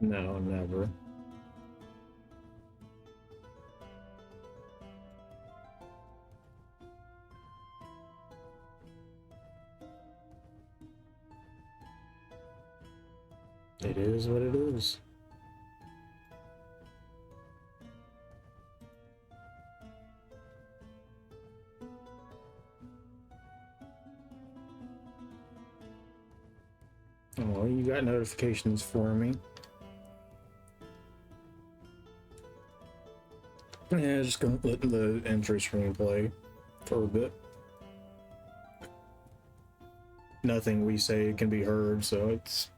No, never. It is what it is. Oh, you got notifications for me. Yeah, just gonna let the intro screen play for a bit. Nothing we say can be heard, so it's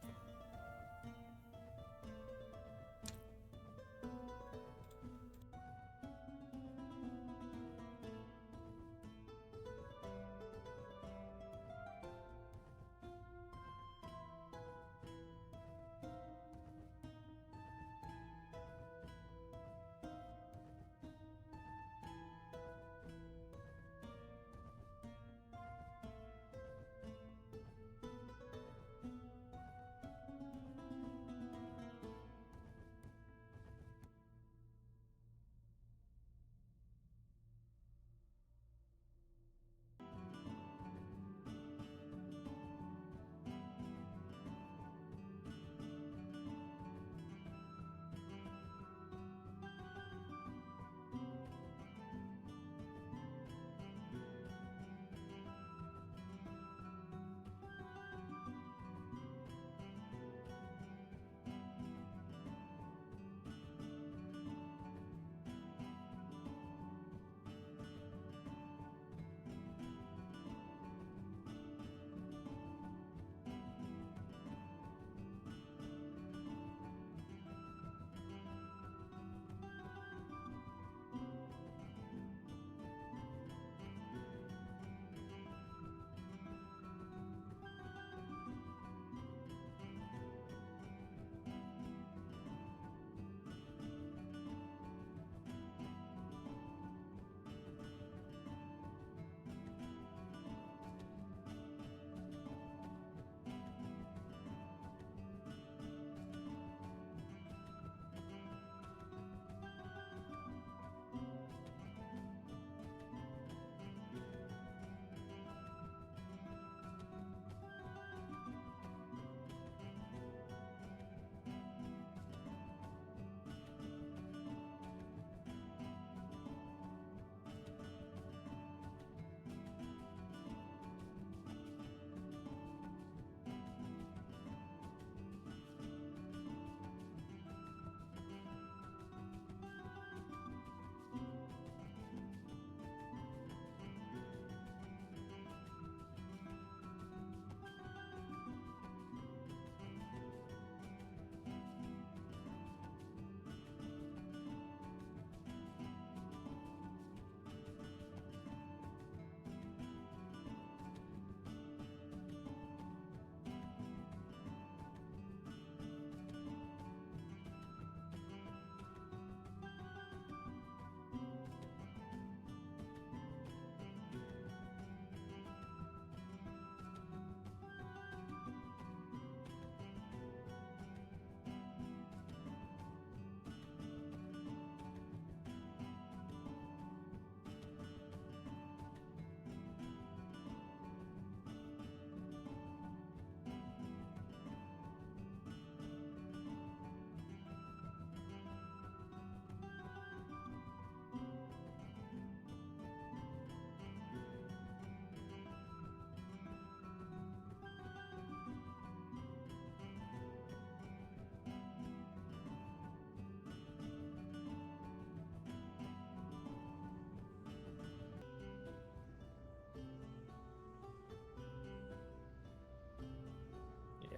Yeah.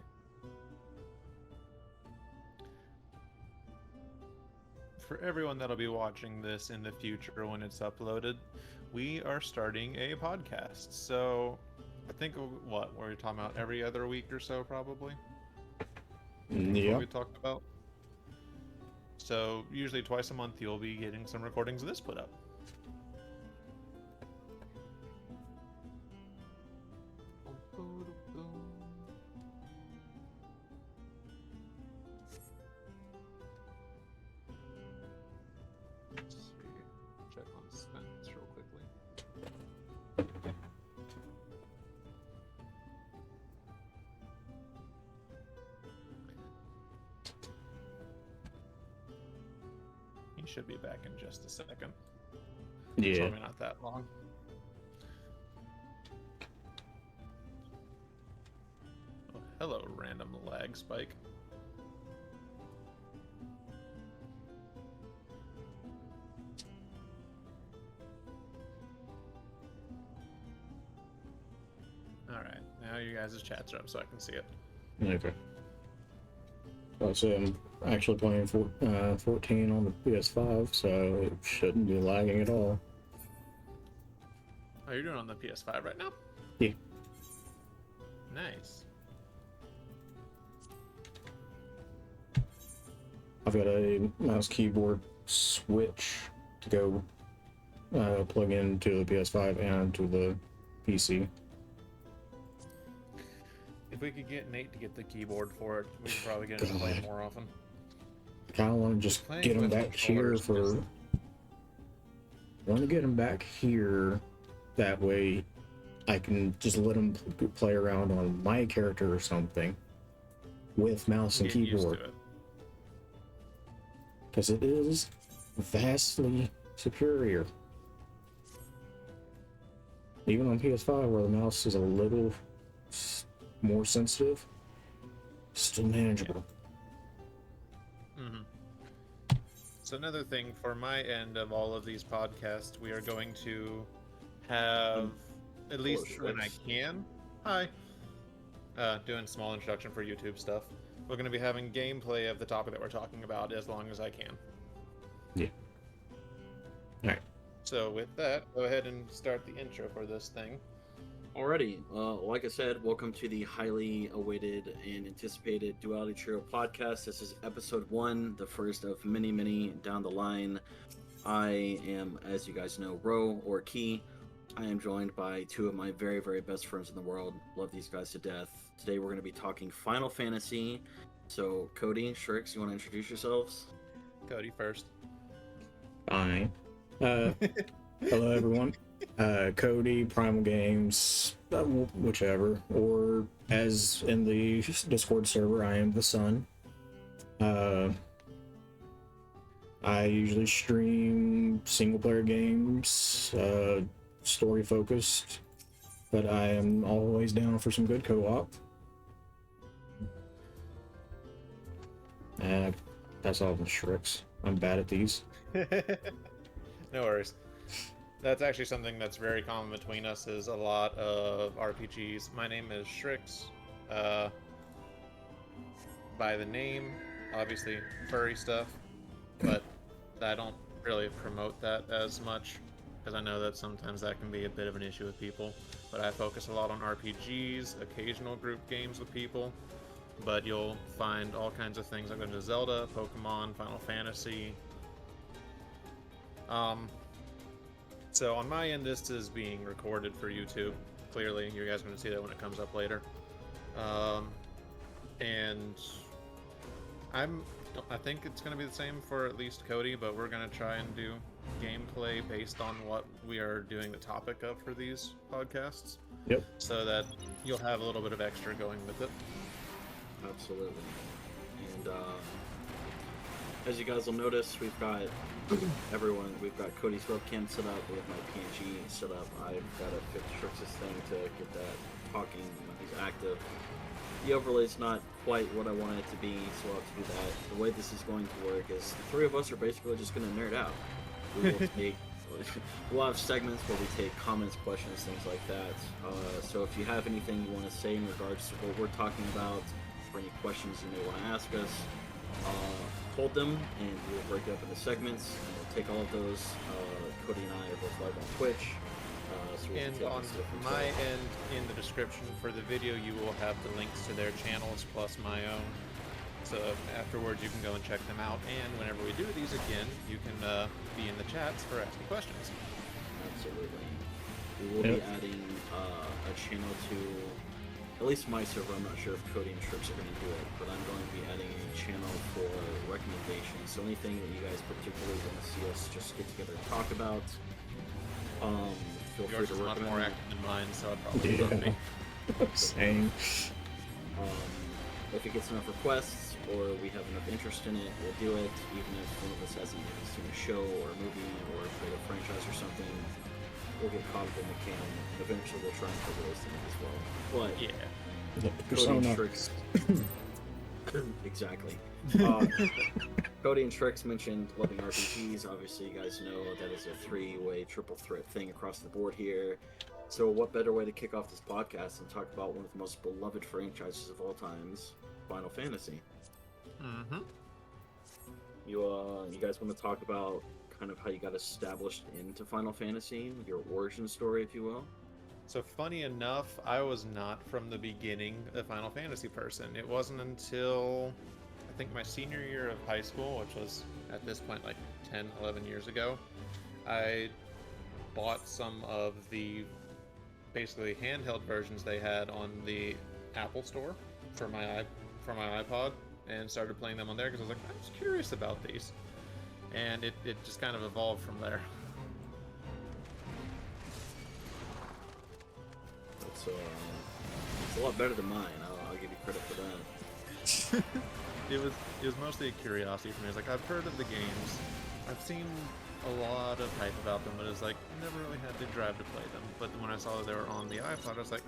For everyone that'll be watching this in the future when it's uploaded, we are starting a podcast. So I think what we're talking about every other week or so, probably. That's what yeah. we talked about. So usually twice a month, you'll be getting some recordings of this put up. check on Spence real quickly. He should be back in just a second. Yeah. Probably not that long. Oh, hello, random lag spike. Alright, now you guys' chats are up so I can see it. Okay. I'd say I'm actually playing 14 on the PS5, so it shouldn't be lagging at all. Oh, you're doing it on the PS5 right now? Yeah. Nice. I've got a mouse keyboard switch to go plug into the PS5 and to the PC. If we could get Nate to get the keyboard for it, we could probably get him to play more often. I kind of want to just Playing get him with back here controllers for. is- Want to get him back here, that way I can just let him play around on my character or something with mouse and Get used keyboard, to it. because it is vastly superior. Even on PS5, where the mouse is a little more sensitive, still manageable. Mm-hmm. So another thing for my end of all of these podcasts, we are going to have, at least when I can, doing small introduction for YouTube stuff. We're going to be having gameplay of the topic that we're talking about as long as I can. Yeah. Alright. So with that, go ahead and start the intro for this thing. Alrighty, like I said, welcome to the highly awaited and anticipated Duality Trio podcast. This is episode 1, the first of many down the line. I am, as you guys know, Ro, or Key. I am joined by two of my very best friends in the world. Love these guys to death. Today we're going to be talking Final Fantasy. So, Cody, Shrix, you want to introduce yourselves? Cody first. Fine. Hello, everyone. Cody, Primal Games, whichever, or as in the Discord server, I am the Sun. I usually stream single-player games, story-focused, but I am always down for some good co-op. That's all the Shrix. I'm bad at these. No worries. That's actually something that's very common between us, is a lot of RPGs. My name is Shrix. By the name, obviously furry stuff, but I don't really promote that as much, because I know that sometimes that can be a bit of an issue with people. But I focus a lot on RPGs, occasional group games with people, but you'll find all kinds of things. I'm into Zelda, Pokemon, Final Fantasy. So on my end, this is being recorded for YouTube. Clearly, you guys are going to see that when it comes up later. And I think it's going to be the same for at least Cody, but we're going to try and do gameplay based on what we are doing the topic of for these podcasts. Yep. So that you'll have a little bit of extra going with it. Absolutely. And as you guys will notice, we've got everyone. We've got Cody's webcam set up. We have my PNG set up. I've got to fix Shrix's thing to get that talking. He's active. The overlay's not quite what I wanted it to be, so I'll have to do that. The way this is going to work is the three of us are basically just going to nerd out. We will take we'll have segments where we take comments, questions, things like that. So if you have anything you want to say in regards to what we're talking about, or any questions you may want to ask us, hold them, and we'll break it up into segments, and we'll take all of those. Cody and I are both live on Twitch. So we can And take on this different my stuff. end, in the description for the video, you will have the links to their channels plus my own. So afterwards, you can go and check them out. And whenever we do these again, you can be in the chats for asking questions. Absolutely. We will be adding a channel to at least my server, I'm not sure if Cody and Shrix are going to do it, but I'm going to be adding a channel for recommendations. So anything that you guys particularly want to see us just get together and talk about, feel free Yours to is much recommend. more active than mine, so I'd probably love me. Same. If it gets enough requests or we have enough interest in it, we'll do it. Even if one of us hasn't seen a show or a movie or played a franchise or something, we'll get caught up in the canon. Eventually, we'll try and cover those things as well. But Yeah. Cody and Shrix, exactly. Cody and Shrix mentioned loving RPGs. Obviously, you guys know that is a three-way triple threat thing across the board here. So what better way to kick off this podcast and talk about one of the most beloved franchises of all times, Final Fantasy? Mm-hmm. You guys want to talk about kind of how you got established into Final Fantasy, your origin story, if you will? So funny enough, I was not from the beginning a Final Fantasy person. It wasn't until I think my senior year of high school, which was at this point like 10, 11 years ago, I bought some of the basically handheld versions they had on the Apple Store for my iPod and started playing them on there because I was like, I was curious about these. And it just kind of evolved from there. It's a lot better than mine. I'll give you credit for that. It was mostly a curiosity for me. It's like, I've heard of the games, I've seen a lot of hype about them, but it's like never really had the drive to play them. But when I saw that they were on the iPod, I was like,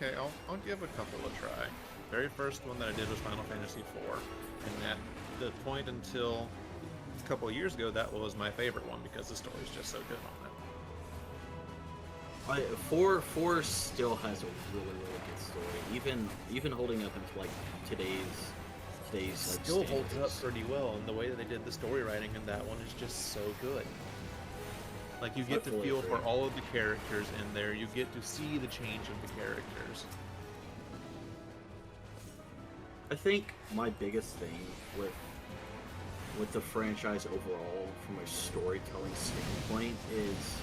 okay, I'll give a couple a try. Very first one that I did was Final Fantasy IV, and at the point until a couple of years ago, that was my favorite one because the story's just so good on it. 4 still has a really good story. Even holding up into like today's like, Still holds up standards. pretty well, and the way that they did the story writing in that one is just so good. Like, you get to fully feel agree. for all of the characters in there. You get to see the change of the characters. I think my biggest thing with the franchise overall, from a storytelling standpoint, is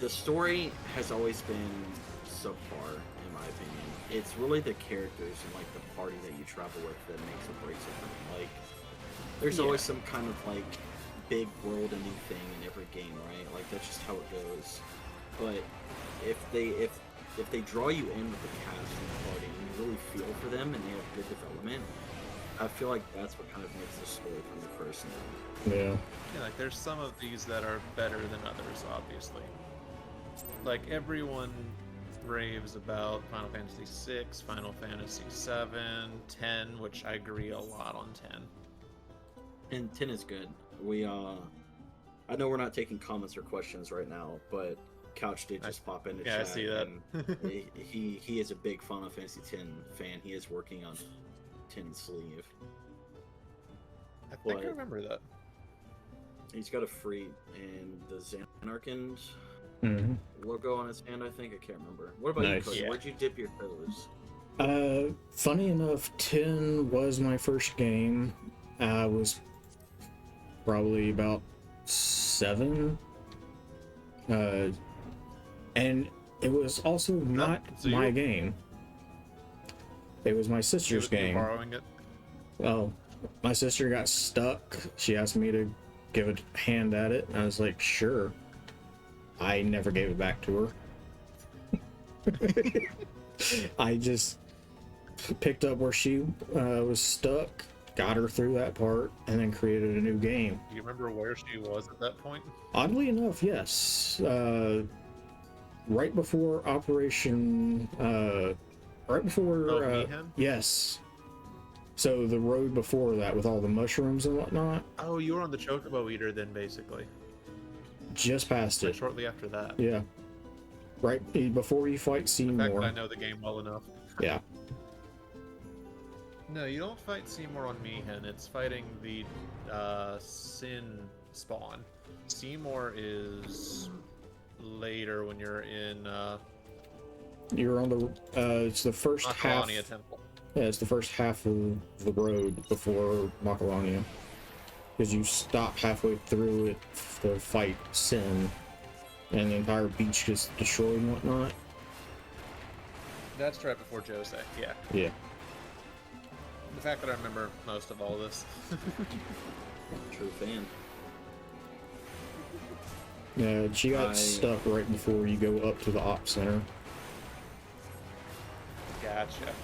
the story has always been subpar, in my opinion. It's really the characters and like the party that you travel with that makes or breaks it for me. Like, there's always some kind of like big world-ending thing in every game, right? Like, that's just how it goes. But if they draw you in with the cast and the party, and you really feel for them, and they have good development, I feel like that's what kind of makes the story for me personally. Yeah. Yeah, like, there's some of these that are better than others, obviously. Like, everyone raves about Final Fantasy VI, Final Fantasy VII, 10, which I agree a lot on 10. And 10 is good. I know we're not taking comments or questions right now, but Couch did just pop into chat. I see that. And he is a big Final Fantasy X fan. He is working on 10 sleeve. I think I But remember that. he's got a free and the Xanarkand Mm-hmm. logo on his hand, I think. I can't remember. What about you, Nice. Cody? Yeah. Where'd you dip your toes? Funny enough, 10 was my first game. I was probably about 7. And it was also not so you my were- game. It was my sister's You were game. borrowing it. Well, my sister got stuck. She asked me to give a hand at it, and I was like, sure. I never gave it back to her. I just picked up where she was stuck, got her through that part, and then created a new game. Do you remember where she was at that point? Oddly enough, yes. Right before Operation... right before... Mayhem? yes. So the road before that with all the mushrooms and whatnot, Oh, you were on the Chocobo Eater then, basically. just past Like, it. shortly after that. Yeah. Right before you fight The fact that I Seymour. know the game well enough. Yeah. No, you don't fight Seymour on Mihen. It's fighting the Sin spawn. Seymour is later when you're in You're on the it's the first half. Makalania Temple. Yeah, it's the first half of the road before Makalania. Because you stop halfway through it to fight Sin, and the entire beach gets destroyed and whatnot. That's right before Jose. Yeah. Yeah. The fact that I remember most of all this. True fan. Yeah, she got stuck right before you go up to the op center. Gotcha.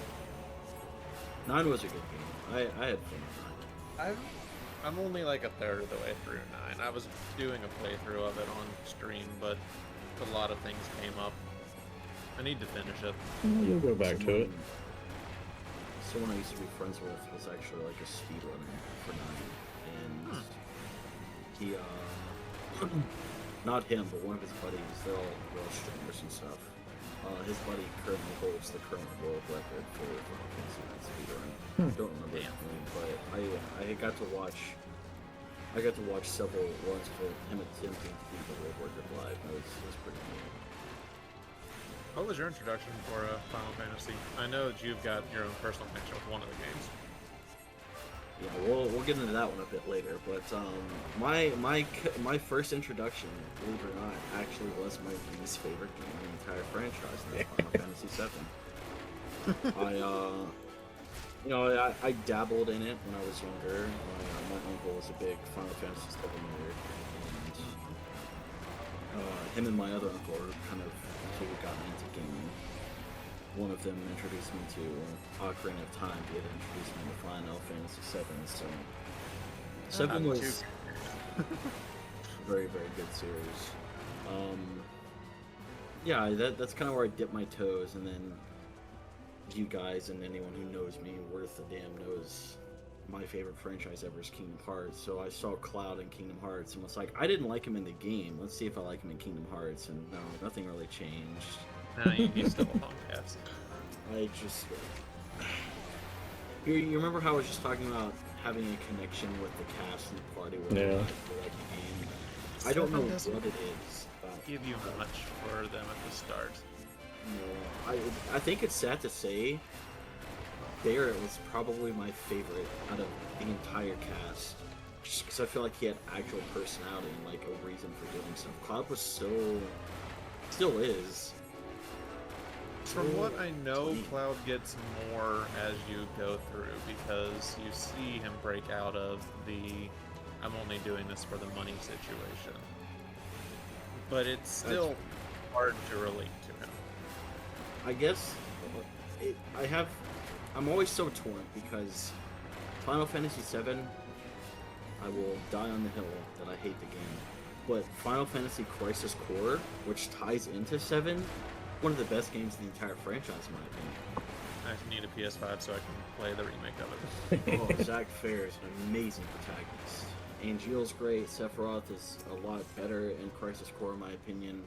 9 was a good game. I had fun with 9. I'm only like a third of the way through 9. I was doing a playthrough of it on stream, but a lot of things came up. I need to finish it. You'll go back to it. Someone I used to be friends with was actually like a speedrunner for 9, and he not him, but one of his buddies. They're all streamers and stuff. His buddy currently holds the current world record for Final Fantasy IX speedrun. Don't remember his name, but I got to watch several runs for him attempting to beat the world record live. It was pretty neat. What was your introduction for Final Fantasy? I know that you've got your own personal connection with one of the games. Yeah, we'll get into that one a bit later, but my first introduction, believe it or not, actually was my least favorite game in the entire franchise, and that's Final Fantasy VII. I dabbled in it when I was younger. My uncle was a big Final Fantasy VII nerd, and him and my other uncle are kind of who got me into gaming. One of them introduced me to Ocarina of Time. The other introduced me to Final Fantasy VII. So, 7 was a very, very good series. Yeah, that's kind of where I dip my toes, and then you guys and anyone who knows me worth a damn knows my favorite franchise ever is Kingdom Hearts. So I saw Cloud in Kingdom Hearts and was like, I didn't like him in the game. Let's see if I like him in Kingdom Hearts. And no, nothing really changed. No, he's still a podcast. I just... You remember how I was just talking about having a connection with the cast and the party where Yeah. they like the game? I don't know what it is. Give you much for them at the start. No, I think it's sad to say, Barrett was probably my favorite out of the entire cast. Just because I feel like he had actual personality and like a reason for doing stuff. Cloud was still is. From what I know, Cloud gets more as you go through because you see him break out of the I'm only doing this for the money situation. But it's still hard to relate to him. I guess I'm always so torn because Final Fantasy VII, I will die on the hill that I hate the game. But Final Fantasy Crisis Core, which ties into 7, one of the best games in the entire franchise, in my opinion. I actually need a PS5 so I can play the remake of it. Oh, Zack Fair is an amazing protagonist. Angeal's great. Sephiroth is a lot better in Crisis Core, in my opinion.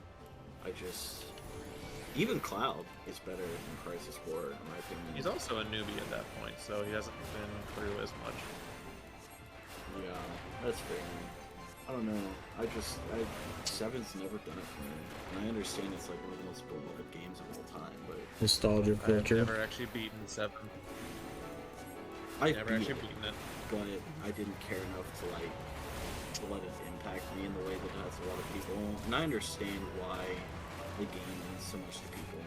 Even Cloud is better in Crisis Core, in my opinion. He's also a newbie at that point, so he hasn't been through as much. Yeah, that's fair. I don't know. 7's never done it for me. And I understand it's like one of the most beloved games of all time, but... Nostalgia I've filter. never actually beaten 7. I've never actually beaten it. But I didn't care enough to let it impact me in the way that it has a lot of people. And I understand why the game means so much to people.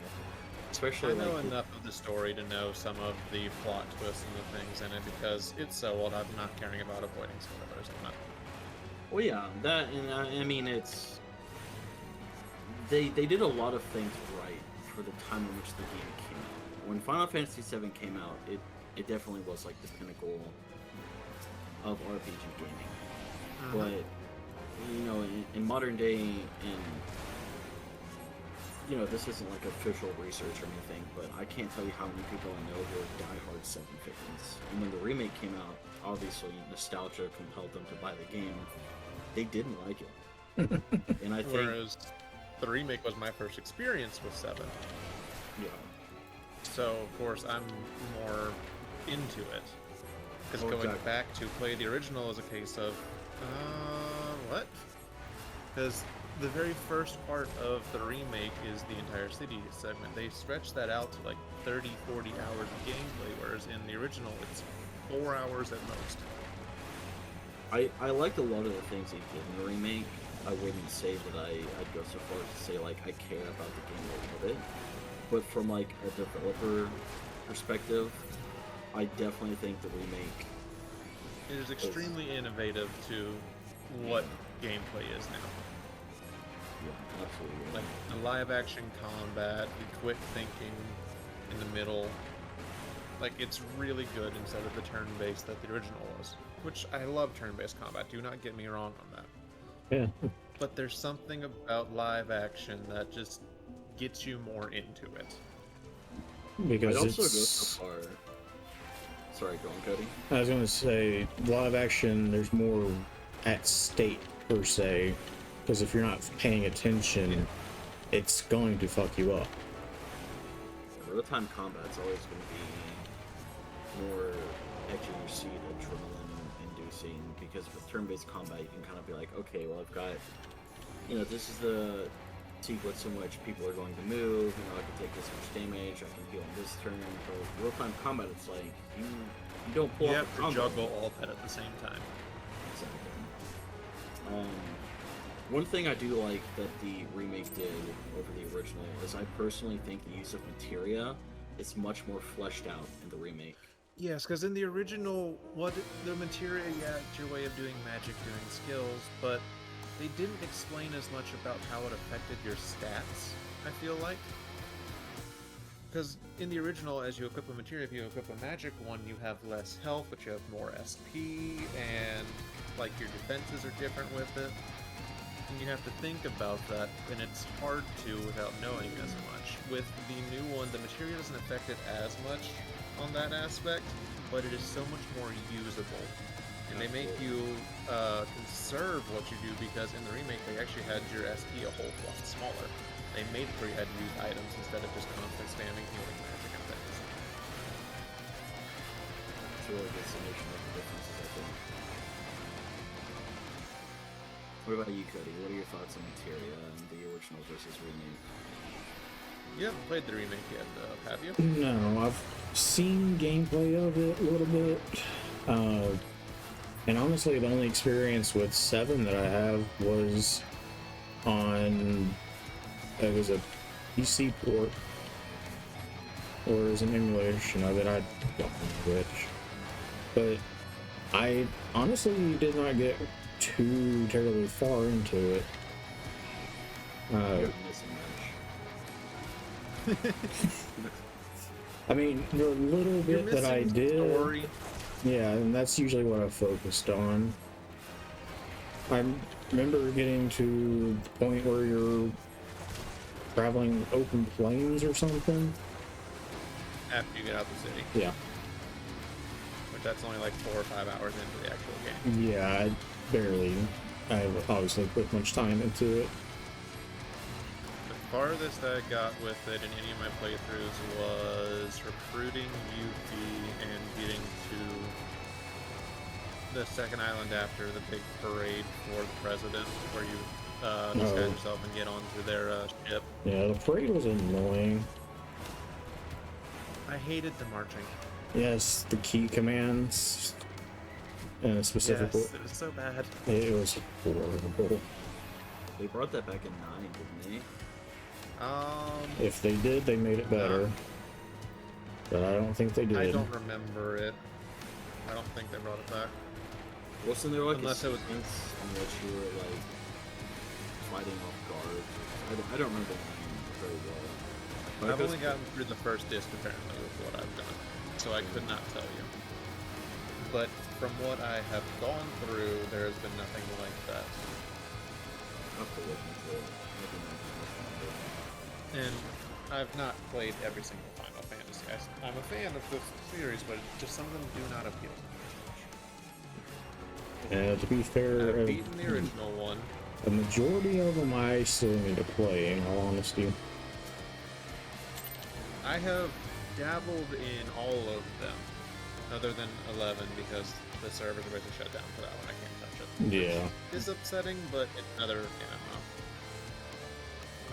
Especially I know enough of the story to know some of the plot twists and the things in it because it's so old. I'm not caring about avoiding spoilers on it. Well, yeah, that, and I mean, it's... They did a lot of things right for the time in which the game came out. When Final Fantasy VII came out, it definitely was like the pinnacle of RPG gaming. But, you know, in modern day, and, you know, this isn't like official research or anything, but I can't tell you how many people I know who are diehard 7 fans. And when the remake came out, obviously nostalgia compelled them to buy the game. They didn't like it. And I think... Whereas the remake was my first experience with 7. Yeah. So, of course, I'm more into it. Because going exactly. back to play the original is a case of, what? Because the very first part of the remake is the entire city segment. They stretched that out to like 30, 40 hours of gameplay, whereas in the original it's 4 hours at most. I liked a lot of the things they did in the remake. I wouldn't say that I'd go so far as to say like I care about the game a little bit. but from like a developer perspective, I definitely think the remake It is extremely innovative to what gameplay is now. Yeah, absolutely. Like the live action combat, the quick thinking in the middle. Like it's really good instead of the turn-based that the original was. Which I love turn-based combat, do not get me wrong on that. Yeah. But there's something about live action that just gets you more into it. Because I'd also it's... go so far. Sorry, go on, Cody. I was gonna say, live action, there's more at stake, per se. Because if you're not paying attention, it's going to fuck you up. Real-time combat's always going to be more edge of your seat, adrenaline-inducing, because with turn-based combat, you can kind of be like, okay, well, I've got, this is the sequence in which people are going to move, I can take this much damage, I can heal on this turn, but with real-time combat, it's like, you don't pull You off have the to combo. juggle all that at the same time. Exactly. One thing I do like that the remake did over the original is I personally think the use of materia is much more fleshed out in the remake. Yes, because in the original, the materia, yeah, it's your way of doing magic, doing skills, but they didn't explain as much about how it affected your stats, I feel like. Because in the original, as you equip a materia, if you equip a magic one, you have less health, but you have more SP, and like your defenses are different with it. And you have to think about that, and it's hard to without knowing as much. With the new one, the materia doesn't affect it as much on that aspect, but it is so much more usable. And they make you conserve what you do, because in the remake they actually had your SP a whole lot smaller. They made it where you had to use items instead of just constantly spamming healing magic and things. It's really a good summation of the differences, I think. What about you, Cody? What are your thoughts on materia and the original versus remake? You haven't played the remake yet, have you? No, I've seen gameplay of it a little bit. And honestly, the only experience with 7 that I have was on... It was a PC port, or as an emulation of it, I don't know which. But I honestly did not get too terribly far into it. You're missing much. I mean, the little bit that I did, story. yeah, and that's usually what I focused on. I remember getting to the point where you're traveling open plains or something. After you get out the city. Yeah. Which that's only like 4 or 5 hours into the actual game. Yeah, I obviously put much time into it. The farthest I got with it in any of my playthroughs was recruiting Yuffie and getting to the second island after the big parade for the president, where you disguise yourself and get onto their ship. Yeah, the parade was annoying. I hated the marching. Yes, the key commands, specifically. Yes, it was so bad. It was horrible. They brought that back in 9, didn't they? If they did, they made it better. But I don't think they did. I don't remember it. I don't think they brought it back. Wasn't there like Unless a it was- sequence in which you were like fighting off guards? I don't remember the name very well. But I've only gotten through the first disc apparently with what I've done, so I could not tell you. But from what I have gone through, there has been nothing like that. I'll have to look into it. Maybe not too much longer. And I've not played every single Final Fantasy. I'm a fan of the series, but just some of them do not appeal to me as much. To be fair, I've beaten the original one. a majority of them I still need to play, in all honesty. I have dabbled in all of them, other than 11, because the servers are basically shut down for that one. I can't touch it. Yeah. It's upsetting, but it's another MMO.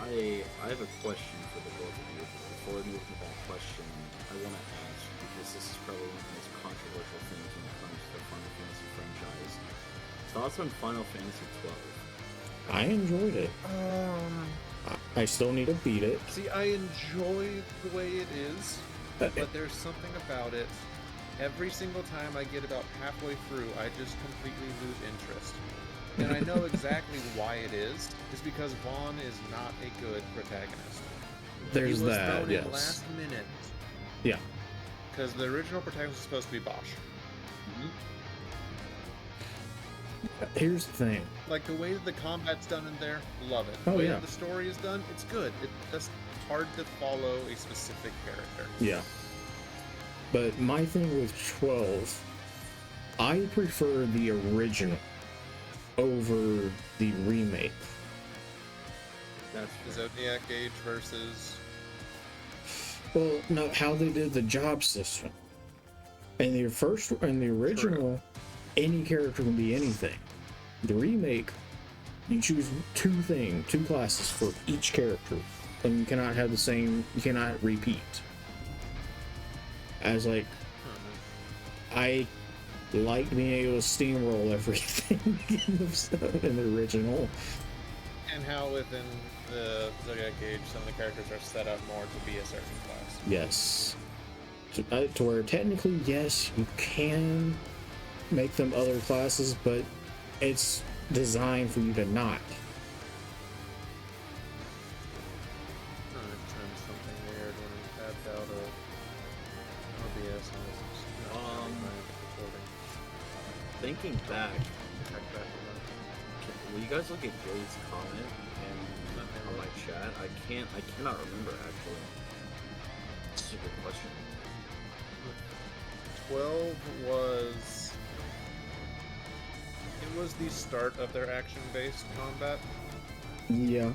I have a question for the both of you. Before we move to that question, I want to ask, because this is probably one of the most controversial things when it comes to the Final Fantasy franchise. Thoughts on Final Fantasy 12? I enjoyed it. I still need to beat it. See, I enjoy the way it is, but there's something about it. Every single time I get about halfway through, I just completely lose interest. And I know exactly why it is. It's because Vaughn is not a good protagonist. There's he was that, thrown yes. in last minute. Yeah. Because the original protagonist was supposed to be Bosch. Here's the thing. Like, the way that the combat's done in there, love it. Oh, The way yeah. that the story is done, it's good. It's just hard to follow a specific character. Yeah. But my thing with 12, I prefer the original over the remake. That's The Zodiac Age versus... Well, no, how they did the job system. In the original, any character can be anything. The remake, you choose two classes for each character, and you cannot have the same. You cannot repeat. As like, I like being able to steamroll everything in the original. And how within the Zodiac Age, some of the characters are set up more to be a certain class. Yes. To where technically, yes, you can make them other classes, but it's designed for you to not. I'm gonna turn something weird when I'm tapped out of OBS on this. My recording. Thinking back, Check back on will you guys look at Gary's comment and on my chat? I cannot remember actually. That's a good question. 12 was... It was the start of their action-based combat. Yeah.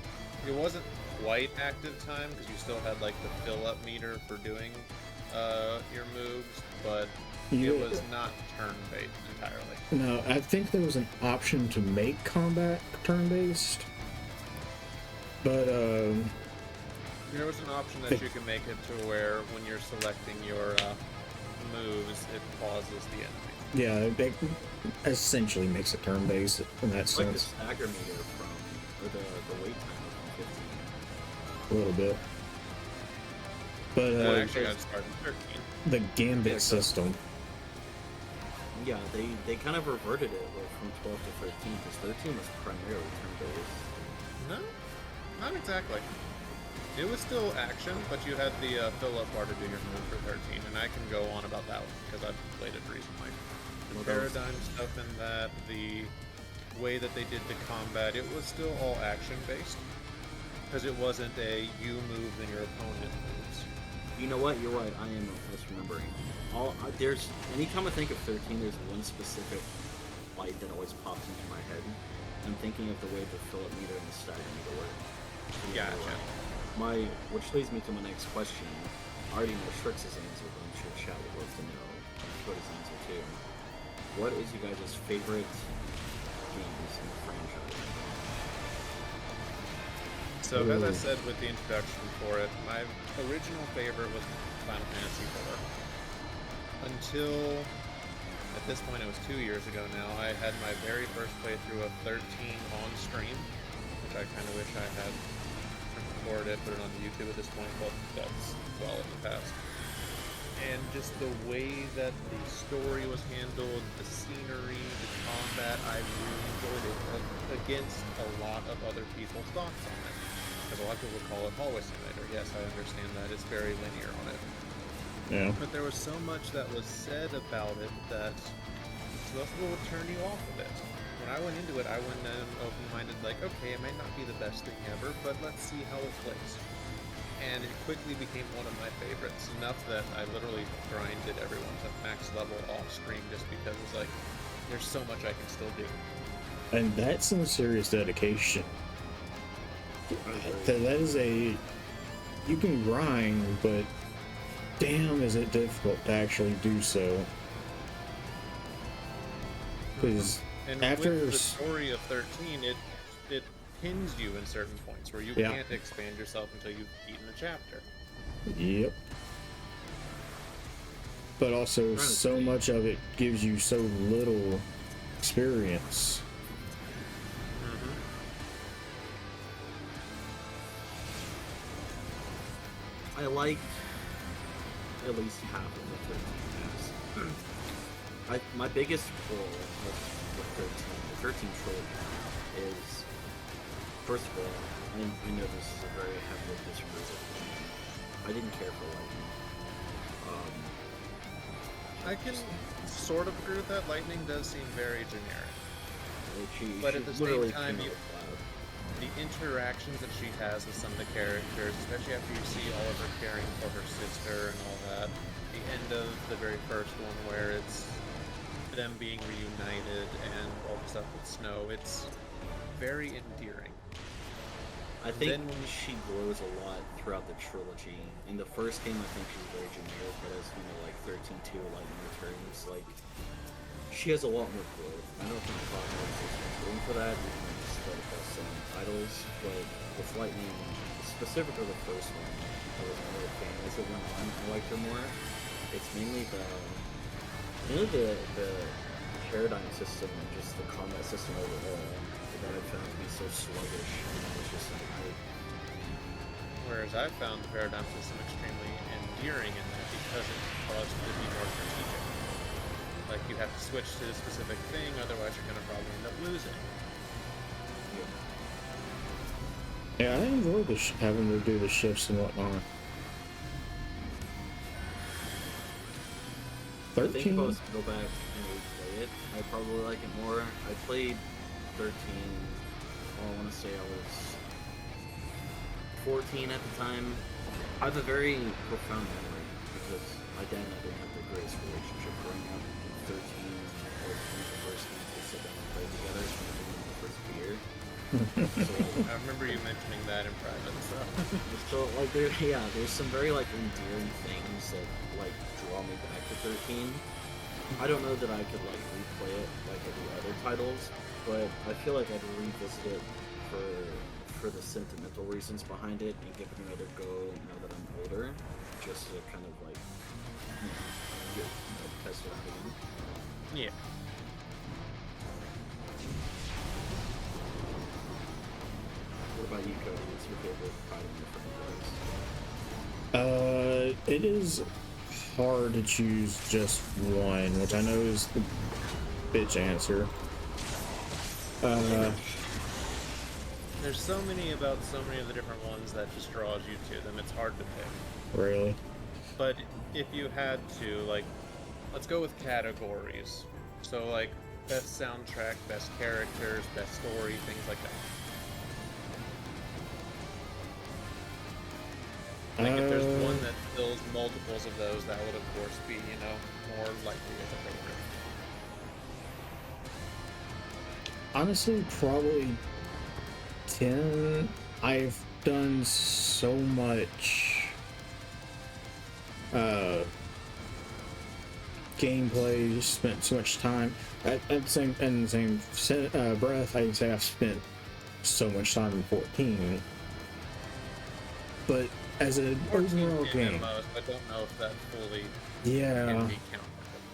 It wasn't quite active time, because you still had, like, the fill-up meter for doing your moves, but it was not turn-based entirely. No, I think there was an option to make combat turn-based, but There was an option that you can make it to where when you're selecting your moves, it pauses the enemy. yeah, it essentially makes it turn-based in that It's like the sense. stagger meter from, or the wait time from 15. A little bit. But I actually got started in 13. the gambit system. Yeah, they kind of reverted it like, from 12 to 13 because 13 was primarily turn-based. No, not exactly. It was still action, but you had the fill-up bar to do your move for 13, and I can go on about that one because I've played it recently. The paradigm stuff in that, the way that they did the combat, it was still all action-based because it wasn't a you move and your opponent moves. You know what? You're right. I am misremembering. There's anytime I think of 13, there's one specific light that always pops into my head. I'm thinking of the way the fill-up meter and the stagger meter work. Gotcha. Which leads me to my next question. I already know Shrix's answer, but I'm sure chat would love to know Cody's answer too. What is you guys' favorite games in the franchise? So, as I said with the introduction for it, my original favorite was Final Fantasy IV. Until, at this point it was 2 years ago now, I had my very first playthrough of 13 on stream, which I kind of wish I had recorded it, put it on YouTube at this point, but that's well in the past. And just the way that the story was handled, the scenery, the combat, I really enjoyed it against a lot of other people's thoughts on it. Because a lot of people would call it hallway simulator. Yes, I understand that. It's very linear on it. Yeah. But there was so much that was said about it that most people would turn you off of it. When I went into it, I went in open-minded, like, okay, it might not be the best thing ever, but let's see how it plays. And it quickly became one of my favorites, enough that I literally grinded everyone to max level off stream just because it's like, there's so much I can still do. And that's some serious dedication. That is you can grind, but damn is it difficult to actually do so. Because And after with the story of 13, it pins you in certain points where you can't expand yourself until you've beaten a chapter. Yep. But also, so much of it gives you so little experience. I liked at least half of the 13 maps. My biggest pull of the 13 trilogy is, first of all, I know this is a very heavily disagreeable opinion. I didn't care for Lightning. I can sort of agree with that. Lightning does seem very generic. But at the same time, the interactions that she has with some of the characters, especially after you see Oliver caring for her sister and all that, the end of the very first one where it's them being reunited and all the stuff with Snow, it's very endearing. I think she grows a lot throughout the trilogy. In the first game, I think she's very generic, but as, like 13-2, Lightning Returns, like, she has a lot more growth. I don't think Cloud has room for that, even though it's still the best selling titles, but with Lightning, specifically the first one, I was more of a fan. As it went on, I liked her more. It's mainly the paradigm system and just the combat system overall that I found to be so sluggish. It's just like, Whereas I found the paradigm system extremely endearing in that because it caused you to be more strategic. Like, you have to switch to a specific thing, otherwise you're going to probably end up losing. Yeah, I enjoy having to do the shifts and whatnot. I think if I was to go back and replay it, I'd probably like it more. I played 13, I want to say I was 14 at the time. I have a very profound memory because my dad and I didn't have the greatest relationship growing up. 13 or 14 the first time we sit down and play together, so we did the first beer. I remember you mentioning that in private, so like there's some very like endearing things that like draw me back to 13. I don't know that I could like replay it like I do other titles, but I feel like I'd revisit it for the sentimental reasons behind it and give it another go now that I'm older, just to kind of like test it out again. Yeah. What about you, Cody? What's your favorite title in the franchise? It is hard to choose just one, which I know is the bitch answer. There's so many of the different ones that just draws you to them. It's hard to pick. Really? But if you had to, like, let's go with categories. So, like, best soundtrack, best characters, best story, things like that. Like, if there's one that fills multiples of those, that would, of course, be, more likely as appropriate. Honestly, probably 10. I've done so much gameplay, spent so much time. In the same breath, I can say I've spent so much time in 14. But as an overall game, most, I don't know if that fully yeah. can be counted as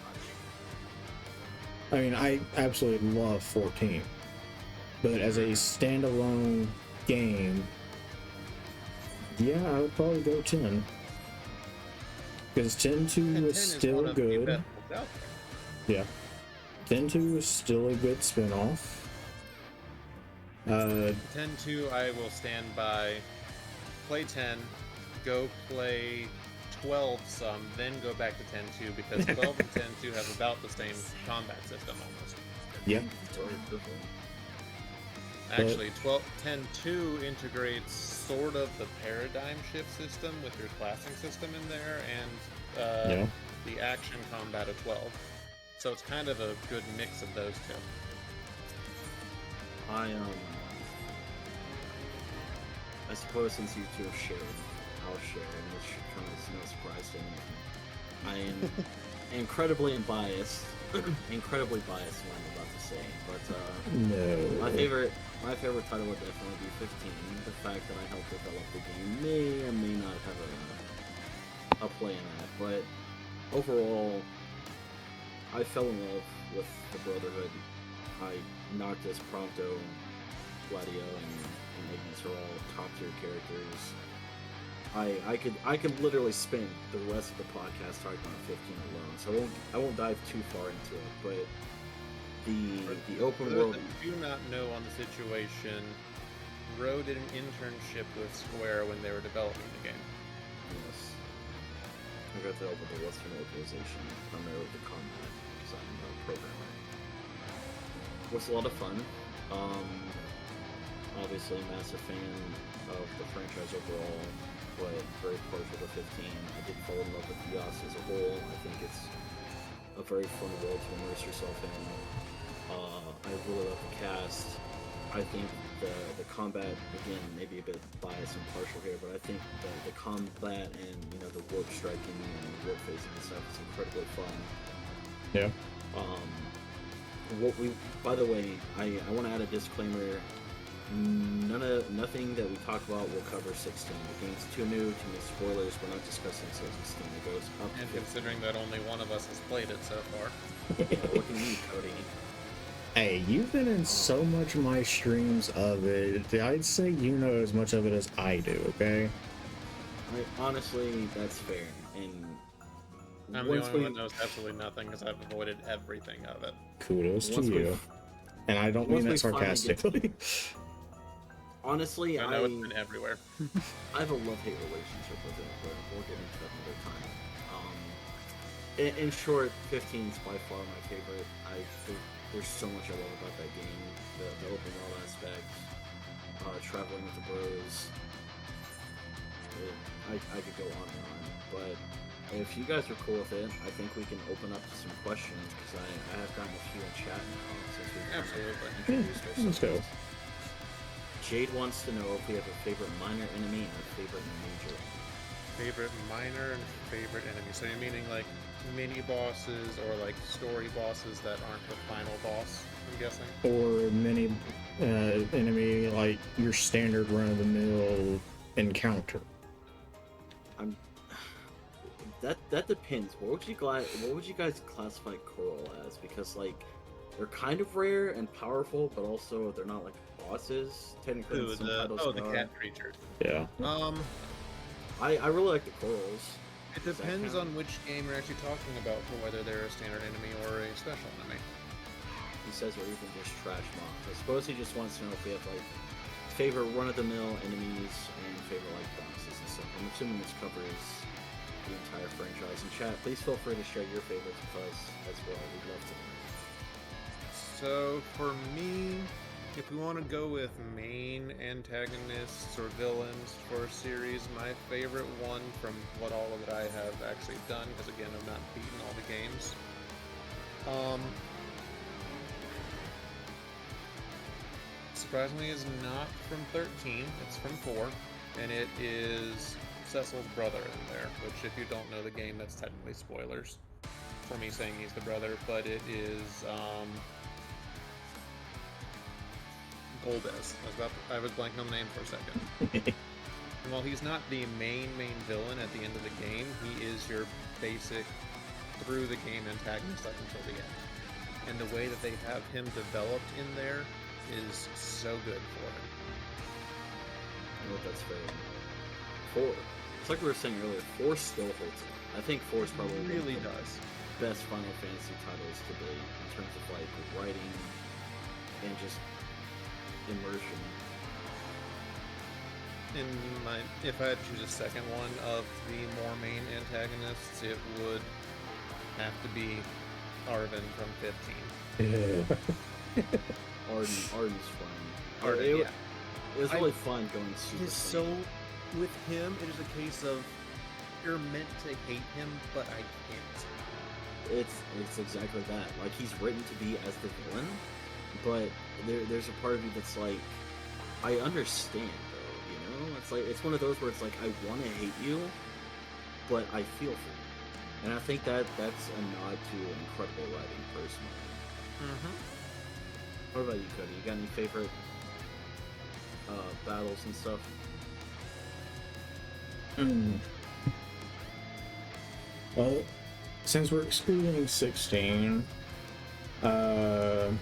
much. I mean, I absolutely love 14, but as a standalone game, yeah, I would probably go 10. Because 10-2 is still good. Yeah. 10-2 is still a good spin-off. 10-2, I will stand by. Play 10, go play 12 some, then go back to 10-2, because 12 and 10-2 have about the same combat system almost. Yeah. Actually, 10-2 integrates sort of the paradigm shift system with your classing system in there, and the action combat of 12. So it's kind of a good mix of those two. I suppose since you two have shared, I'll share, and which comes as no surprise to anyone. I am incredibly biased in what I'm about to say, but no. My favorite title would definitely be 15. The fact that I helped develop the game may or may not have a play in that, but overall, I fell in love with the Brotherhood. Noctis, Prompto, Gladio, and Ignis are all top tier characters. I could literally spend the rest of the podcast talking about 15 alone, so I won't dive too far into it. But the open For world. those that do not know on the situation, Ro did an internship with Square when they were developing the game. Yes. I got to help with the Western localization, primarily the combat, because I'm a programmer. It was a lot of fun. Obviously, a massive fan of the franchise overall, but very partial to 15. I did fall in love with Yas as a whole. I think it's a very fun world to immerse yourself in. I really love the cast. I think the combat, again, maybe a bit biased and partial here, but I think the combat and the warp striking and warp phasing and stuff is incredibly fun. Yeah. By the way, I want to add a disclaimer. Nothing that we talk about will cover 16. The game's too new, too many spoilers. We're not discussing 16. It goes up. And considering that only one of us has played it so far. Yeah, look at you, Cody. Hey, you've been in so much of my streams of it. I'd say you know as much of it as I do, okay? Honestly, that's fair. And I'm the only one that knows absolutely nothing because I've avoided everything of it. Kudos to you. And I don't mean that sarcastically. Honestly, I know it's been everywhere. I have a love-hate relationship with it, but we'll get into that another time. In short, 15 is by far my favorite. I think there's so much I love about that game. The open world aspect, traveling with the bros. I could go on and on, but if you guys are cool with it, I think we can open up to some questions because I have gotten a few in chat now since we've introduced ourselves. Let's go. Jade wants to know if we have a favorite minor enemy and a favorite major. Favorite minor and favorite enemy. So you're meaning like mini bosses or like story bosses that aren't the final boss, I'm guessing? Or mini enemy like your standard run-of-the-mill encounter. That depends. What would you guys classify Coral as? Because like they're kind of rare and powerful, but also they're not like bosses. Technically, some titles the cat creature. Yeah. I really like the corals. It depends on which game you're actually talking about for whether they're a standard enemy or a special enemy. He says, or even just trash mobs. I suppose he just wants to know if we have like favorite run-of-the-mill enemies and favorite like bosses and stuff. I'm assuming this covers the entire franchise. In chat, please feel free to share your favorites with us as well. We'd love to know. So for me, if we want to go with main antagonists or villains for a series, my favorite one from what all of it I have actually done, because again I've not beaten all the games, surprisingly is not from 13, it's from 4, and it is Cecil's brother in there, which if you don't know the game, that's technically spoilers for me saying he's the brother, but it is Golbez. I was blanking on the name for a second. And while he's not the main villain at the end of the game, he is your basic through the game antagonist up until the end. And the way that they have him developed in there is so good for him. I know that's fair. 4. It's like we were saying earlier, 4 still holds up. I think 4 is probably really one of the does. best Final Fantasy titles to date in terms of like writing and just immersion. If I had to choose a second one of the more main antagonists, it would have to be Arvin from 15. Yeah. Arden's fun. Arden, yeah. It was really fun going super. It's so with him, it is a case of you're meant to hate him, but I can't. It's exactly that. Like he's written to be as the villain, but there's a part of you that's like, I understand though, you know? It's like it's one of those where it's like I want to hate you, but I feel for you, and I think that's a nod to incredible writing personally. What about you, Cody? You got any favorite battles and stuff? Well, since we're excluding 16, because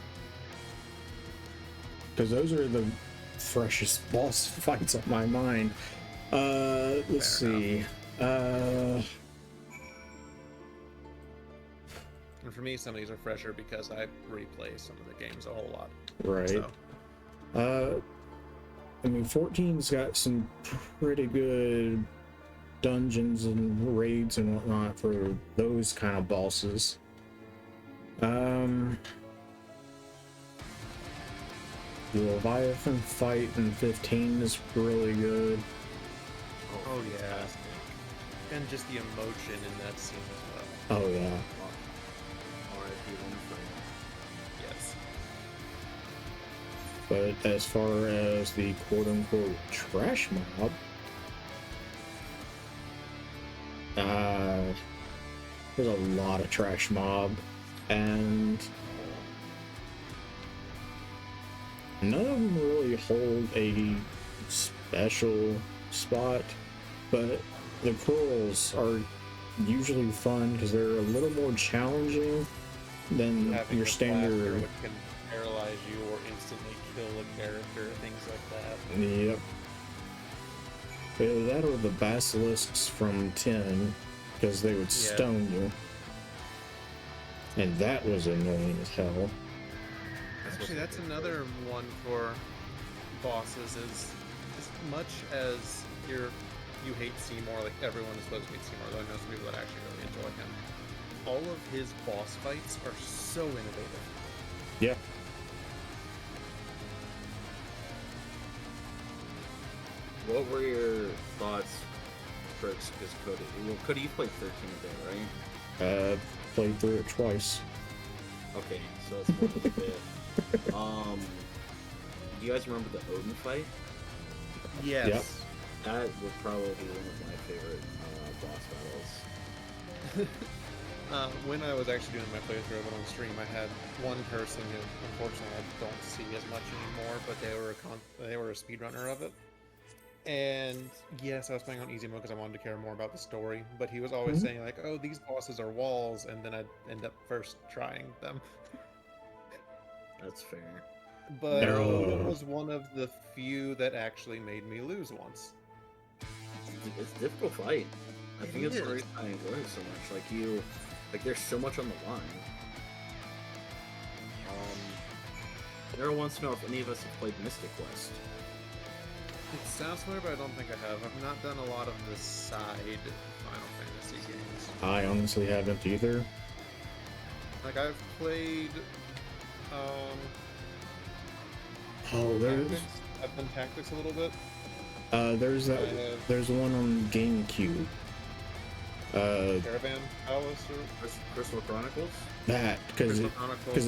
those are the freshest boss fights on my mind, Let's Fair see. And for me, some of these are fresher because I replay some of the games a whole lot. Right. So. I mean, 14's got some pretty good dungeons and raids and whatnot for those kind of bosses. The Leviathan fight in 15 is really good. Oh yeah. And just the emotion in that scene as well. Oh yeah. R.I.P. Yes. But as far as the quote-unquote trash mob, there's a lot of trash mob, and none of them really hold a special spot, but the curls are usually fun because they're a little more challenging than Having your a standard. blaster which can paralyze you or instantly kill a character, things like that. Yep. Either that or the basilisks from 10, because they would stone you. And that was annoying as hell. Actually, that's another one for bosses. Is as much as you hate Seymour, like everyone is supposed to hate Seymour, though I know some people that actually really enjoy him. All of his boss fights are so innovative. Yeah. What were your thoughts, Shrix, because Cody? Well, Cody, you played 13 a bit, right? Played through it twice. Okay, so that's more than a bit. Do you guys remember the Odin fight? Yes. Yep. That would probably be one of my favorite boss battles. When I was actually doing my playthrough of it on stream, I had one person who, unfortunately, I don't see as much anymore, but they were a speedrunner of it. And yes, I was playing on easy mode because I wanted to care more about the story, but he was always saying like, "Oh, these bosses are walls," and then I'd end up first trying them. That's fair. But No. Odin was one of the few that actually made me lose once. It's a difficult fight. I think it's is. the reason I enjoy it so much. Like there's so much on the line. Everyone wants to know if any of us have played Mystic Quest. It sounds familiar, but I don't think I have. I've not done a lot of the side Final Fantasy games. I honestly haven't either. Like I've played Oh, there's Tactics. I've done Tactics a little bit. there's that. There's one on GameCube. Caravan Palace or Crystal Chronicles? That because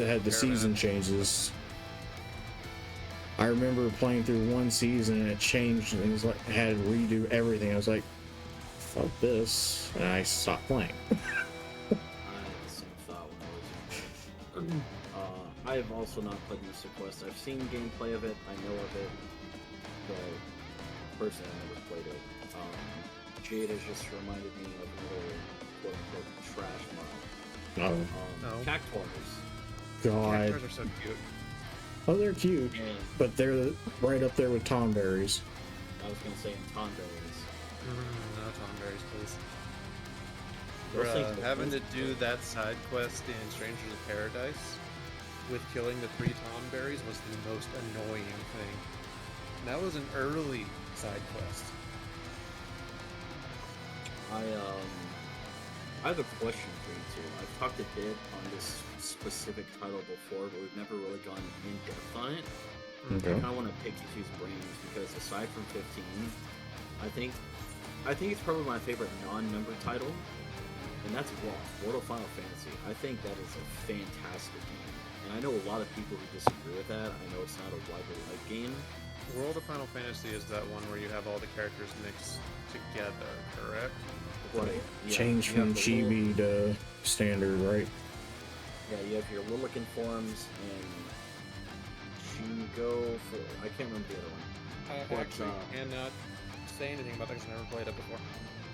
it had the season changes. I remember playing through one season and it changed and it was like I had to redo everything. I was like, fuck this, and I stopped playing. I had the same thought when I was young. I have also not played Mystic Quest. I've seen gameplay of it, I know of it, but personally I never played it. Jade has just reminded me of another quote-unquote trash mod. Oh, Cactuars. God. Cactuars are so cute. Oh, they're cute, And but they're right up there with tomberries. I was gonna say Tonberries. No Tomberries, please. Those things look Having to nice. do that side quest in Strangers of Paradise with killing the 3 Tomberries was the most annoying thing. And that was an early side quest. I have a question for you too. I've talked a bit on this specific title before, but we've never really gone in depth on it. Okay. I kind of want to pick you two's brains because aside from 15, I think it's probably my favorite non-member title, and that's World of Final Fantasy. I think that is a fantastic game, and I know a lot of people who disagree with that. I know it's not a widely liked game. World of Final Fantasy is that one where you have all the characters mixed together, correct? Right. Yeah, Change you from have the chibi to standard, right? Yeah, you have your Lilican forms and Shingo for I can't remember the other one. I But, actually cannot say anything about that because I've never played it before.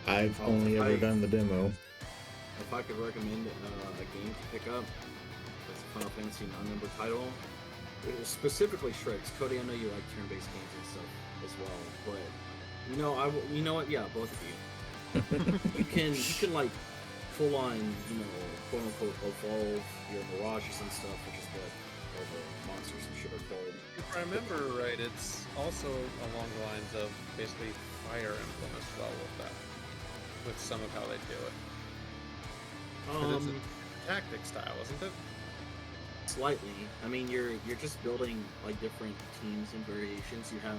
I've only ever I- done the demo. If I could recommend a game to pick up, it's a Final Fantasy non-member title. Specifically Shrix. Cody, I know you like turn-based games and stuff as well, but You know what? Yeah, both of you. You can like full on, quote unquote evolve your mirages and stuff, which is what all the monsters and shit are called. If I remember right, it's also along the lines of basically Fire Emblem as well with some of how they do it. 'Cause it's a tactic style, isn't it? Slightly. I mean, you're just building like different teams and variations. You have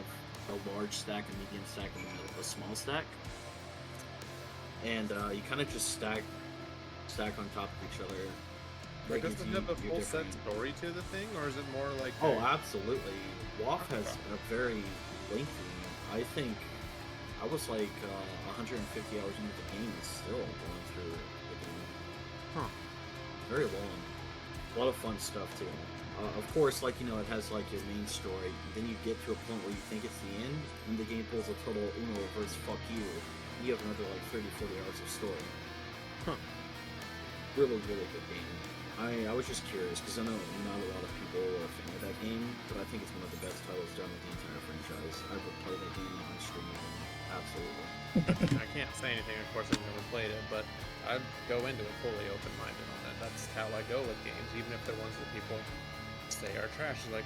a large stack, a medium stack, and a small stack, and you kind of just stack on top of each other. But does it have a full set story to the thing, or is it more like? Oh, absolutely. WoW has a very lengthy. I think I was like 150 hours into the game and still going through the game. Huh. Very long. A lot of fun stuff too. Of course, like, it has like your main story. Then you get to a point where you think it's the end, and the game pulls a total Uno reverse fuck you. You have another like 30-40 hours of story. Huh. Really, really good game. I was just curious because I know not a lot of people are a fan of that game, but I think it's one of the best titles done with the entire franchise. I would play that game on stream. Absolutely. I can't say anything, of course, I've never played it, but I'd go into it fully open-minded on it. That's how I go with games, even if they're ones that people say are trash. Like,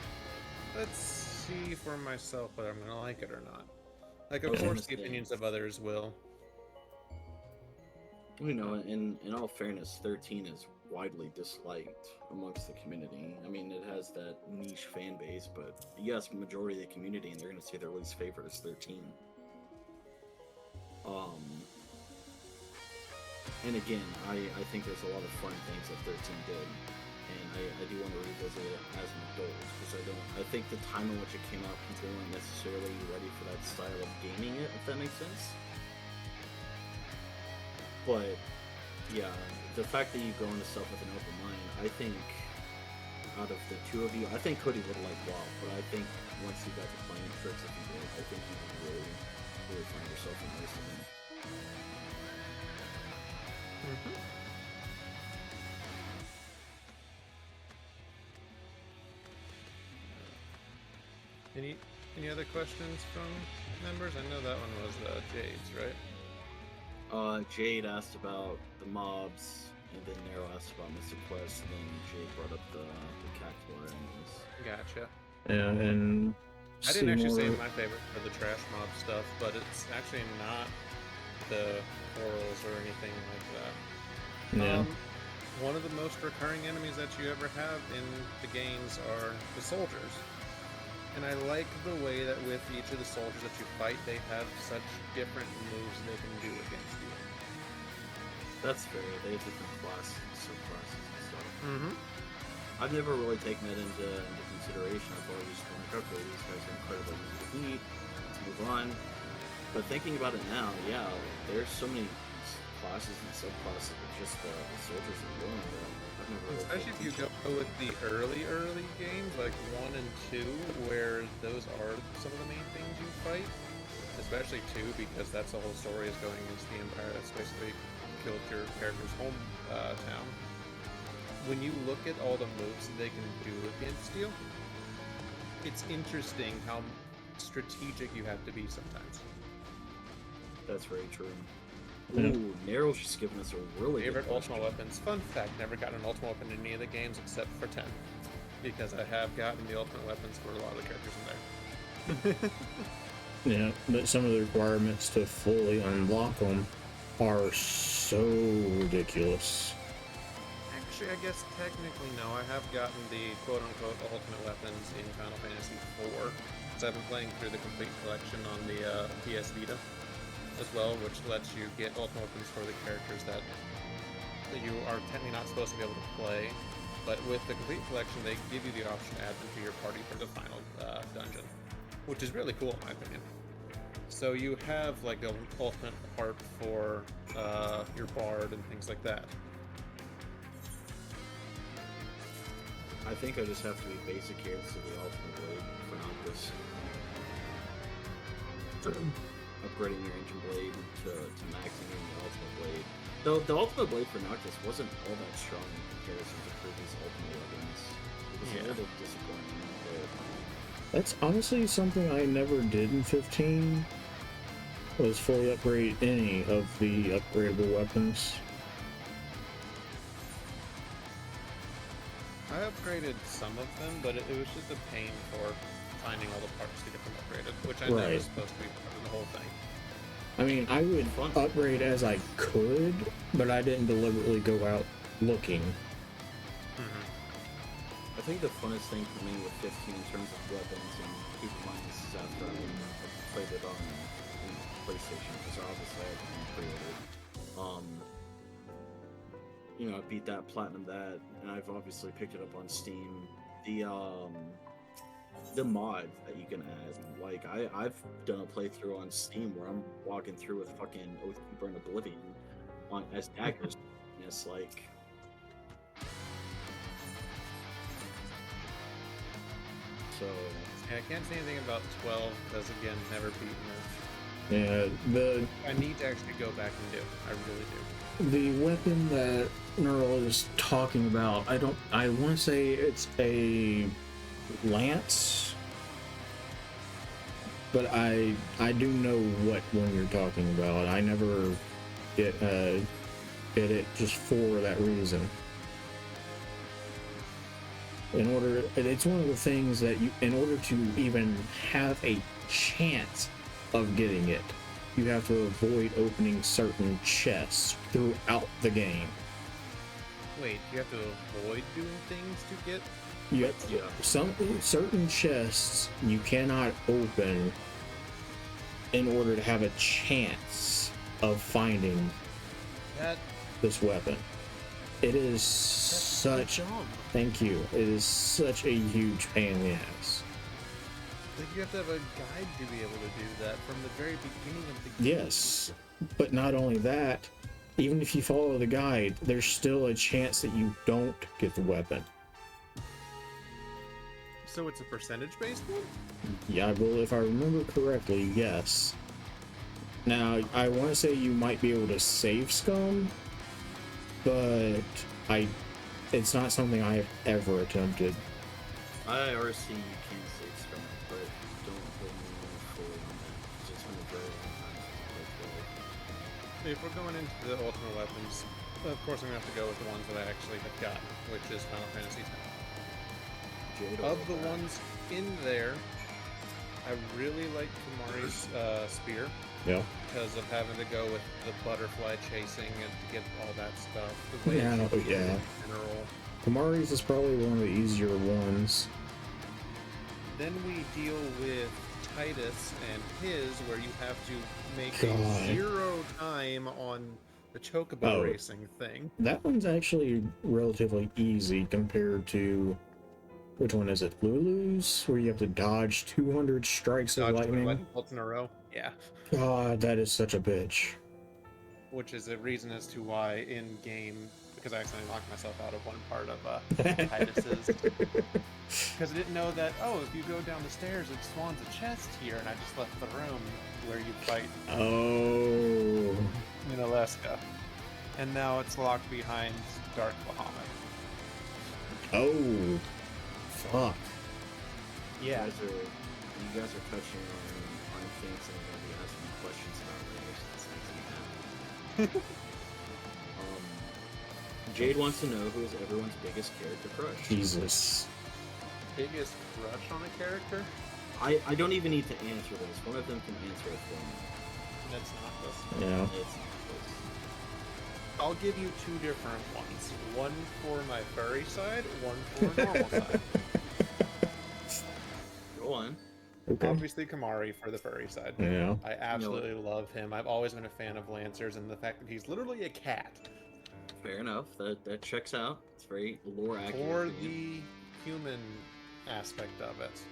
let's see for myself whether I'm gonna like it or not. Like, of course, the opinions of others will. In all fairness, 13 is widely disliked amongst the community. I mean, it has that niche fan base, but yes, majority of the community, and they're going to say their least favorite is 13. And again, I think there's a lot of fun things that 13 did, and I do want to revisit it as an adult, because I think the time in which it came out, people weren't necessarily ready for that style of gaming it, if that makes sense. But yeah, the fact that you go into stuff with an open mind, I think out of the two of you, I think Cody would like WoW, but I think once you got to playing Shrix, if you did, I think you would really, really find yourself immersed in it. Any other questions from members? I know that one was Jade's, right? Jade asked about the mobs, and then Nero asked about Mr. Quest, and then Jade brought up the Cactuar enemies. Gotcha. Yeah, and I didn't actually say my favorite for the trash mob stuff, but it's actually not the corals or anything like that. Yeah. One of the most recurring enemies that you ever have in the games are the soldiers. And I like the way that with each of the soldiers that you fight, they have such different moves they can do against you. That's fair. They have different classes, subclasses and stuff. Mm-hmm. I've never really taken that into consideration. I've always just been like, okay, these guys are incredibly easy to beat. Let's move on. But thinking about it now, yeah, there's so many classes and subclasses of just the soldiers and going there. I've never really Especially if you go with the early games, like 1 and 2, where those are some of the main things you fight. Especially 2, because that's the whole story is going against the Empire that's basically killed your character's home town. When you look at all the moves that they can do against you, it's interesting how strategic you have to be sometimes. That's very true. Ooh, Nero's just giving us a really favorite good ultimate weapons. Fun fact, never got an ultimate weapon in any of the games except for 10. Because I have gotten the ultimate weapons for a lot of the characters in there. Yeah, but some of the requirements to fully unlock them are so ridiculous. Actually, I guess technically no. I have gotten the quote-unquote ultimate weapons in Final Fantasy IV. So I've been playing through the complete collection on the PS Vita as well, which lets you get ultimate weapons for the characters that you are technically not supposed to be able to play. But with the complete collection, they give you the option to add them to your party for the final dungeon, which is really cool in my opinion. So you have like the ultimate harp for your bard and things like that. I think I just have to be basic here to the ultimate blade for Noctis. Upgrading your engine blade to maxing the ultimate blade. Though the ultimate blade for Noctis wasn't all that strong in comparison to previous ultimate weapons. It was a little disappointing. That's honestly something I never did in 15. was fully upgrade any of the upgradable weapons. I upgraded some of them, but it was just a pain for finding all the parts to get them upgraded, which I know Right. is supposed to be part of the whole thing. I mean, I would upgrade as I could, but I didn't deliberately go out looking. I think the funnest thing for me with 15 in terms of weapons, and keep in mind this is after I played it on PlayStation, because obviously I had been pre-ordered. You know, I beat that, platinum that, and I've obviously picked it up on Steam. The mod that you can add, like I've done a playthrough on Steam where I'm walking through with fucking Oathkeeper and Oblivion on as daggers, and it's like. So Yeah, I can't say anything about 12 because again, never beaten it. Yeah, I need to actually go back and do. I really do. the weapon that Neural is talking about, I want to say it's a lance, but I do know what one you're talking about. I never get it just for that reason. It's one of the things that in order to even have a chance of getting it, you have to avoid opening certain chests throughout the game. Wait, you have to avoid doing things to get? Some certain chests you cannot open in order to have a chance of finding this weapon. It is such. Thank you. It is such a huge pain in the ass. Like you have to have a guide to be able to do that from the very beginning of the game. Yes, but not only that, even if you follow the guide, there's still a chance that you don't get the weapon. So it's a percentage-based one? Yeah, well, if I remember correctly, yes. Now, I want to say you might be able to save scum, but it's not something I have ever attempted. IRC you can save scum, but don't hold me fully on that. It's just been a very long time since I played 12. If we're going into the ultimate weapons, of course I'm going to have to go with the ones that I actually have gotten, which is Final Fantasy X. Of the ones in there, I really like Kumari's spear. Yeah. Because of having to go with the butterfly chasing and to get all that stuff. The way Yeah, it's yeah. in general. Kumari's is probably one of the easier ones. Then we deal with Titus and his, where you have to make God. a 0 time on the chocobo racing thing. That one's actually relatively easy compared to, which one is it? Lulu's, where you have to dodge 200 strikes of lightning. Bolts in a row. Yeah. God, that is such a bitch. Which is a reason as to why in game, because I accidentally knocked myself out of one part of Titus's. Because I didn't know that, if you go down the stairs, it spawns a chest here, and I just left the room where you fight in Alaska. And now it's locked behind Dark Bahamut. Oh, fuck. Yeah. You guys are touching on things that I'm going to be asking questions about later, so that's next to happen. Jade wants to know who is everyone's biggest character crush. Jesus. Biggest crush on a character? I don't even need to answer this. One of them can answer it for me. That's not this. Yeah. It's not this. I'll give you two different ones. One for my furry side, one for normal side. Go on. Okay. Obviously Kamari for the furry side. Yeah. I absolutely love him. I've always been a fan of Lancers, and the fact that he's literally a cat. Fair enough. That checks out. It's very lore accurate. For the human aspect of it.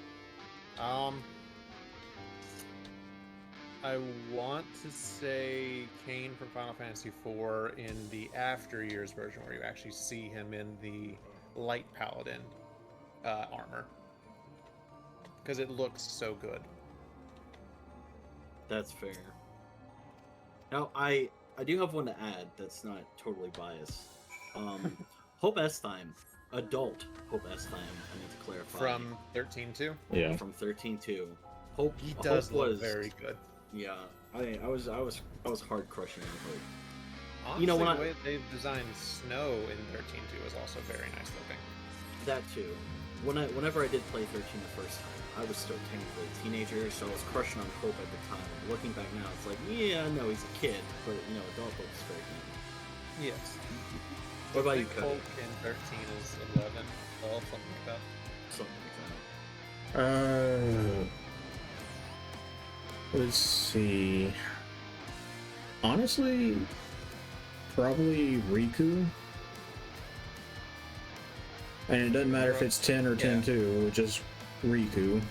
I want to say Kain from Final Fantasy IV in the After Years version, where you actually see him in the Light Paladin armor. Because it looks so good. That's fair. Now, I do have one to add that's not totally biased. Hope Estheim. Adult Hope Estheim, I need to clarify. From 13.2? Yeah. From 13.2. Hope He does Hope look very good. Yeah, I was hard crushing on Hope. Honestly, You know, when the way they've designed snow in 13.2 is also very nice looking. That too. Whenever I did play 13 the first time, I was still technically a teenager, so I was crushing on Hope at the time. Looking back now, it's like, yeah, no, he's a kid, but you know, adult Hope is very good. Yes. What about I you, think Cody? Hulk in 13 is 11, 12, something like that. Something like that. Let's see. Honestly, probably Riku. And it doesn't matter if it's 10 or 10-2, just Riku. I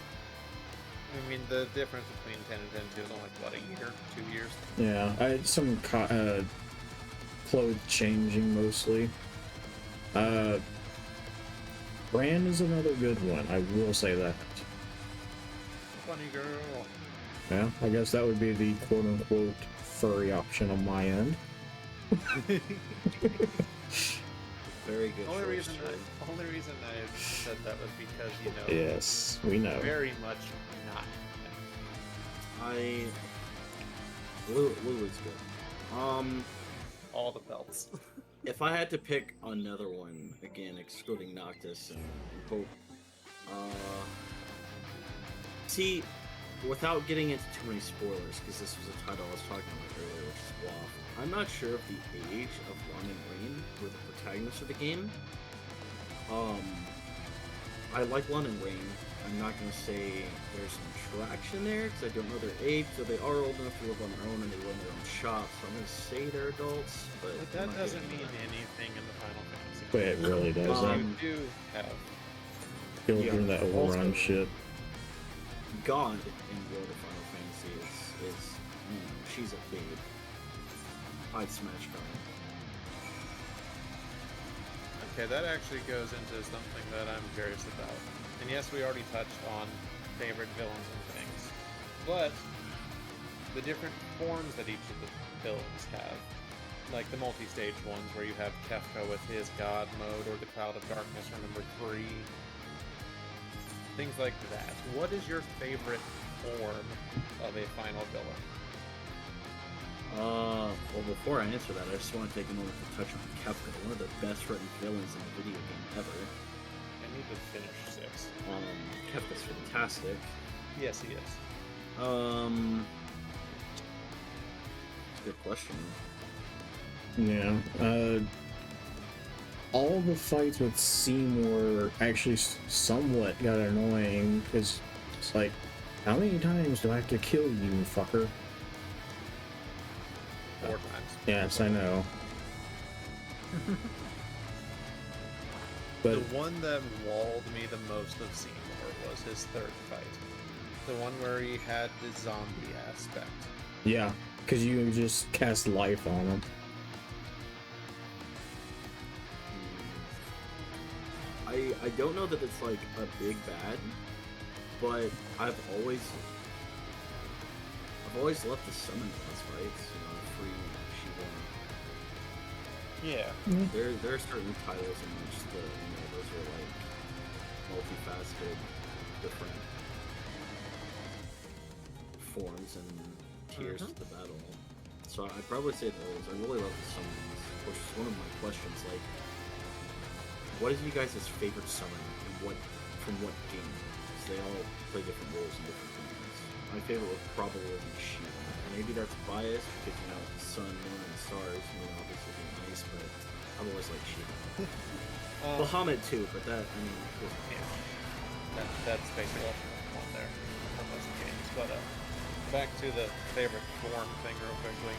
mean, the difference between 10 and 10.2 is only, what, a year? 2 years? Yeah, I had some clothes changing mostly. Bran is another good one, I will say that. Funny girl. Yeah, I guess that would be the quote-unquote furry option on my end. Very good. Only choice, reason I said that was because, you know, Yes, we know. very much not. Lulu is good. All the belts. If I had to pick another one, again, excluding Noctis and Hope, see, without getting into too many spoilers, because this was a title I was talking about earlier, which is WAF, I'm not sure if the age of Lon and Rain were the protagonists of the game. I like Lon and Rain. I'm not going to say there's some traction there, because I don't know their age, so they are old enough to live on their own, and they run their own shop, so I'm going to say they're adults, but That I'm not doesn't getting mean into that. anything in the Final Fantasy. But it really doesn't. You do have Children yeah, that will also- run shit. God in World of Final Fantasy is she's a babe. I'd smash God. Okay, that actually goes into something that I'm curious about. And yes, we already touched on favorite villains and things, but the different forms that each of the villains have, like the multi-stage ones where you have Kefka with his God mode, or the Cloud of Darkness, or number 3, things like that. What is your favorite form of a final villain? Well, before I answer that, I just want to take a moment to touch on Kefka, one of the best written villains in a video game ever. I need to finish 6. Kefka's fantastic. Yes, he is. Good question. Yeah. All the fights with Seymour actually somewhat got annoying, because it's like, how many times do I have to kill you, fucker? 4 times. Yes, I know. But The one that walled me the most of Seymour was his 3rd fight. The one where he had the zombie aspect. yeah, because you just cast life on him. I don't know that it's like a big bad, but I've always loved the summon boss fights, free Shiva. Yeah. There are certain titles in which those are like multifaceted, different forms and tiers of the battle. So I'd probably say those. I really love the summons, which is one of my questions. Like, what is you guys' favorite summon and from what game? Because they all play different roles in different games. My favorite would probably be Shiva. Maybe that's biased because sun, moon, and stars obviously be nice, but I've always liked Shiva. Bahamut too, but that Yeah. That's basically one there for most games. But back to the favorite form thing real quickly.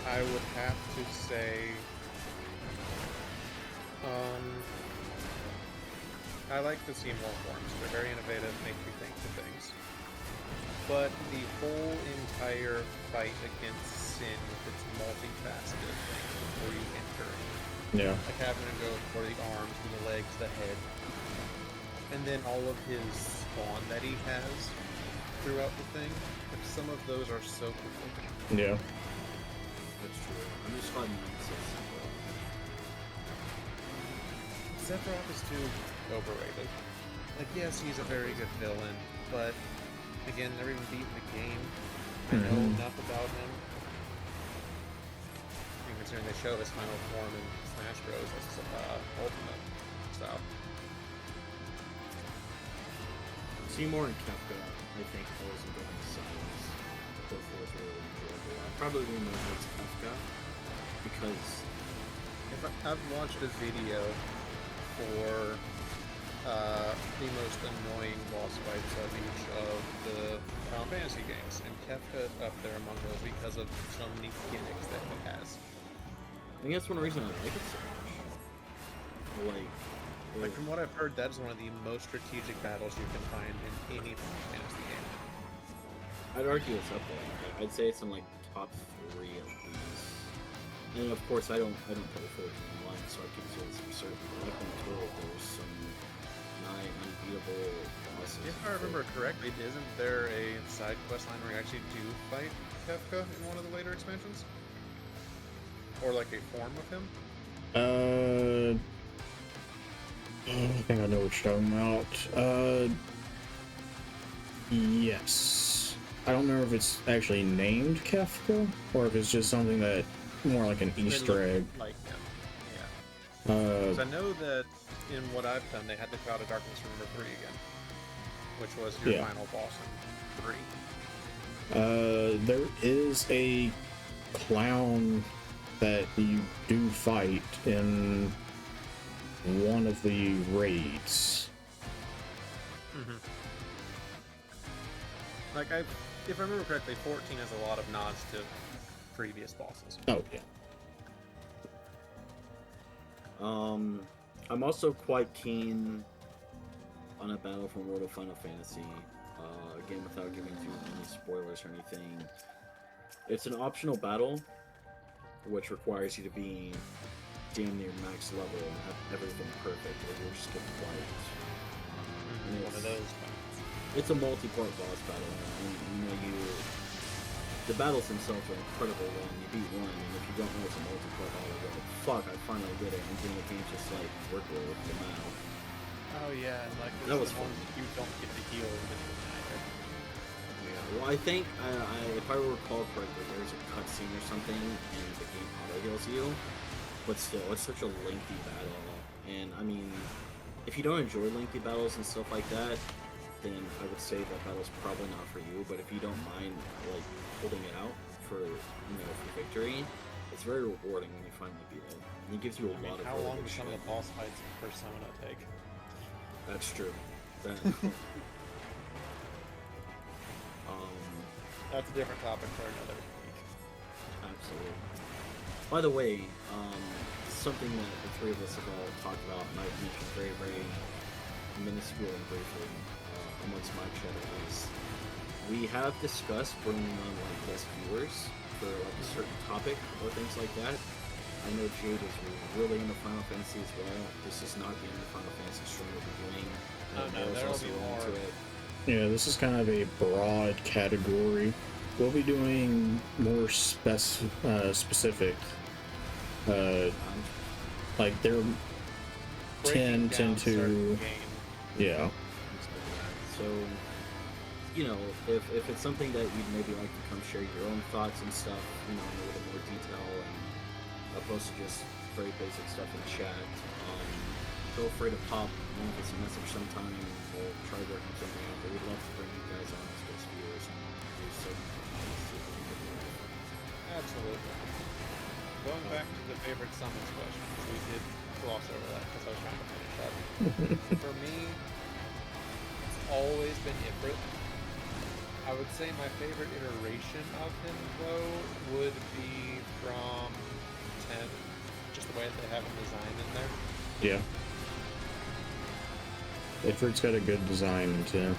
I would have to say I like the Seymour forms. They're very innovative, make you think of things. But the whole entire fight against Sin with its multifaceted things before you enter, Yeah. like having to go for the arms, the legs, the head, and then all of his spawn that he has throughout the thing, like some of those are so cool. Yeah. that's true. I'm just glad you said Sephiroth is too overrated. Like, yes, he's a very good villain, but again, never even beaten the game. I know Mhm. enough about him. And considering they show his final form in Smash Bros. As Ultimate style. Seymour and Kefka, I think, always go on sides. Both of those really enjoyable. I probably lean more towards Kefka because I've watched a video for the most annoying boss fights of each of the Final Fantasy games, and Kefka is up there among those because of so many gimmicks that he has. I think that's one reason I like it so much. Like from what I've heard, that is one of the most strategic battles you can find in any Final Fantasy game. I'd argue it's up there. I'd say it's in like top 3 at least. And of course, I don't play 14 online, so I can't say this for certain. But I've been told there's some nigh unbeatable bosses. If I remember correctly, isn't there a side quest line where you actually do fight Kefka in one of the later expansions? Or like a form of him? I think I know what you're talking about. Yes. I don't remember if it's actually named Kefka, or if it's just something that more like an Easter egg. Like him. Yeah. Because I know that in what I've done, they had the Cloud of Darkness from number 3 again, which was your final boss in 3. There is a clown that you do fight in one of the raids. Mm-hmm. Like, if I remember correctly, 14 has a lot of nods to previous bosses. Oh, yeah. I'm also quite keen on a battle from World of Final Fantasy. Again, without giving you any spoilers or anything. It's an optional battle, which requires you to be damn near max level and have everything perfect, or you'll just get wiped. One of those. It's a multi-part boss battle, and the battles themselves are incredible when you beat one, and if you don't know it's a multi-part battle, you're like, fuck, I finally did it, and then the game just like work with them out. Oh yeah, and like that was fun. You don't get to heal either. Yeah, well, I think if I recall correctly, there's a cutscene or something, and the game auto heals you. But still, it's such a lengthy battle, and I mean, if you don't enjoy lengthy battles and stuff like that, then I would say that battle's probably not for you. But if you don't mind like holding it out for for victory, it's very rewarding when you finally beat it. And it gives you a lot of. How long do some of the boss fights in Persona take? That's true. That's a different topic for another week. Absolutely. By the way, something that the three of us have all talked about, and I've mentioned very, very minuscule and briefly amongst my chat at least, we have discussed bringing on like guest viewers for like a certain topic or things like that. I know Jade is really into Final Fantasy as well. This is not the only Final Fantasy stream we'll be doing. There will be more. Into it. Yeah, this is kind of a broad category. We'll be doing more specific. Like they're Breaking 10 down to certain games. yeah. So, if it's something that you'd maybe like to come share your own thoughts and stuff, in a little more detail, and opposed to just very basic stuff in chat, feel free to pop us a message sometime, and we'll try working something out. But we'd love to bring you guys on as guest viewers and do certain things. Absolutely. Going back to the favorite summons question, because we did gloss over that because I was trying to finish up. For me, it's always been Ifrit. I would say my favorite iteration of him, though, would be from 10. Just the way that they have him designed in there. Yeah. Ifrit's got a good design in 10.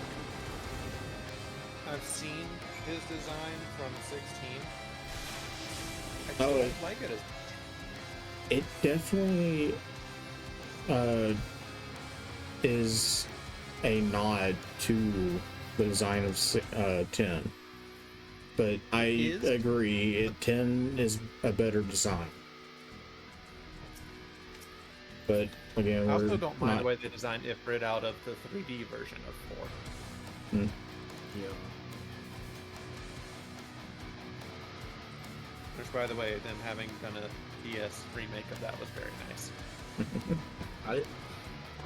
I've seen his design from 16. I Oh, don't like it as much. It definitely is a nod to the design of 10. But I agree, 10 is a better design. But again, I also don't mind the way they designed Ifrit out of the 3D version of 4. Yeah. Which, by the way, them having done a DS remake of that was very nice.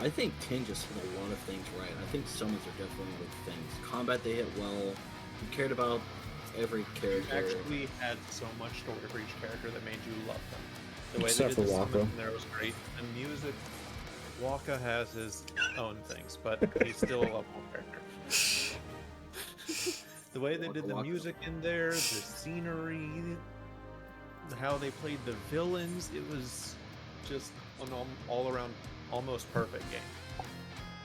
I think 10 just hit a lot of things right. I think summons are definitely one of the things. Combat they hit well. You cared about every character. You actually had so much story for each character that made you love them. The way Except they did the for Waka. summons in there was great. The music, Waka has his own things, but he's still a lovable character. The way they did the music in there, the scenery, how they played the villains, it was just an all-around almost perfect game.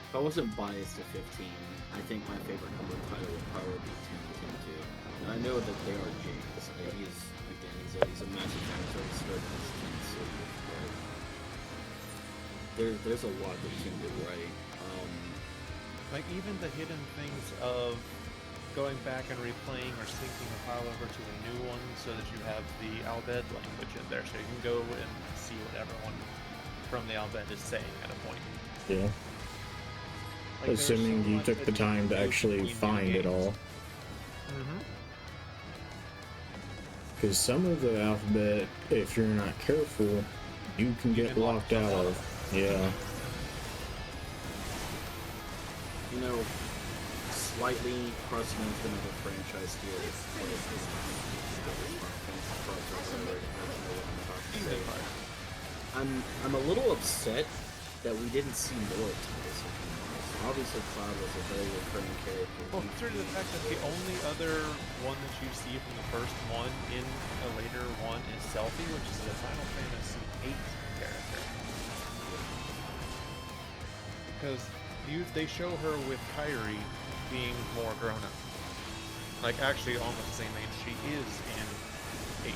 If I wasn't biased to 15, I think my favorite number title would probably be 10 and 10 too. And I know that they are James. He's a massive fan, so he's started his 10 series, but there's a lot that Tim did right. Like even the hidden things of going back and replaying or syncing a file over to a new one so that you have the Albed language in there, so you can go and see what everyone from the Albed is saying at a point. Yeah. Like, Assuming so you much took that the you time can to do actually between find new it all. Mm-hmm. Because some of the alphabet, if you're not careful, you can get locked out of. Yeah. You know, slightly crossing into another franchise here. I'm a little upset that we didn't see more of Titus. Obviously, Cloud was a very recurring character. Well, considering the fact that the only other one that you see from the first one in a later one is Selphie, which is a Final Fantasy VIII character. Because they show her with Kairi being more grown up. Like, actually almost the same age she is in 8.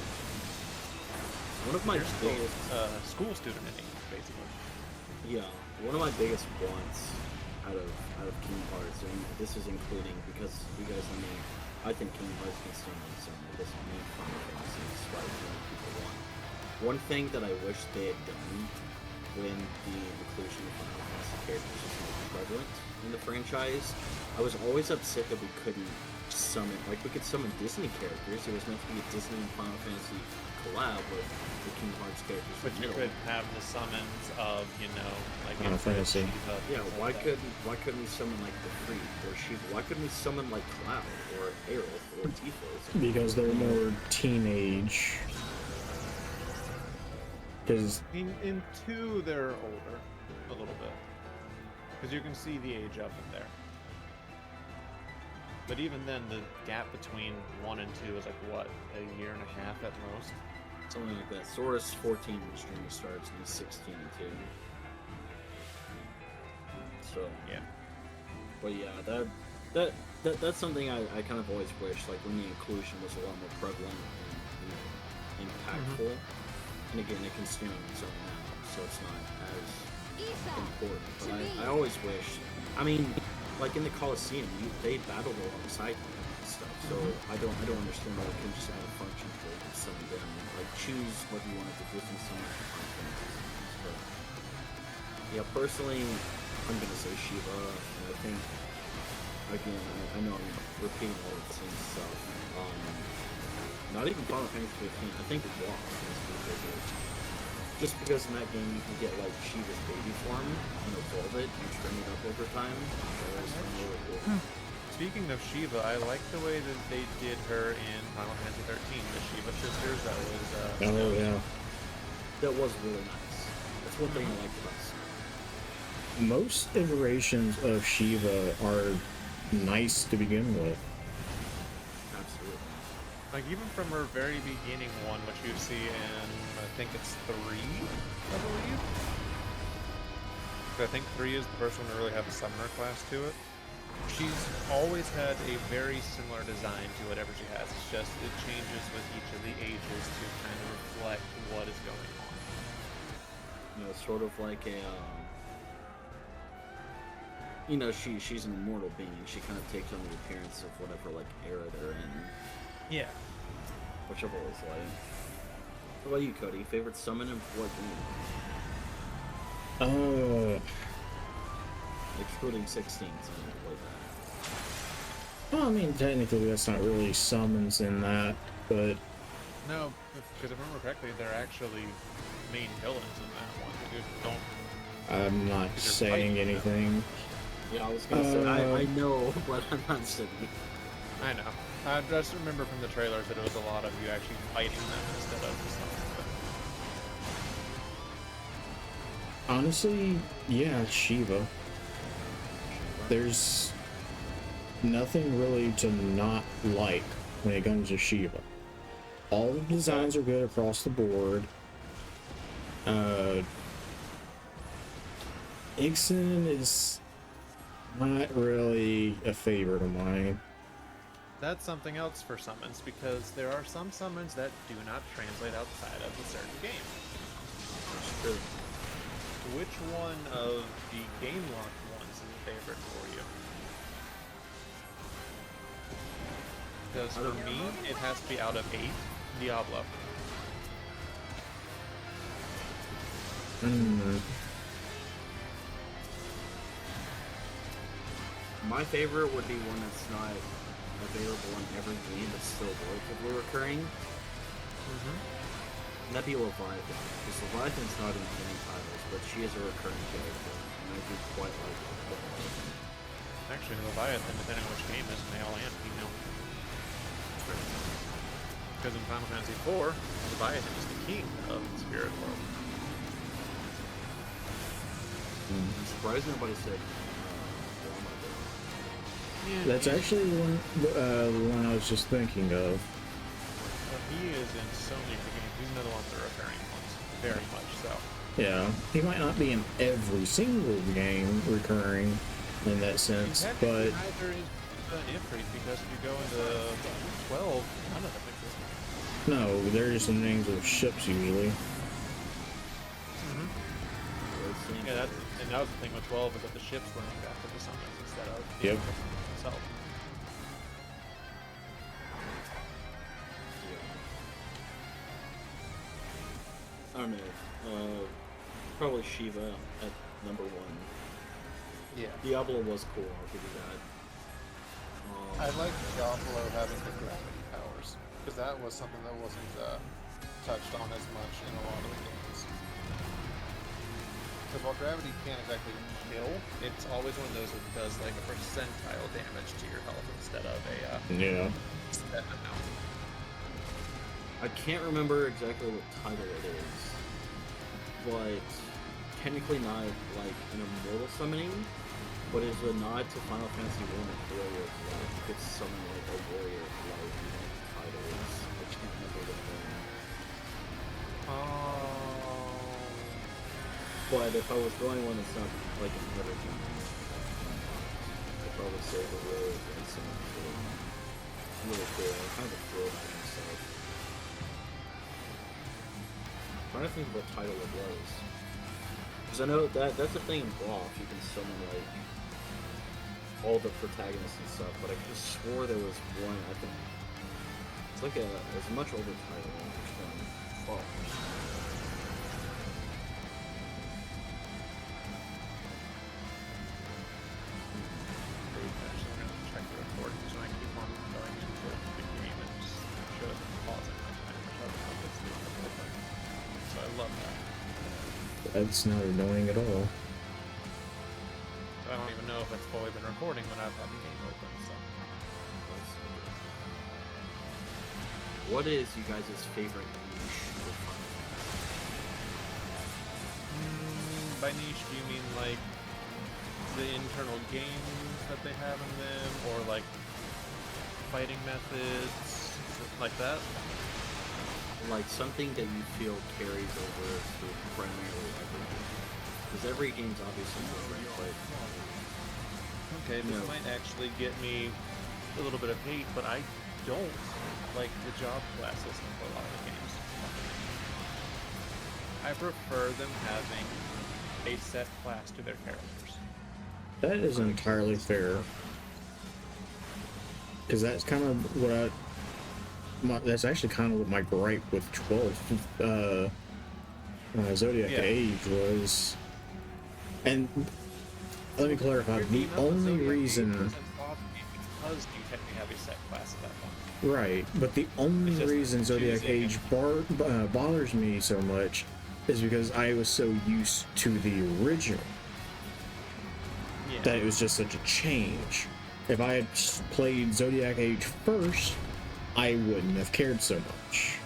One of my biggest school student in 8, basically. Yeah, one of my biggest wants out of Kingdom Hearts, and this is including, because you guys know me, I think Kingdom Hearts can still make some. It doesn't need Final Fantasy, despite what people want. One thing that I wish they had done when the inclusion of Final Fantasy characters was more prevalent in the franchise, I was always upset that we couldn't summon, like we could summon Disney characters. It was meant to be a Disney and Final Fantasy collab with the Kingdom Hearts characters. But you could have the summons of, like Final Fantasy. Yeah, why couldn't we summon like the Free or Shiva? Why couldn't we summon like Cloud or Aerith or Tifa? Because they're more teenage. Because in 2 they're older a little bit, because you can see the age up in there. But even then, the gap between 1 and 2 is like what, a year and a half at most. Something like that. Sora's 14 when streaming starts, and he's 16 and 2. So yeah. But yeah, that's something I kind of always wish, like when the inclusion was a lot more prevalent and impactful. And again, it can stand on its own now, so it's not as important. But I always wish. I mean, like in the Coliseum, they battled alongside them and stuff. So I don't understand why they couldn't just add a function to summon them. Like choose what you wanted to do from summon. But yeah, personally, I'm gonna say Shiva, and I think again, I know I'm repeating all of the same stuff. Not even Final Fantasy 15. I think Walk is pretty good. Just because in that game you can get like Shiva's baby form and evolve it and train it up over time. Really cool. Speaking of Shiva, I like the way that they did her in Final Fantasy 13. The Shiva sisters. That was. oh yeah. That was really nice. That's one thing I liked about it. Most iterations of Shiva are nice to begin with. Absolutely. Like even from her very beginning one, which you see in, I think it's 3, I believe. I think 3 is the first one to really have a summoner class to it. She's always had a very similar design to whatever she has. It's just it changes with each of the ages to kind of reflect what is going on. You know, sort of like a. She's an immortal being. She kind of takes on the appearance of whatever like era they're in. Yeah. Which I've always liked. What about you, Cody? Favorite summon and what game? Excluding 16, something like that. Well, I mean, technically that's not really summons in that, but No, because if I remember correctly, they're actually main villains in that one. You don't. I'm not Because you're saying fighting them. anything. Yeah, I was gonna say I know, but I'm not saying. I know. I just remember from the trailers that it was a lot of you actually fighting them instead of just Honestly, yeah, Shiva. There's nothing really to not like when it comes to Shiva. All the designs are good across the board. Ixen is not really a favorite of mine. That's something else for summons, because there are some summons that do not translate outside of a certain game. That's true. Which one of the game locked ones is a favorite for you? Because for me, it has to be out of 8, Diablo. My favorite would be one that's not available in every game but still relatively recurring. And that'd be Leviathan. Because Leviathan's not in any titles, but she is a recurring character. And I do quite like it. Actually, Leviathan, depending on which game, is male and female. Because in Final Fantasy IV, Leviathan is the king of the spirit world. I'm surprised nobody said Brahma. Yeah, That's actually the one I was just thinking of. But he is in so many games. He's another one of the recurring ones. Very much so. Yeah, he might not be in every single game recurring in that sense, but Neither is Ifrit, because if you go into 12, none of them exist. no, they're just the names of ships usually. Yeah, and that was the thing with 12, is that the ships were named after the summons instead of the Yep. itself. I don't know. Probably Shiva at number 1. Yeah. Diablo was cool, I'll give you that. I like Diablo having the gravity powers, because that was something that wasn't touched on as much in a lot of the games. Because while gravity can't exactly kill, It's always one of those that does like a percentile damage to your health instead of a Yeah. set amount. I can't remember exactly what title it is, but technically not like an immortal summoning, but is a nod to Final Fantasy 1 and Warrior of Light. You could summon like a Warrior of Light, you know what the title is. I can't remember the name. But if I was going one that's not like another game, I'd probably say the Warrior of Light summon for really cool, kind of a throwback and stuff. Trying to think of what title it was. Because I know that's a thing in Broth, you can summon like all the protagonists and stuff, but I could have swore there was one, I think it's like it's a much older title. Fuck. Check the recording so I keep on going into the game and just show it pausing my time, which I don't know if it's the open. So I love that. That's not annoying at all. I don't even know if it's fully been recording when I've had the game open, so. What is you guys' favorite niche with Final Fantasy? By niche, do you mean like the internal games that they have in them, or like fighting methods, like that? Like something that you feel carries over to primarily every game. Because every game's obviously different, but Okay, this No. might actually get me a little bit of hate, but I don't like the job class system for a lot of the games. I prefer them having a set class to their characters. That is entirely fair. Because that's kind of what that's actually kind of what my gripe with 12 Zodiac Yeah. Age was. And let me clarify, Your the game of only Zodiac Age reason doesn't bother me because you technically have a set class at that point. Right, but the only It's just reason Zodiac choosing Age bothers me so much is because I was so used to the original that it was just such a change. If I had played Zodiac Age first, I wouldn't have cared so much.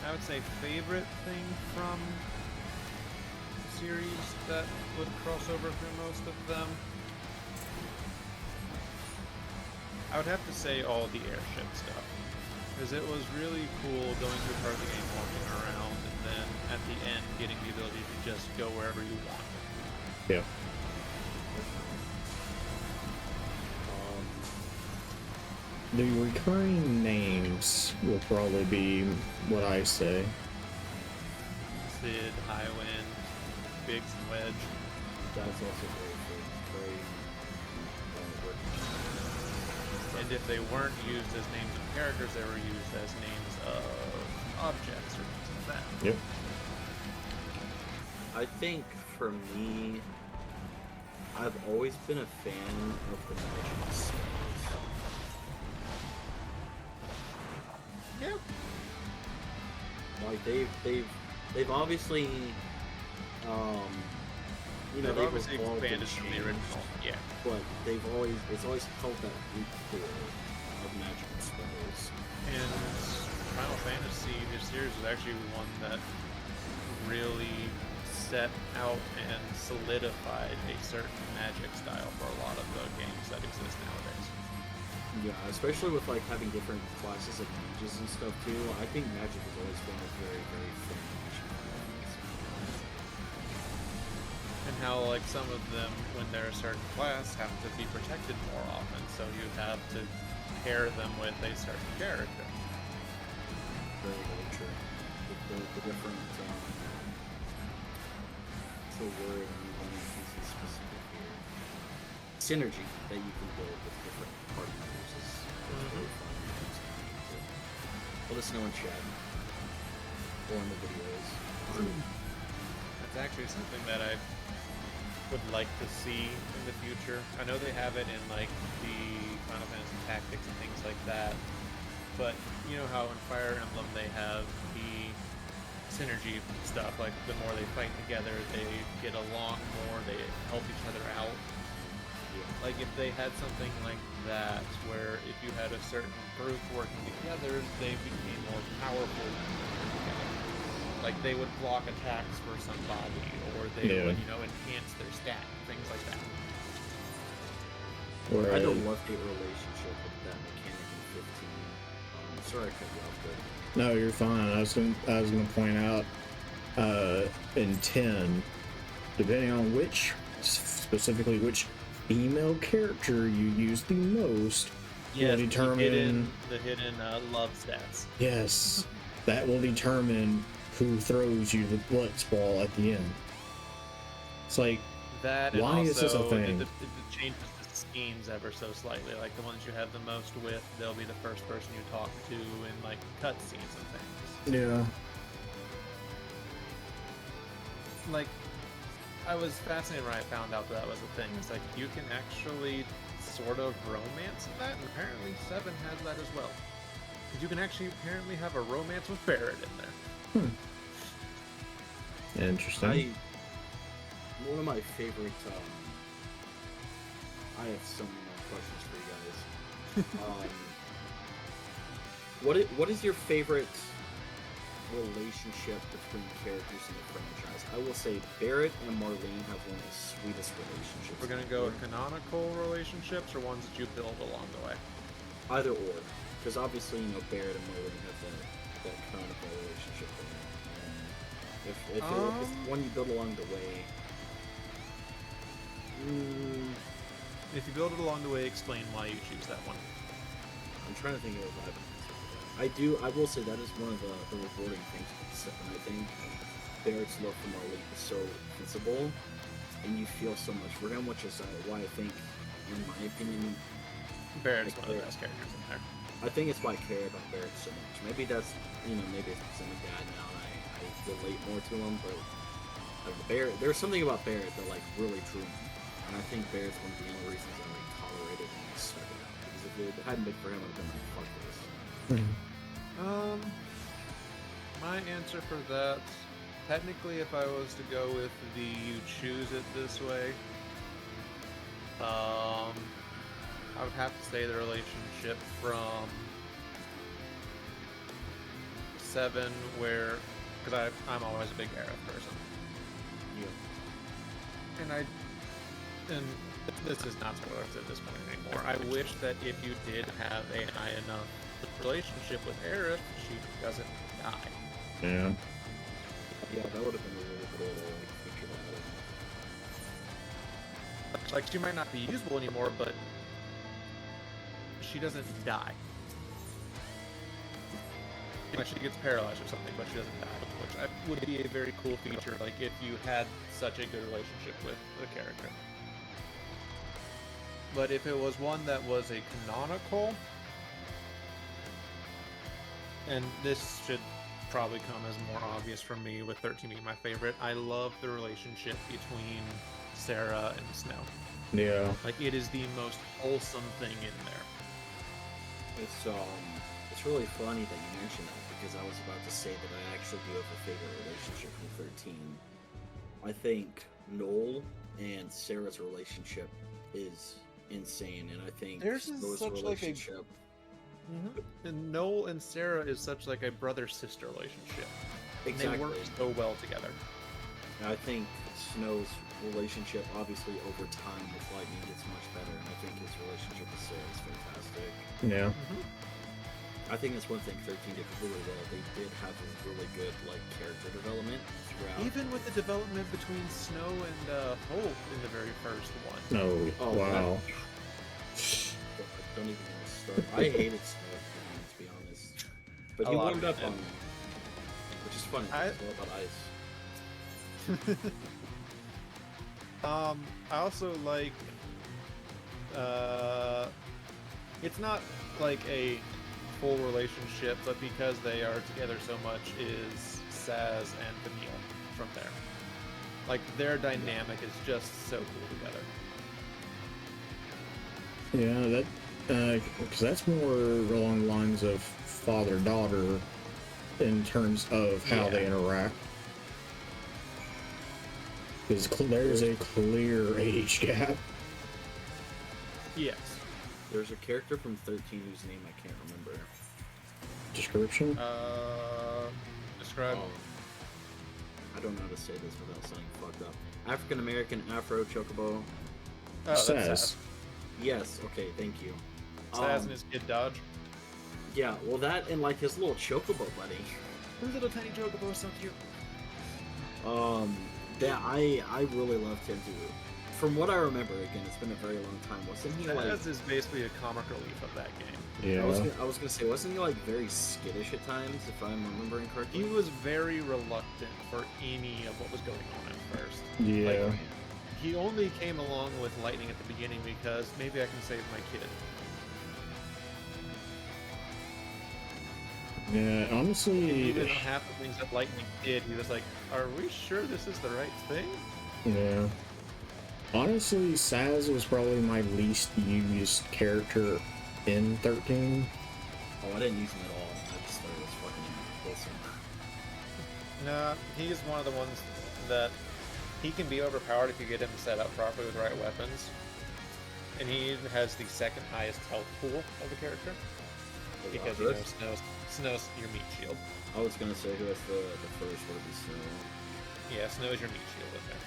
I would say favorite thing from the series that would cross over through most of them. I would have to say all the airship stuff, because it was really cool going through part of the game, walking around, and then at the end getting the ability to just go wherever you want. Yeah. The recurring names will probably be what I say. Sid, Highwind, Biggs, and Wedge. That's also very working. And if they weren't used as names of characters, they were used as names of objects or things like that. Yep. I think for me, I've always been a fan of the magic spells. Yeah. Like they've obviously, They've obviously evolved and expanded from the changed, original. Yeah. but it's always held that root core of magical spells. And Final Fantasy, this series was actually one that really set out and solidified a certain magic style for a lot of the games that exist nowadays. Yeah, especially with like having different classes of mages and stuff too. I think magic has always been a very, very fun magic. And how like some of them, when they're a certain class, have to be protected more often, so you have to pair them with a certain character. Very, very true. The different what's the word I'm going to use specific here? Synergy that you can build with different party members is really fun. Let us know in chat or in the videos. That's actually something that I would like to see in the future. I know they have it in like the Final Fantasy Tactics and things like that, but you know how in Fire Emblem they have the synergy stuff, like the more they fight together, they get along more, they help each other out. Like if they had something like that, where if you had a certain group working together, they became more powerful together. Like they would block attacks for somebody, or they would, enhance their stat, things like that. I don't love the relationship with that mechanic in 15. Sorry I cut you off there. No, you're fine. I was gonna point out in 10, depending on specifically which female character you use the most, will determine the hidden love stats. Yes, that will determine who throws you the blitz ball at the end. It's like, that, why and is this a also thing? It changes the schemes ever so slightly. Like the ones you have the most with, they'll be the first person you talk to in like cutscenes and things. Yeah. Like, I was fascinated when I found out that was a thing. It's like you can actually sort of romance that, and apparently 7 has that as well. You can actually apparently have a romance with Barrett in there. Interesting. One of my favorite. I have so many more questions for you guys. What is your favorite relationship between characters in the franchise? I will say Barrett and Marlene have one of the sweetest relationships. We're gonna go with canonical relationships or ones that you build along the way. Either or, because obviously Barrett and Marlene have that canonical relationship. If it's one you build along the way. If you build it along the way, explain why you choose that one. I'm trying to think of what I will say that is one of the rewarding things with 7. I think Barrett's love for Marlene is so visible, and you feel so much for him, which is why I think, in my opinion, Barrett's one of the best characters in there. I think it's why I care about Barrett so much. Maybe that's, maybe it's because I'm a dad now and I relate more to him, but Barrett, there's something about Barrett that really drew me. And I think Barrett's one of the only reasons I tolerated and if it hadn't been for him, I'd been like, fuck this. My answer for that, technically, if I was to go with the you choose it this way, I would have to say the relationship from 7, where, because I'm always a big Aerith person. Yeah. And this is not spoilers at this point anymore. I wish that if you did have a high enough relationship with Aerith, she doesn't die. Yeah. Yeah, that would have been really cool to feature that. Like, she might not be usable anymore, but she doesn't die. Like, she gets paralyzed or something, but she doesn't die, which would be a very cool feature, like, if you had such a good relationship with the character. But if it was one that was a canonical, and this should probably come as more obvious for me with 13 being my favorite, I love the relationship between Sarah and Snow. Yeah. Like, it is the most wholesome thing in there. It's really funny that you mentioned that, because I was about to say that I actually do have a favorite relationship from 13. I think Noel and Sarah's relationship is insane, and I think Theirs is Snow's such relationship. And Noel and Sarah is such like a brother-sister relationship. Exactly. They work so well together. And I think Snow's relationship, obviously over time with Lightning, gets much better, and I think his relationship with Sarah is fantastic. Yeah. I think that's one thing 13 did really well. They did have a really good character development throughout. Even with the development between Snow and Hope in the very first one. No. Oh, Wow. Don't even want to start. I hated Snow, to be honest. But he warmed up on me, which is funny. It's all about ice. I also like. It's not like a full relationship, but because they are together so much, is Saz and Camille from there. Like, their dynamic is just so cool together. Yeah, that because that's more along the lines of father-daughter in terms of how they interact. Because there's a clear age gap. Yes. There's a character from 13 whose name I can't remember. Description? Describe. I don't know how to say this without sounding fucked up. African American Afro Chocobo. Oh, Saz. Yes, okay, thank you. Saz and his kid Dodge. Yeah, well that and his little Chocobo buddy. His little tiny Chocobo is so cute. That I really loved him too. From what I remember, again, it's been a very long time. Wasn't he Saz is basically a comic relief of that game. Yeah. I was gonna say, wasn't he very skittish at times, if I'm remembering correctly? He was very reluctant for any of what was going on at first. Yeah. He only came along with Lightning at the beginning because maybe I can save my kid. Yeah, honestly. Even half the things that Lightning did, he was like, "Are we sure this is the right thing?" Yeah. Honestly, Saz was probably my least used character in 13. Oh, I didn't use him at all. I just thought it was fucking wholesome. Nah, he's one of the ones that he can be overpowered if you get him set up properly with the right weapons. And he even has the second highest health pool of the character. Because Snow's your meat shield. I was gonna say who has the first, would it be Snow? Yeah, Snow is your meat shield in there.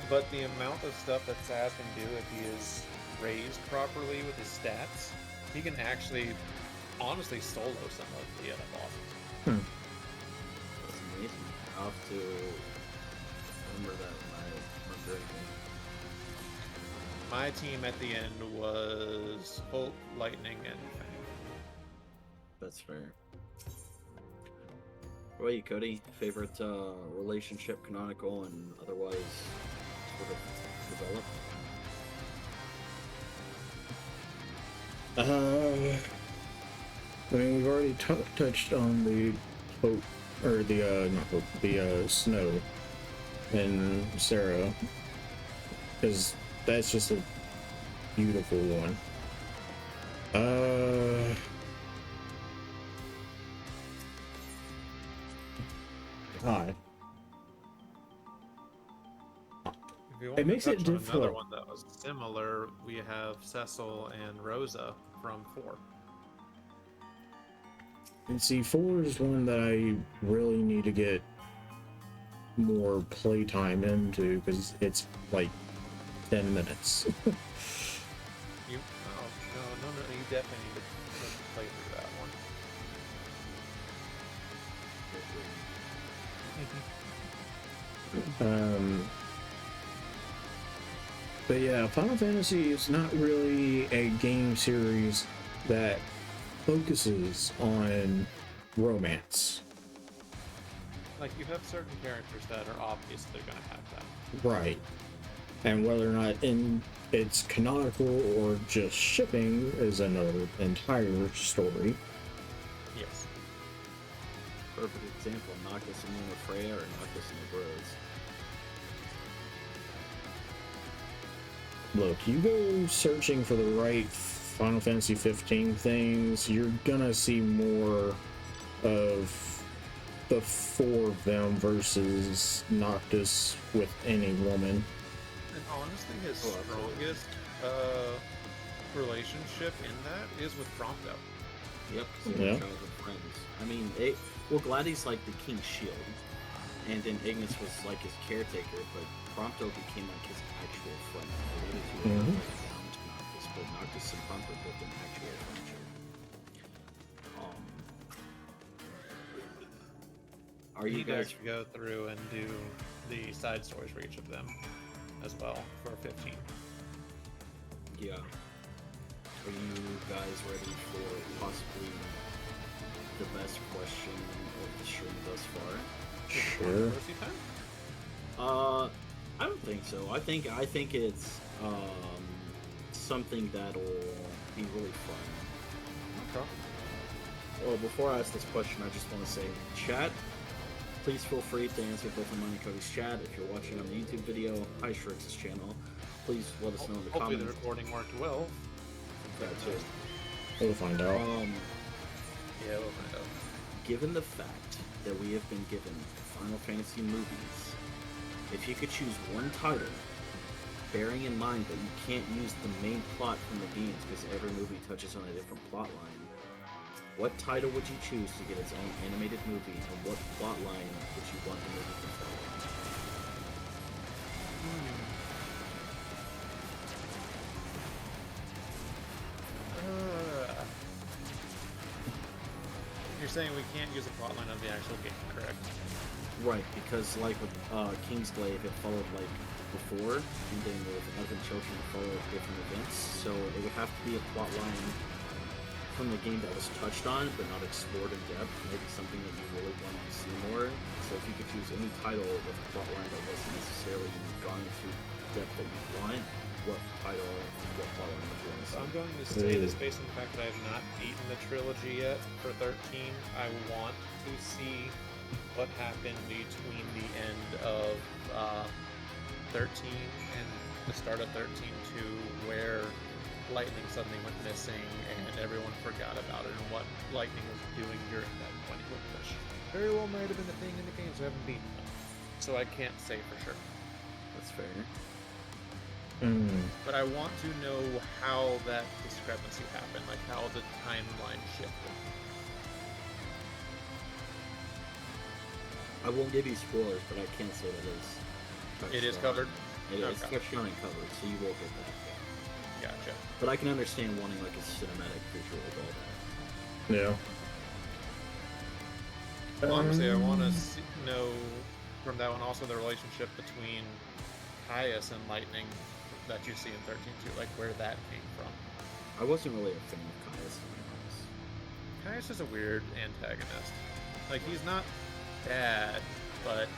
But the amount of stuff that Saz can do if he is raised properly with his stats, he can actually, honestly, solo some of the other bosses. That's amazing. I'll have to remember that when I remember anything. My team at the end was Hulk, Lightning, and Fang. That's fair. What about you, Cody? Favorite relationship, canonical and otherwise, sort of developed? I mean, we've already touched on the Hope, or the, not Hope, the Snow and Sarah, because that's just a beautiful one. God. If you want It makes to it touch on another difficult. one that was similar, we have Cecil and Rosa from 4. And see, 4 is one that I really need to get more playtime into because it's like 10 minutes. You? Oh, no, you definitely need to play through that one. But yeah, Final Fantasy is not really a game series that focuses on romance. Like, you have certain characters that are obviously going to have that. Right. And whether or not it's canonical or just shipping is another entire story. Yes. Perfect example, Noctis and Luna Freya or Noctis and the Bros. Look, you go searching for the right Final Fantasy 15 things, you're gonna see more of the 4 of them versus Noctis with any woman. And honestly, his strongest relationship in that is with Prompto. Yep, Yeah. childhood friends. I mean, Gladys like the King's Shield, and then Ignis was like his caretaker, but Prompto became like his actual friend. The other two were like bound to Noctis, but Noctis and Prompto built an actual friendship. Are you guys go through and do the side stories for each of them as well for 15? Yeah. Are you guys ready for possibly the best question of the stream thus far? Sure. I don't think so. I think it's something that'll be really fun. Okay. Well, before I ask this question, I just want to say, chat, please feel free to answer both of mine and Cody's chat. If you're watching on the YouTube video, hi Shrix's channel, please let us know in the Hopefully comments. the recording worked well. That too. We'll find out. Yeah, we'll find out. Given the fact that we have been given Final Fantasy movies, if you could choose one title, bearing in mind that you can't use the main plot from the games because every movie touches on a different plot line, what title would you choose to get its own animated movie, and what plot line would you want the movie to follow? You're saying we can't use a plotline of the actual game, correct? Right, because like with Kingsglaive, it followed like before, and then with Advent Children, it followed different events, so it would have to be a plot line from the game that was touched on, but not explored in depth, maybe something that you really want to see more. So if you could choose any title with a plot line that wasn't necessarily gone into depth that you want, what title and what plot line would you want to see? I'm going to say this based on the fact that I have not beaten the trilogy yet for 13. I want to see what happened between the end of 13 and the start of 13 to where Lightning suddenly went missing and everyone forgot about it and what Lightning was doing during that point, which very well might have been a thing in the games I haven't beaten them. So I can't say for sure. That's fair. But I want to know how that discrepancy happened, like how the timeline shifted. I won't give you spoilers, but I can say that It is covered? It is Okay. touched on and covered, so you will get that. Gotcha. But I can understand wanting like a cinematic feature with all that. Yeah. Well, obviously, I want to know from that one also the relationship between Caius and Lightning that you see in 13 too, like where that came from. I wasn't really a fan of Caius, to be honest. Caius is a weird antagonist. Like, he's not bad, but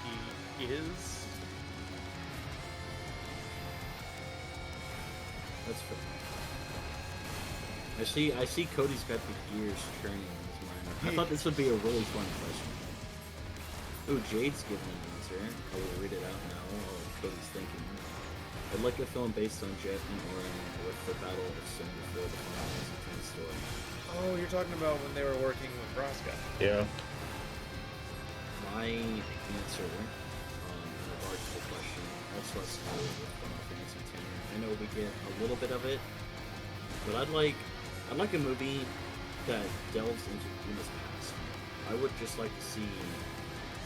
he is. That's fair. I see Cody's got the gears turning in his mind. I thought this would be a really fun question. Ooh, Jade's giving an answer. I will read it out now while Cody's thinking. I'd like a film based on Jet and Orin with the Battle of Sin before the Final Fantasy X story. Oh, you're talking about when they were working with Vraska. Yeah. My answer, in regards to the question, also has to do with Final Fantasy X. I know we get a little bit of it, but I'd like a movie that delves into Yuna's past. I would just like to see.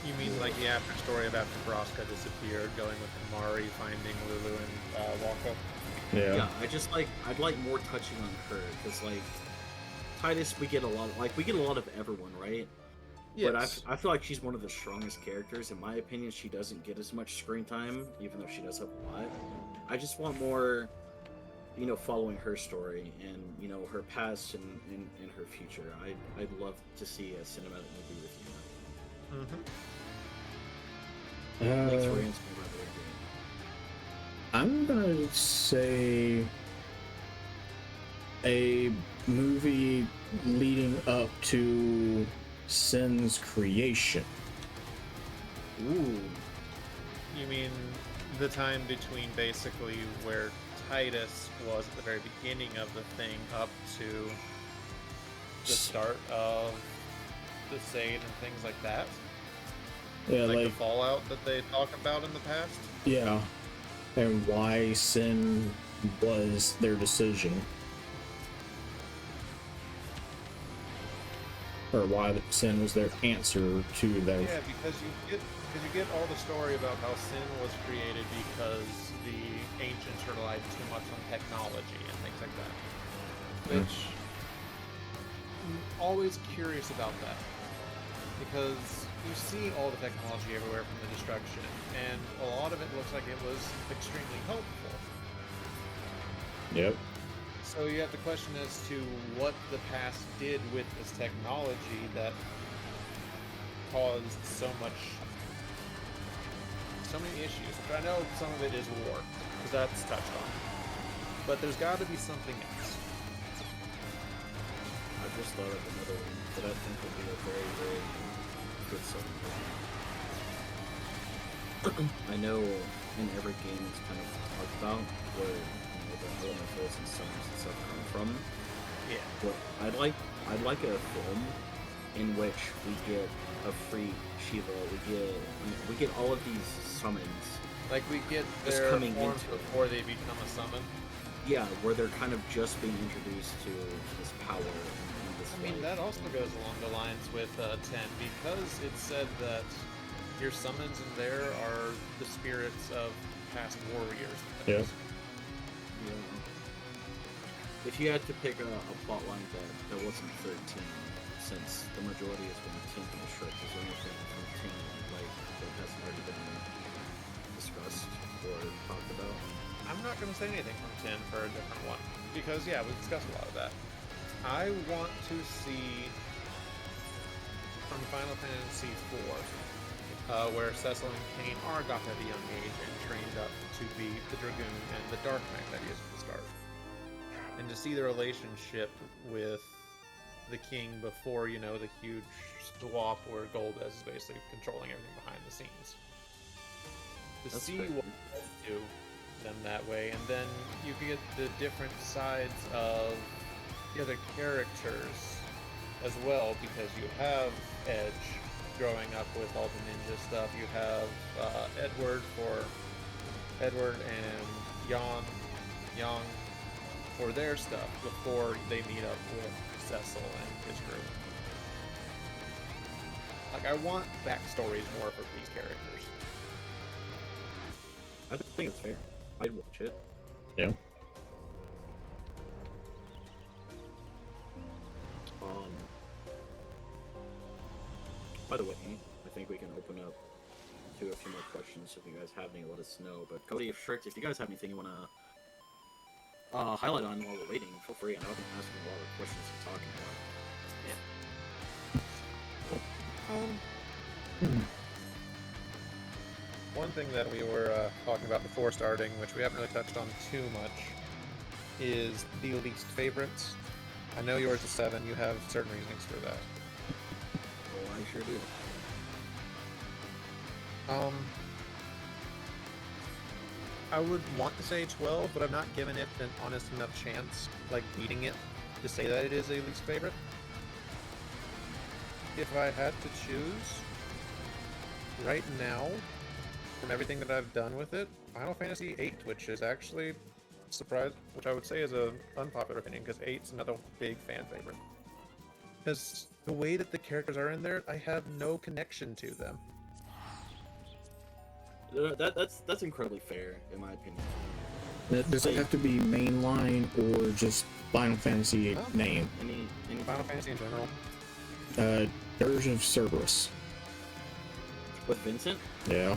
You mean like the after story of after Vraska disappeared, going with Kamari, finding Lulu and Walka? Yeah. I'd like more touching on her, because like Titus, we get a lot of everyone, right? Yes. But I feel like she's one of the strongest characters. In my opinion, she doesn't get as much screen time, even though she does have a lot. I just want more, following her story and, her past and her future. I'd love to see a cinematic movie with you. Mm-hmm. Thanks for answering my question. I'm gonna say a movie leading up to Sin's creation. Ooh. You mean the time between basically where Titus was at the very beginning of the thing up to the start of the Sade and things like that? Yeah, like the fallout that they talk about in the past? Yeah. And why Sin was their decision. Or why Sin was their answer to their... Yeah, because you get all the story about how Sin was created because the ancients relied too much on technology and things like that. Which I'm always curious about that. Because you see all the technology everywhere from the destruction, and a lot of it looks like it was extremely helpful. Yep. So you have to question as to what the past did with this technology that caused so many issues. Which I know some of it is war, because that's touched on. But there's got to be something else. I just thought of another one that I think would be a very, very good song. I know in every game it's kind of talked about where the elementals and suns and stuff come from. Yeah. But I'd like a film in which we get a free Shiva. We get all of these summons. Like we get Just their coming forms into it. before they become a summon. Yeah, where they're kind of just being introduced to this power and this. I mean, that also goes along the lines with 10, because it said that your summons in there are the spirits of past warriors. Yeah. If you had to pick a plot line that wasn't 13, since the majority has been Tink and Shrix, is there anything from Tink like that hasn't already been discussed or talked about? I'm not going to say anything from 10 for a different one, because yeah, we discussed a lot of that. I want to see from Final Fantasy IV, where Cecil and Kain are got at a young age and trained up to be the Dragoon and the Dark Knight that he is at the start. And to see the relationship with the king before, the huge swap where Golbez is basically controlling everything behind the scenes. To That's see fair. what they do them that way, and then you can get the different sides of the other characters as well, because you have Edge growing up with all the ninja stuff. You have Edward and Yang for their stuff before they meet up with Cecil and his group. Like, I want backstories more for these characters. I think it's fair. I'd watch it. Yeah. By the way, I think we can open up to a few more questions. If you guys have any, let us know. But Cody, Shrix, if you guys have anything you want to highlight on while we're waiting, feel free. I know I've been asking a lot of questions and talking about. One thing that we were talking about before starting, which we haven't really touched on too much, is the least favorites. I know yours is 7. You have certain reasonings for that. Oh, I sure do. I would want to say 12, but I've not given it an honest enough chance, like beating it, to say that it is a least favorite. If I had to choose, right now, from everything that I've done with it, Final Fantasy VIII, which is actually surprised, which I would say is an unpopular opinion, because 8's another big fan favorite. Because the way that the characters are in there, I have no connection to them. That's incredibly fair, in my opinion. Does it have to be mainline or just Final Fantasy Oh. name? Any Final Fantasy in general. Dirge of Cerberus. with Vincent? Yeah.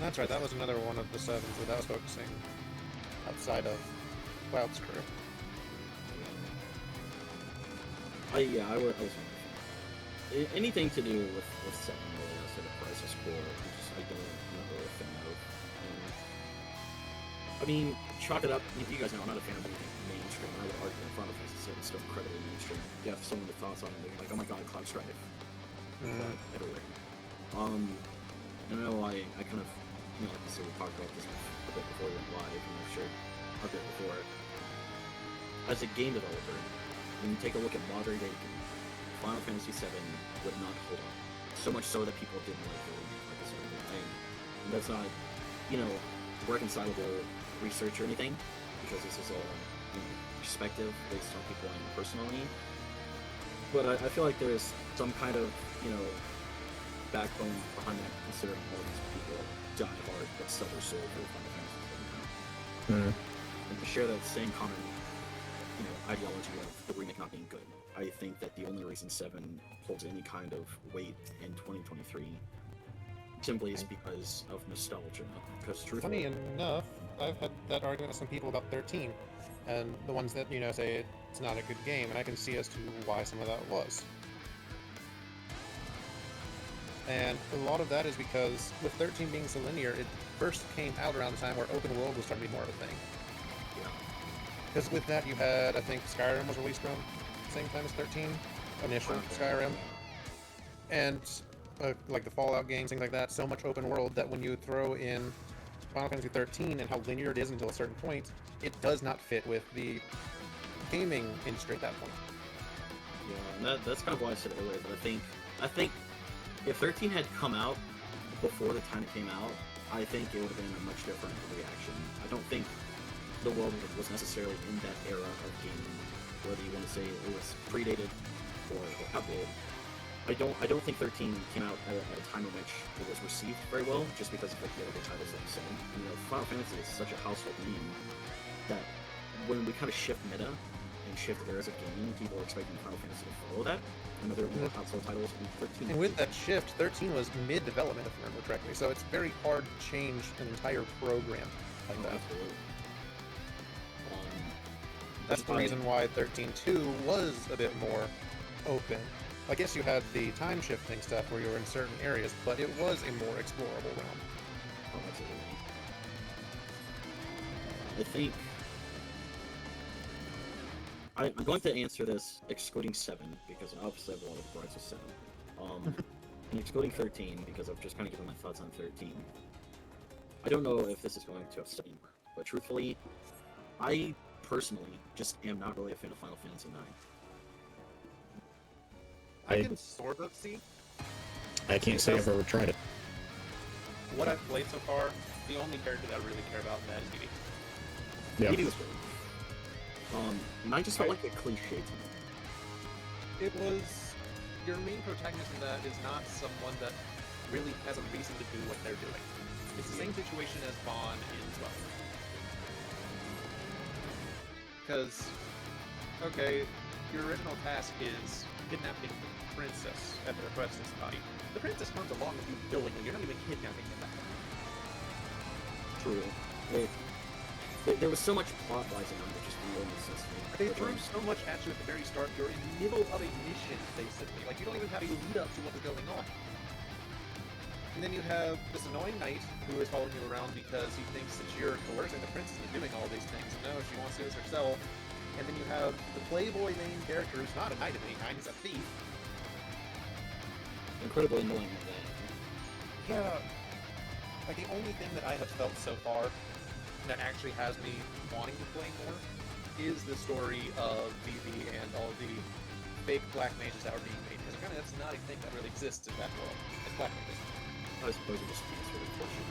That's right, that was another one of the 7s that I was focusing outside of Cloud's crew. I was wondering. Anything to do with 7 really outside of Crisis Core, I don't know really a fan of. I mean, chalk it up. You guys know I'm not a fan of anything mainstream. I would argue that Final Fantasy 7 is still incredibly mainstream. You have some of the thoughts on it, they're like, oh my god, Cloud Strife. Everywhere. I know I kind of, like I said, we talked about this a bit before we went live, and I'm sure a bit before. As a game developer, when you take a look at modern day games, Final Fantasy VII would not hold up. So much so that people didn't like it, like I said, and that's not, reconcilable research or anything, because this is all perspective based on people I know personally. But I feel like there's some kind of, backbone behind that, considering all these people die hard but sell their soul for Final Fantasy VII now. And to share that same common, ideology of the remake not being good, I think that the only reason 7 holds any kind of weight in 2023 simply is because of nostalgia. Because truthfully, Funny enough, I've had that argument with some people about 13, and the ones that, say it's not a good game, and I can see as to why some of that was. And a lot of that is because, with 13 being so linear, it first came out around the time where open world was starting to be more of a thing. yeah. Because with that, you had, I think, Skyrim was released around the same time as 13, initial Skyrim, and like the Fallout games, things like that, so much open world that when you throw in Final Fantasy 13 and how linear it is until a certain point, it does not fit with the gaming industry at that point. Yeah, and that's kind of why I said earlier that I think if 13 had come out before the time it came out, I think it would have been a much different reaction. I don't think the world was necessarily in that era of gaming, whether you want to say it was predated or outlawed. I don't think 13 came out at a time in which it was received very well, just because of the other titles that you said. Final Fantasy is such a household name that when we kind of shift meta and shift eras of gaming, people are expecting Final Fantasy to follow that. And other more household titles in 13. And with that shift, 13 was mid-development, if I remember correctly, so it's very hard to change an entire program like that. Absolutely. That's the reason why 13.2 was a bit more open. I guess you had the time shifting stuff where you were in certain areas, but it was a more explorable realm. Oh, absolutely. I think I'm going to answer this excluding 7, because obviously I have a lot of gripes with 7. And excluding 13, because I've just kind of given my thoughts on 13. I don't know if this is going to upset anyone, but truthfully, I personally just am not really a fan of Final Fantasy 9. I can sort of see. I can't say I've ever tried it. What I've played so far, the only character that I really care about in that is Vivi. Yeah. Vivi was great. 9 just felt like a cliche to me. It was... Your main protagonist in that is not someone that really has a reason to do what they're doing. It's the same situation as Vaughn in 12. Because, okay, your original task is kidnapping the princess at the request of somebody. The princess comes along with you willingly, you're not even kidnapping them back. True. There was so much plot rising on it, just real necessity. They threw so much at you at the very start, you're in the middle of a mission, basically. Like, you don't even have a lead up to what's going on. And then you have this annoying knight who is following you around because he thinks that you're coercing the princess into doing all these things. No, she wants to do this herself. And then you have the playboy main character who's not a knight of any kind, he's a thief. Incredibly annoying with that. Yeah. Like, the only thing that I have felt so far that actually has me wanting to play more is the story of VV and all the fake black mages that are being made. Because apparently that's not a thing that really exists in that world. It's black mages. I suppose it just speaks for the portion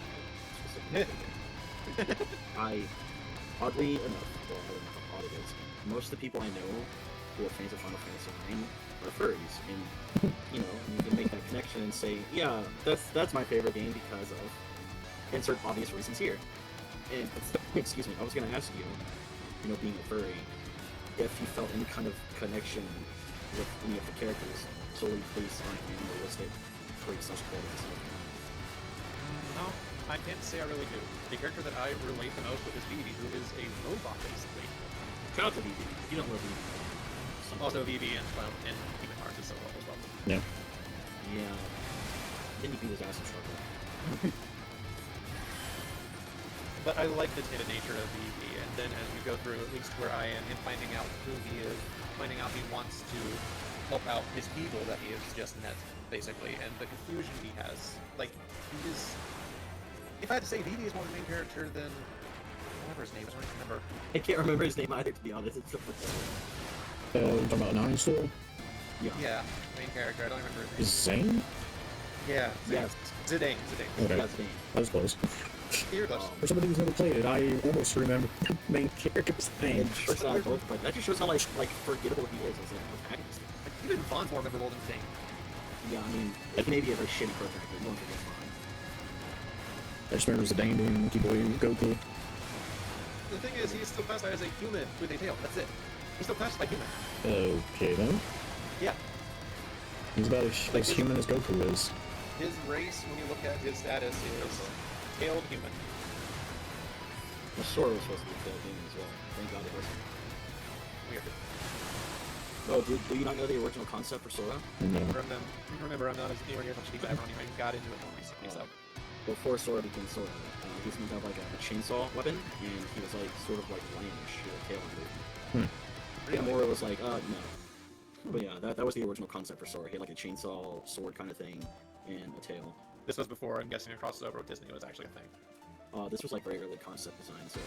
specifically. Oddly enough, well, I don't know how odd it is, most of the people I know who are fans of Final Fantasy IX are furries, and you know, you can make that connection and say, yeah, that's my favorite game because of insert obvious reasons here. And excuse me, I was gonna ask you, you know, being a furry, if you felt any kind of connection with any of the characters solely based on animalistic traits/qualities. No, I can't say I really do. The character that I relate the most with is Vivi, who is a robot, basically. Shout out to Vivi. You don't love Vivi. Also, Vivi and Human Hearts is so well as well. Yeah. Yeah. Didn't he beat his ass in struggle? But I like the timid nature of Vivi, and then as we go through, at least where I am, him finding out who he is, finding out he wants to help out his people that he has just met, basically, and the confusion he has. Like, he is... If I had to say, Vivi is more the main character than... whatever his name is, I don't remember. I can't remember his name either, to be honest. It's so You're talking about Nine still? Yeah, main character, I don't remember his Zane? name. Yeah, Yes. Zidane. Okay. That's his name. That was close. You're close. For somebody who's never played it, I almost remember the main character's name. And Shrix and I both, but that just shows how like forgettable he is as an protagonist. Like, even Vaughn's more memorable than Zidane. Yeah, I mean, like maybe a very shitty protagonist, no one forgets Vaughn. I just remember Zidane being Monkey Boy Goku. The thing is, he's still classified as a human with a tail. That's it. He's still classified human. Okay then. Yeah. He's about as human as Goku is. His race, when you look at his status, is tailed human. The Sora was supposed to be tailed human as well. Thank God it wasn't. Weird. Oh, do you not know the original concept for Sora? No. Remember, I'm not as near as much deep as everyone even got into it more recently, so. Before Sora became Sora, he was meant to have like a chainsaw weapon, and he was like sort of like lamish with a tail under it. And Mora was like, no. But yeah, that was the original concept for Sora. He had like a chainsaw sword kind of thing, and a tail. This was before, I'm guessing, a crossover with Disney was actually a thing. This was like very early concept design, so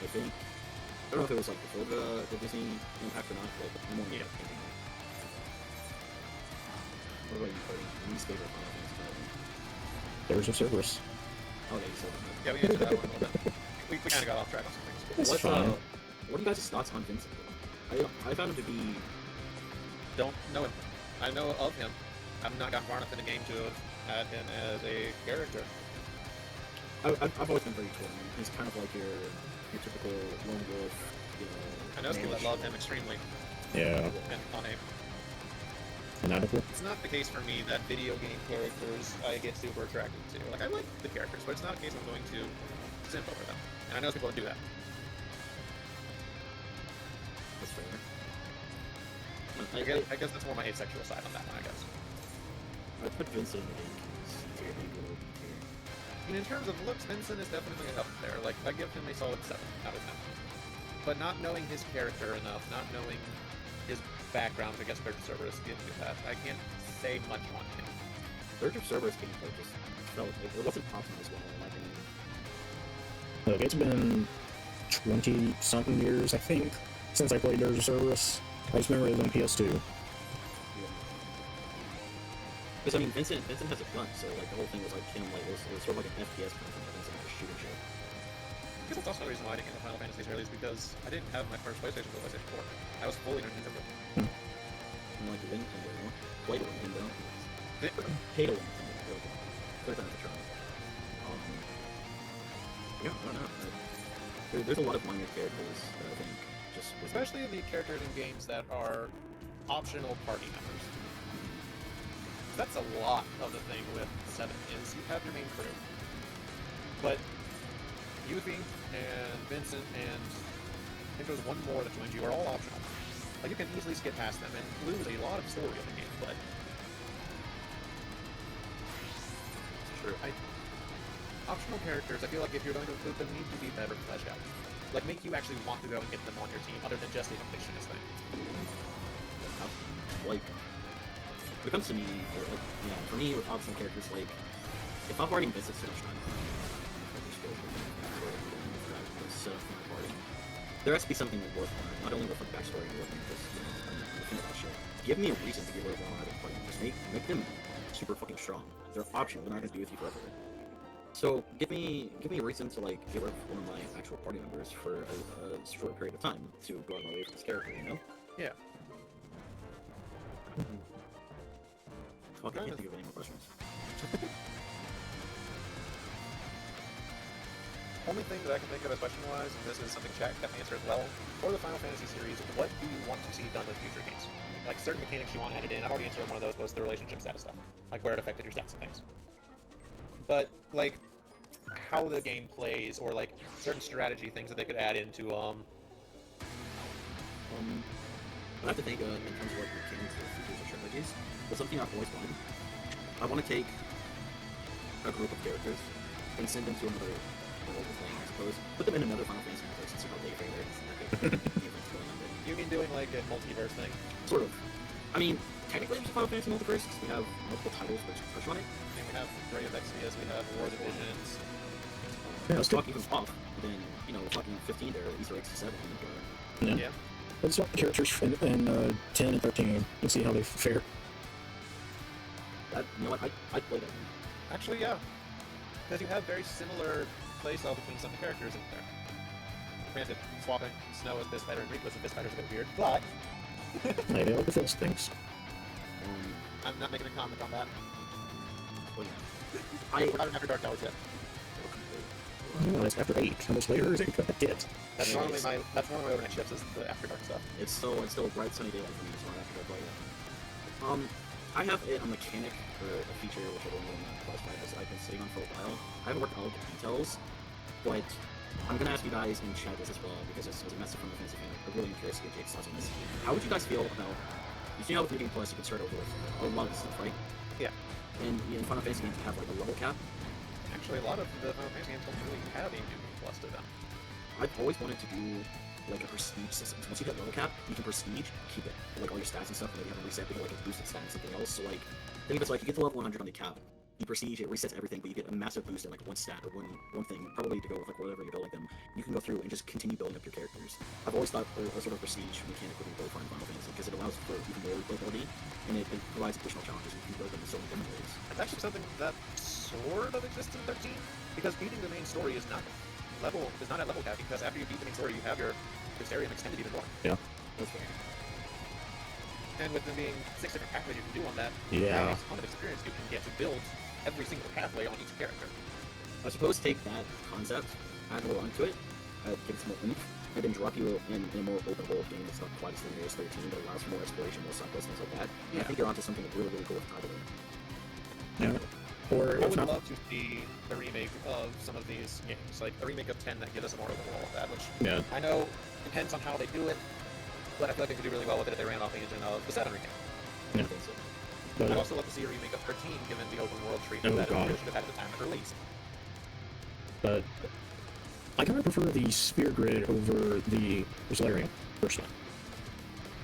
I think I don't know if it was like before the Disney impact or not, but more Yeah. What about you, Cody? Least favorite Final Fantasy title? There's a Cerberus. Oh yeah, you said that. Yeah, we answered that one a little bit. We kind of got off track on some things. It's What fine. what are you guys' thoughts on Vincent? I found him to be Don't know him. I know of him. I've not gotten far enough in the game to have had him as a character. I've always been very torn. He's kind of like your typical lone wolf, you know. I know people that male love him shield. extremely, Yeah. and on a Inadequate. It's not the case for me that video game characters I get super attracted to. Like, I like the characters, but it's not a case I'm going to simp over them. And I know people that do that. That's fair. I guess that's more my asexual side on that one, I guess. I put Vincent in the game because he's a big little here. And in terms of looks, Vincent is definitely up there. Like, I give him a solid 7 out of 10. But not knowing his character enough, not knowing his background, I guess Dirge of Cerberus gives me that. I can't say much on him. Dirge of Cerberus gameplay just felt like it wasn't optimized well in my opinion. Look, it's been 20-something years, I think, since I played Dirge of Cerberus. I just remember it was on PS2. Because I mean, Vincent has a gun, so like the whole thing was like him, like it was sort of like an FPS kind of thing. Vincent had to shoot and shit. I guess that's also the reason why I didn't get into Final Fantasy early is because I didn't have my first PlayStation until PlayStation 4. I was fully Nintendo. And like the Nintendo, played a Nintendo, Th- paid a Nintendo. Third time to try. Yeah, I don't know. There's a lot of minor characters that I think just Especially the characters in games that are optional party members. That's a lot of the thing with 7 is you have your main crew. But Yuffie and Vincent and I think there's one more that joins you are all optional. Like you can easily skip past them and lose a lot of story in the game, but true. optional characters, I feel like if you're going to include them, need to be better fleshed out. Like make you actually want to go and get them on your team, other than just a completionist thing. Like, when it comes to me, or like, yeah, for me with optional characters, like, if I'm already invested so much time, set up for my party. There has to be something like worthwhile, not only with like backstory and working just the thing about shit. Give me a reason to get rid of one of my party members. Make them super fucking strong. They're optional. They're not gonna be with you forever. So give me a reason to like get rid of one of my actual party members for a short period of time to go out my way for this character, you know? Yeah. Fuck, I can't think of any more questions. Only thing that I can think of as question-wise, and this is something chat can answer as well, for the Final Fantasy series, what do you want to see done with future games? Like certain mechanics you want added in. I've already answered one of those, was the relationship status stuff, like where it affected your stats and things. But like how the game plays, or like certain strategy things that they could add into I have to think in terms of like mechanics of future strategies. But something I've always wanted. I want to take a group of characters and send them to another local thing, I suppose. Put them in another Final Fantasy universe and see how they fare. You mean doing like a multiverse thing? Sort of. I mean, technically it's a Final Fantasy multiverse because we have multiple titles which touch on it. And we have Ray of Exvius, we have Wars of Visions. Yeah, let's talk even off, then, you know, fucking 15 there, Easter eggs to 7. Yeah. Let's swap the characters in 10 and 13 and see how they fare. That, you know what, I'd play that one. Actually, yeah. Because you have very similar playstyle between some characters in there. Granted, swapping Snow as Fist Fighter and Reek as a Fist Fighter is a bit weird, but... Maybe I like the first things. I'm not making a comment on that. Well, We're not in After Dark Towers yet. No, it's after 8. How much later is it gonna get? That's normally my overnight shifts is the After Dark stuff. It's still a bright sunny day for me, so I'm after Dark yet. I have a mechanic or a feature which I don't know in that classified as I've been sitting on for a while. I haven't worked out all the details, but I'm gonna ask you guys in chat this as well because as a massive Final Fantasy fan, I'm really curious to get Jake's thoughts on this. How would you guys feel about? You see how with New Game Plus you can start over with a lot of stuff, right? Yeah. And in Final Fantasy games you have like a level cap. Actually, a lot of the Final Fantasy games don't really have a New Game Plus to them. I've always wanted to do like a prestige system. So once you hit level cap, you can prestige, keep it. Like all your stats and stuff, and then you have a reset, you get like a boosted stat and something else. So like, think of it like you get to level 100 on the cap, you prestige, it resets everything, but you get a massive boost in like one stat or one thing, probably to go with like whatever you're building them. You can go through and just continue building up your characters. I've always thought a sort of prestige mechanic would be really fun in Final Fantasy because it allows for even more replayability and it provides additional challenges. You can build them in so many different ways. It's actually something that sort of exists in 13 because beating the main story is not at level cap because after you beat the main story, you have your Mysterium extended even more. Yeah. That's fair. And with them being 6 different pathways you can do on that, Yeah. there's a ton of experience you can get to build every single pathway on each character. I suppose take that concept, add more onto it, give it some more oomph, and then drop you in a more open world game that's not quite as linear as 13, that allows for more exploration, more side quests, things like that. And I think you're onto something really, really cool with the title there. Yeah. Or I if would not, love to see a remake of some of these games, like a remake of 10 that gives us a more open world of that, which yeah. I know depends on how they do it, but I feel like they could do really well with it if they ran off the engine of the 7 remake. Yeah. I think so. But I'd also love to see a remake of 13 given the open world treatment Oh, that God. it should have had at the time of release. but I kind of prefer the Sphere Grid over the Solarium, personally.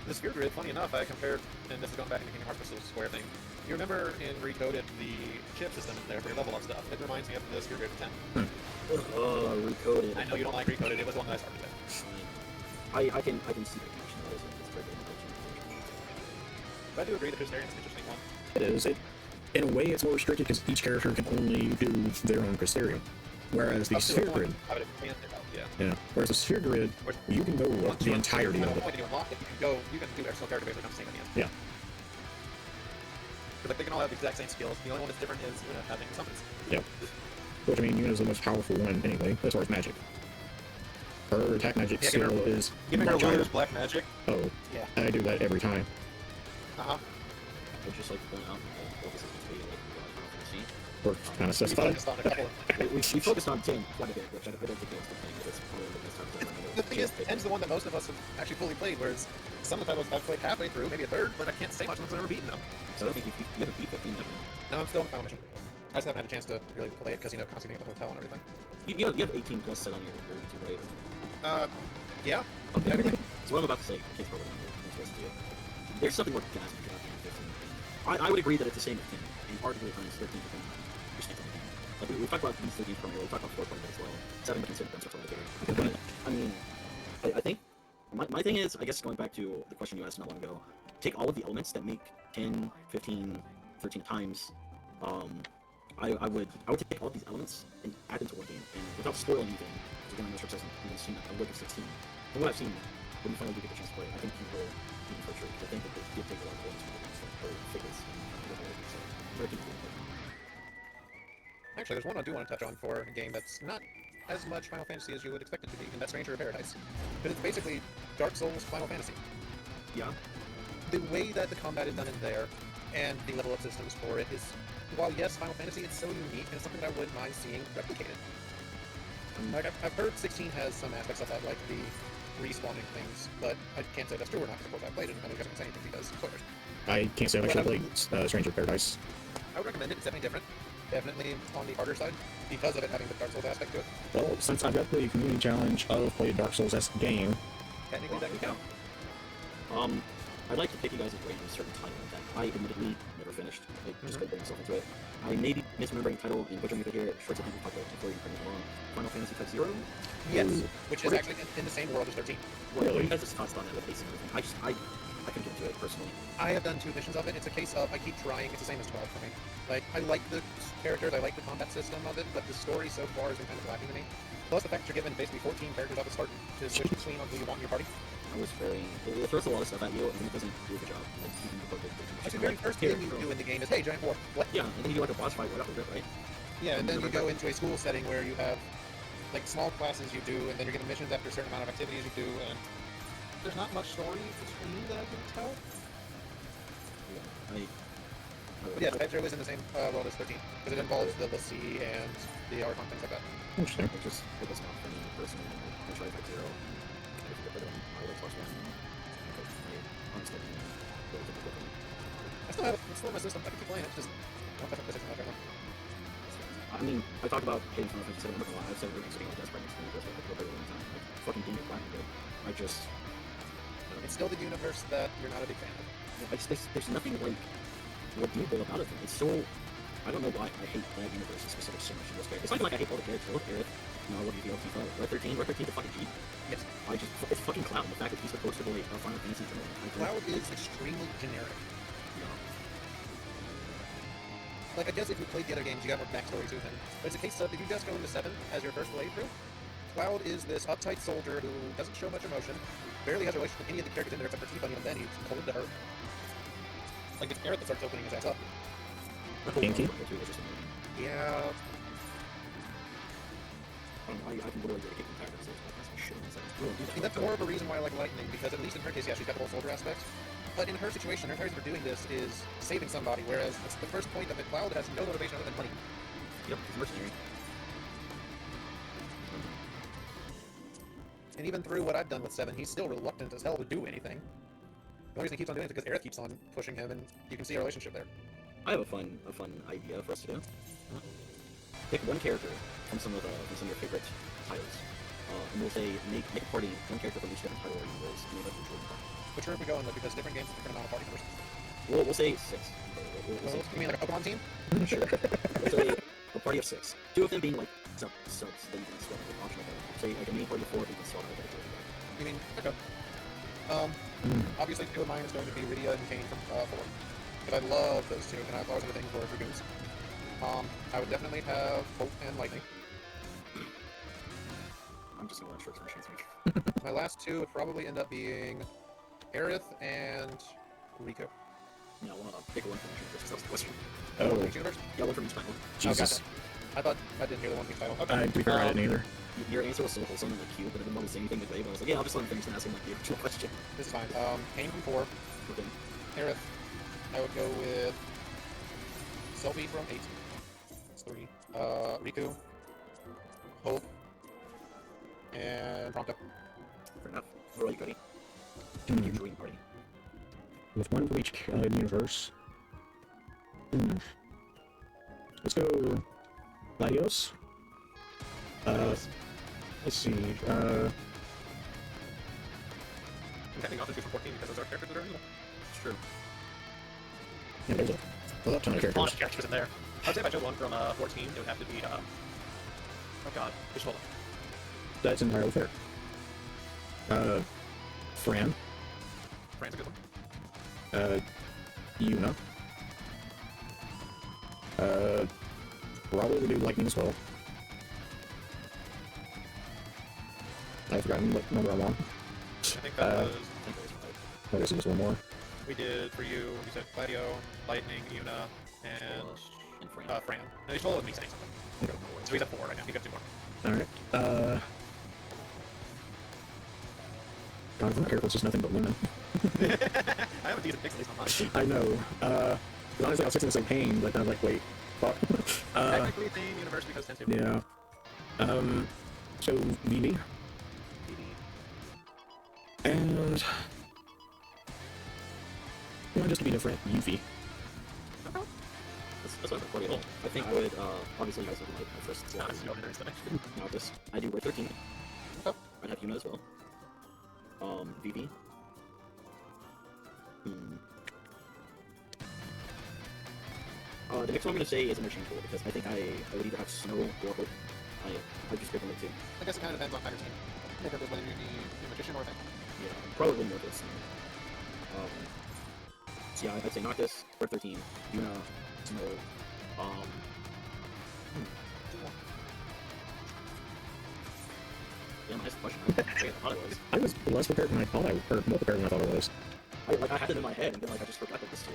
The Sphere Grid, funny enough, I compared, and this is going back into Kingdom Hearts versus Square thing. You remember in Recoded the chip system there for your level up stuff? It reminds me of the Sphere Grid 10. Recoded. I know you don't like Recoded, it was one that I started with. I can see the connection. It's very good. But I do agree that Hysterian's an interesting one. It is. In a way, it's more restricted because each character can only do their own Crystarium. Whereas the Up to a Sphere point, Grid, I would expand it out, yeah. yeah. Whereas the Sphere Grid, you can go Once the you entirety of at the it. point that you unlock it, you can do external character basically come same at the end. Yeah. Because like, they can all have the exact same skills. The only one that's different is Yuna having summons. Yep. Which, I mean, Yuna's the most powerful one anyway, as far as magic. Her attack magic Yeah, skill is Give me her much higher. Luna's black magic. Oh, Yeah. I do that every time. Uh-huh. I'd just like to point out that this is to be like Final Fantasy. We're kind of We specified. focused on a couple of... We focused on 10 quite a bit, which I don't think that's the thing. That's probably the best time to The thing is, 10's the one that most of us have actually fully played, whereas some of the titles I've played halfway through, maybe a third, but I can't say much once I've ever beaten them. So I don't think you haven't beat 15 yet. No, I'm still in the final mission. I just haven't had a chance to really play it because, you know, constantly being at the hotel and everything. You have 18 plus set on your too, right? Yeah. Okay. Everything. So what I'm about to say, I can't probably do it. There's something more gas you cannot do in 15. I would agree that it's the same with 10, and arguably times 13 with 10. You're like we've talked about these games primarily, we've talked about 4 as well. 7 considered them sort of later. But I mean, I think my thing is, I guess going back to the question you asked not long ago, take all of the elements that make 10, 15, 13 times. I would take all of these elements and add them to one game, and without spoiling anything, because again, I'm not sure if I've seen a look of 16. From what I've seen, when you finally do get the chance to play, I think you will be in for a treat. I think that they did take a lot of elements from the games, or figures, so very keen to play. Actually, there's one I do want to touch on for a game that's not as much Final Fantasy as you would expect it to be, and that's Stranger of Paradise. But it's basically Dark Souls Final Fantasy. Yeah. The way that the combat is done in there, and the level up systems for it is, while yes, Final Fantasy, it's so unique, and it's something that I wouldn't mind seeing replicated. Like, I've heard 16 has some aspects of that, like the respawning things, but I can't say that's true or not, because of course I played it, and I'm not going to say anything because spoilers. I can't say I've actually played Stranger of Paradise. I would recommend it. It's definitely different. Definitely on the harder side, because of it having the Dark Souls aspect to it. Well, since I've got the community challenge of play a Dark Souls-esque game, Technically, that can count. I'd like to pick you guys' brain on a certain title that I admittedly never finished. I just couldn't bring myself into it. I may be misremembering the title and butchering it here. Shrix, I think we talked about it before you put it wrong. Final Fantasy Type Zero? Yes, which is actually in the same world as 13. Well, you guys just touched on it with pacing and everything. I couldn't get into it personally. I have done 2 missions of it. It's a case of I keep trying. It's the same as 12 for me. Like, I like the characters, I like the combat system of it, but the story so far has been kind of lacking to me. Plus the fact that you're given basically 14 characters off the start to switch between on who you want in your party. I was very... It throws a lot of stuff at you, and it doesn't do a good job. Like, keeping the focus. Actually, the very first thing you do in the game is, hey, giant war. What? Yeah, and then you do like a boss fight right off of it, right? Yeah, and then you go into a school setting where you have, like, small classes you do, and then you're given missions after a certain amount of activities you do, and there's not much story between that I can tell. But yeah, Type Zero is in the same world as 13, because it involves the sea and the Archon, things like that. interesting. It was not for me personally. I tried Type Zero. I think I put it on my Xbox One. I honestly really think it I still have it. It's still in my system. I can keep playing it. Just I don't have a system right now. I mean, I talked about hitting Final Fantasy 7 a lot. I've said we're going to get Sprite next to me. That's what I play a long time. Like, fucking Demon Platinum, but I just... It's still the universe that you're not a big fan of. There's nothing, like, redeemable about it. It's so... I don't know why I hate that universe in specific so much. It's not even like I hate all the characters. I love Aerith. You know, I love you, Red 13 to fucking G. Yes. It's fucking Cloud. The fact that he's supposed to be a Final Fantasy villain. Cloud is extremely generic. Yeah. Like, I guess if you played the other games, you got more backstory to him. But it's a case of, if you just go into 7 as your first playthrough, Cloud is this uptight soldier who doesn't show much emotion, barely has a relationship with any of the characters in there except for Tifa, and then he's cold to her. Like, it's Aerith that starts opening his ass up. Kinky? Yeah. I can literally get a kick in the tire. That's shit. I mean, that's more of a reason why I like Lightning, because at least in her case, yeah, she's got the whole soldier aspect. But in her situation, her reason for doing this is saving somebody, whereas it's the first point of it, Cloud has no motivation other than money. Yep, he's a mercenary. And even through what I've done with 7, he's still reluctant as hell to do anything. The only reason he keeps on doing it is because Aerith keeps on pushing him, and you can see a relationship there. I have a fun idea for us to do. Pick one character from some of your favorite titles, and we'll say make a party, one character from each different title or universe, and make a party. Which route are we going with? Because different games have different amount of party members. We'll say 6. We'll say, You mean like a Pokemon team? sure. We'll say a party of 6. 2 of them being like subs that you can swap with optional. Say like a main party of 4 that you can swap out. You mean, okay. Obviously 2 of mine is going to be Rydia and Kane from 4. Because I love those 2, and I've always been a thing for Dragoons. I would definitely have Hope and Lightning. I'm just gonna let Shrix machines My last 2 would probably end up being Aerith and Riku. Yeah, well, pick one from each universe. That was the question. Oh, Which universe? Yeah, one from each title. Jesus. I thought I didn't hear the one from each title. Okay. To be fair, I didn't either. Your answer was so wholesome and like cute, but I didn't want to say anything vague. I was like, yeah, I'll just let him finish and ask him like the original question. This is fine. Kane from 4. Okay. Aerith. I would go with Sylvie from 8. That's 3. Riku. Hope. And Prompto. Fair enough. What about you, Cody? Your dream party. With one for each universe. Let's go Latios. Let's see. I'm technically also 2 from 14 because those are characters that are evil. It's true. Yeah, there's a lot ton of There's a lot characters. of characters in there. I'd say if I chose one from 14, it would have to be, oh god, just hold on. That's entirely fair. Fran. Fran's a good one. Yuna. Probably do Lightning as well. I've forgotten what number I'm on. I think that was... I guess it was one more. We did, for you said Gladio, Lightning, Yuna, and Fran. No, you told me saying something. Okay. So he's at 4 right now. He got 2 more. Alright. God, if I'm not careful, it's just nothing but women. I haven't used pixels on mine. I know. Honestly, I was fixing to say pain, but I was like, wait, fuck. Technically, same universe because 10 2. Yeah. So, Vivi. And... You know, just to be different, Yuffie. That's what I'm recording. I think I would, obviously you guys have my first slot. Novice. I do wear 13. Okay. I'd have Yuna as well. Vivi. The next one I'm going to say is interchangeable because I think I would either have Snow or Hope. I'd just pick one of the two. I guess it kind of depends on your team. Make up whether you need a magician or a thing. Yeah, probably more of Snow. So yeah, I'd say Noctis, or 13, Yuna, Snow, Yeah, nice question. I thought it was. I was less prepared than I thought or more prepared than I thought it was. I had it in my head, and then I just forgot that this too.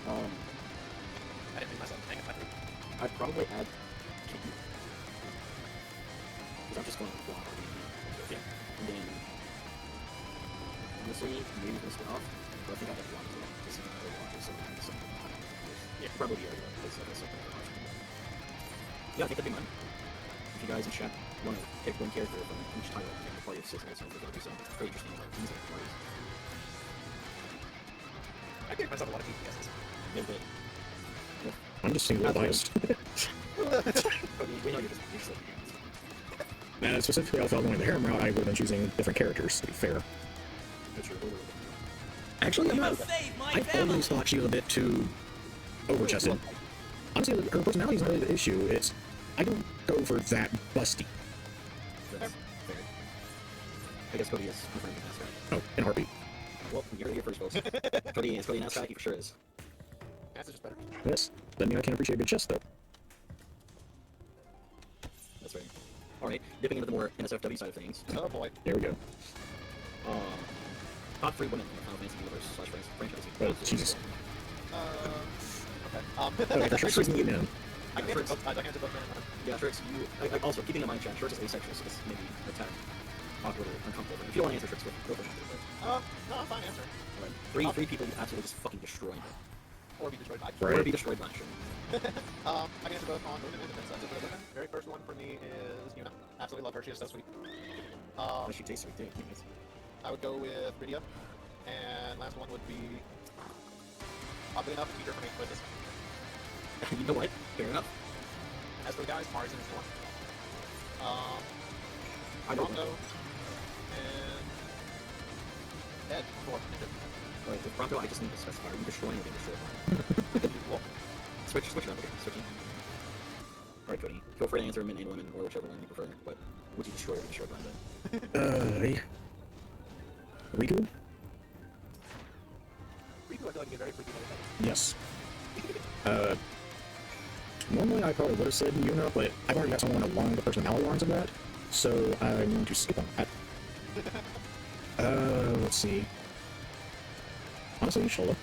I didn't think myself. Hang on, I'd probably add King. Because I'm just going to block. Yeah. And then, honestly, maybe this one off, but I think I'd have block as well. Just another block or something. Yeah, probably the area. Yeah, I think that'd be mine. If you guys in chat want to pick one character from each title, I think the party of 6 minutes, that'd be some pretty interesting things like parties. I gave myself a lot of TPSs. Yeah, but I'm just single biased. we know you're just like, And specifically, if I was going the harem route, I would have been choosing different characters, to be fair. that's your overall. Actually, you know, I've always thought she was a bit too over-chested. Honestly, her personality is not really the issue. It's, I don't go for that busty. That's fair. I guess Cody is confirmed with NASCAR. Oh, in a heartbeat. Well, you're here first, folks. Cody is Cody NASCAR, he for sure is. That's just better. Yes. Doesn't mean I can't appreciate a good chest, though. That's right. Alright, dipping into the more NSFW side of things. Oh boy. There we go. Top 3 women in the Final Fantasy universe slash franchise. Oh, Jesus. Okay. Okay, for sure, she's me now. I can answer both. I can answer both. Yeah, Shrix, you... also, keeping in mind, chat, Shrix is asexual, so this may be a tad awkward or uncomfortable. If you don't want to answer Shrix, go for it. No, I'm fine answering. Right. Three people you absolutely just fucking destroyed. Or be destroyed by. Right. Or be destroyed by, sure. I can answer both on women and defense sides of the women. Very first one for me is Yuna. Absolutely love her. She is so sweet. She tastes sweet, too. Anyways. I would go with Rydia. And last one would be... oddly enough, Peter for me with this. You know what? Fair enough. As for the guys, Morrison is the one. I don't Bronco know. and Ed for Ninja. Alright, with Bronco, I just need to specify. Are you destroying or being destroyed by? Cool. Switch it up, okay, switching. Alright, Cody. Feel free to answer men and women, or whichever one you prefer, but would you destroy or be destroyed by them? Riku? Riku, I feel like you get very freaky about Yes. Normally I probably would have said Yuna, but I've already got someone along the personality lines of that, so I'm going to skip on that. Let's see. Honestly, Shola.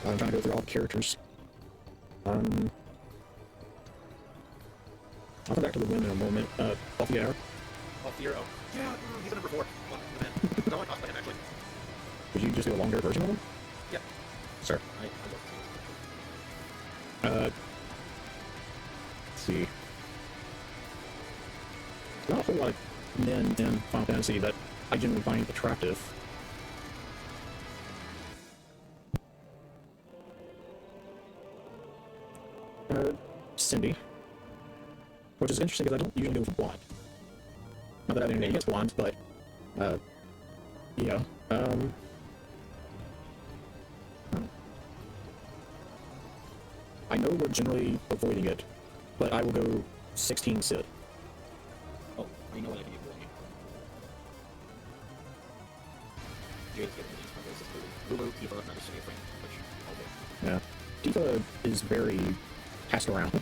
I'm trying to go through all the characters. I'll come back to the women in a moment. Alfier. Oh, Hero. Yeah, he's a number 4. One of the men. No one talks about him, actually. Would you just do a longer version of him? Yeah. Sir. Let's see. Not a whole lot of men in Final Fantasy that I genuinely find attractive. Cindy. Which is interesting because I don't usually go with blonde. Not that I have anything against blondes, but yeah. I know we're generally avoiding it, but I will go 16 Sid. Oh, I know what I can do for you. Jade's getting these purposes too. Lulu, Tifa, not just a frame, which, okay. Yeah. Tifa is very passed around.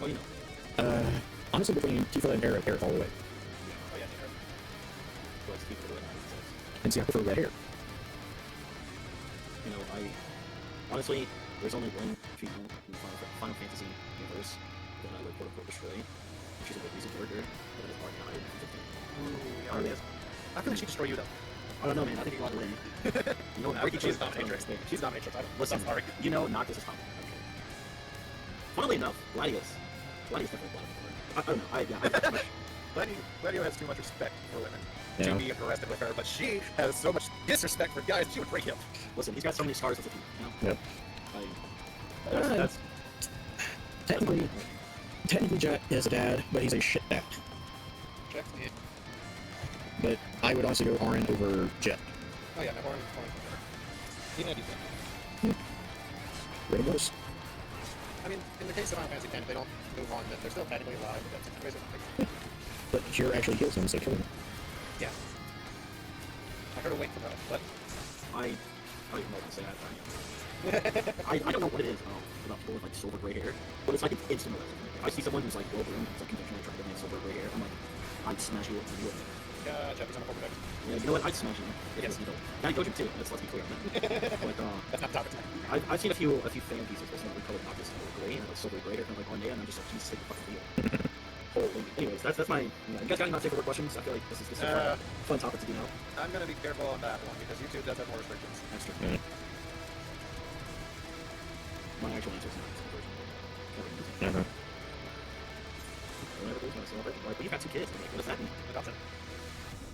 Oh, you know. Honestly, between Tifa and Aerith all the way. Oh, yeah, Aerith. Well, it's Tifa the way it And see, I prefer red hair. You know, honestly, there's only one female in the Final Fantasy universe that I would quote-unquote destroy. She's a good reason for her, but it is hard to hide. Ooh, yeah, it is. I feel like she'd destroy you, though. I don't know, man. I think you want to win. You know, She's dominatrix. She's dominatrix. Listen, I'm sorry. you know, Noctis is coming. Okay. Funnily enough, Gladius definitely a black I don't know. Gladio has too much respect for women Yeah. to be arrested with her, but she has so much disrespect for guys, she would break him. Listen, he's got so many scars as a team, you know? Yep. That's Technically, Jet is a dad, but he's a shit dad. Check it. But I would also go Auron over Jet. Oh yeah, no, Orange. Even if you think. Rated worse. I mean, in the case of Final Fantasy X, if they don't move on, then they're still technically alive, but that's crazy. But Cure actually heals him, so kill him. Yeah. I heard a wait for that, but I don't even know what to say. I don't know what it is about people with like silver gray hair, but it's like an instant arrest. If I see someone who's like well groomed, it's like conventionally trying to get silver gray hair, I'm like, I'd smash you up and do it. Chapters on the corporate. Yeah, you know what? I'd smash him. Yes. You know. And I go too. Let's be clear on that. But That's not the topic. I've seen a few fan pieces where someone colored Noctis silver gray and like silver gray hair, kind of like on day, and I'm just like, Jesus, take the fucking deal. Holy. Anyways, that's my. You guys got any not safe for questions? I feel like this is a fun topic to do now. I'm gonna be careful on that one because YouTube does have more restrictions. That's true. Yeah. My actual answer is not. Uh-huh. Whenever there's no celebration, like, but you've got 2 kids. Like, what does that mean? Adoption.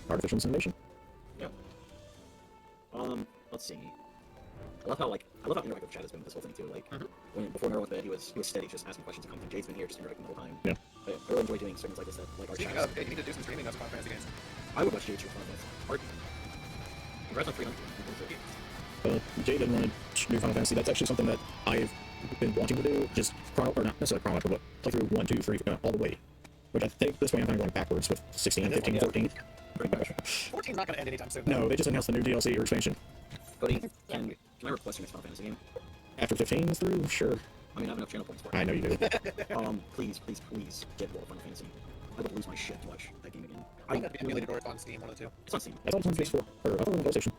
Artificial insemination. Yeah. Let's see. I love how interactive Chad has been with this whole thing too. Like before Meryl went to bed, he was steady, just asking questions and commenting. Jade's been here, just interacting the whole time. Yeah. I really enjoy doing segments like this that like our Speaking chats. of, hey, you need to do some streaming of some Final Fantasy games. I would watch Jade's stream content. Art. Congrats on 300. Jade didn't want to do Final Fantasy. That's actually something that I've been wanting to do. Just or not necessarily chronological, but play through 1, 2, 3, all the way. Which I think this way I'm kind of going backwards with 16, 15, yeah. 14. Pretty much. 14's not gonna end anytime soon. No, they just announced the new DLC or expansion. Cody, can I request your next Final Fantasy game? After 15 is through, sure. I mean, I have enough channel points for it. I know you do. Please get more Final Fantasy. I would lose my shit to watch that game again. I think that'd be emulated or it's on Steam, one of the two. It's on Steam. I thought it was on PS4. Or I thought it was on PlayStation.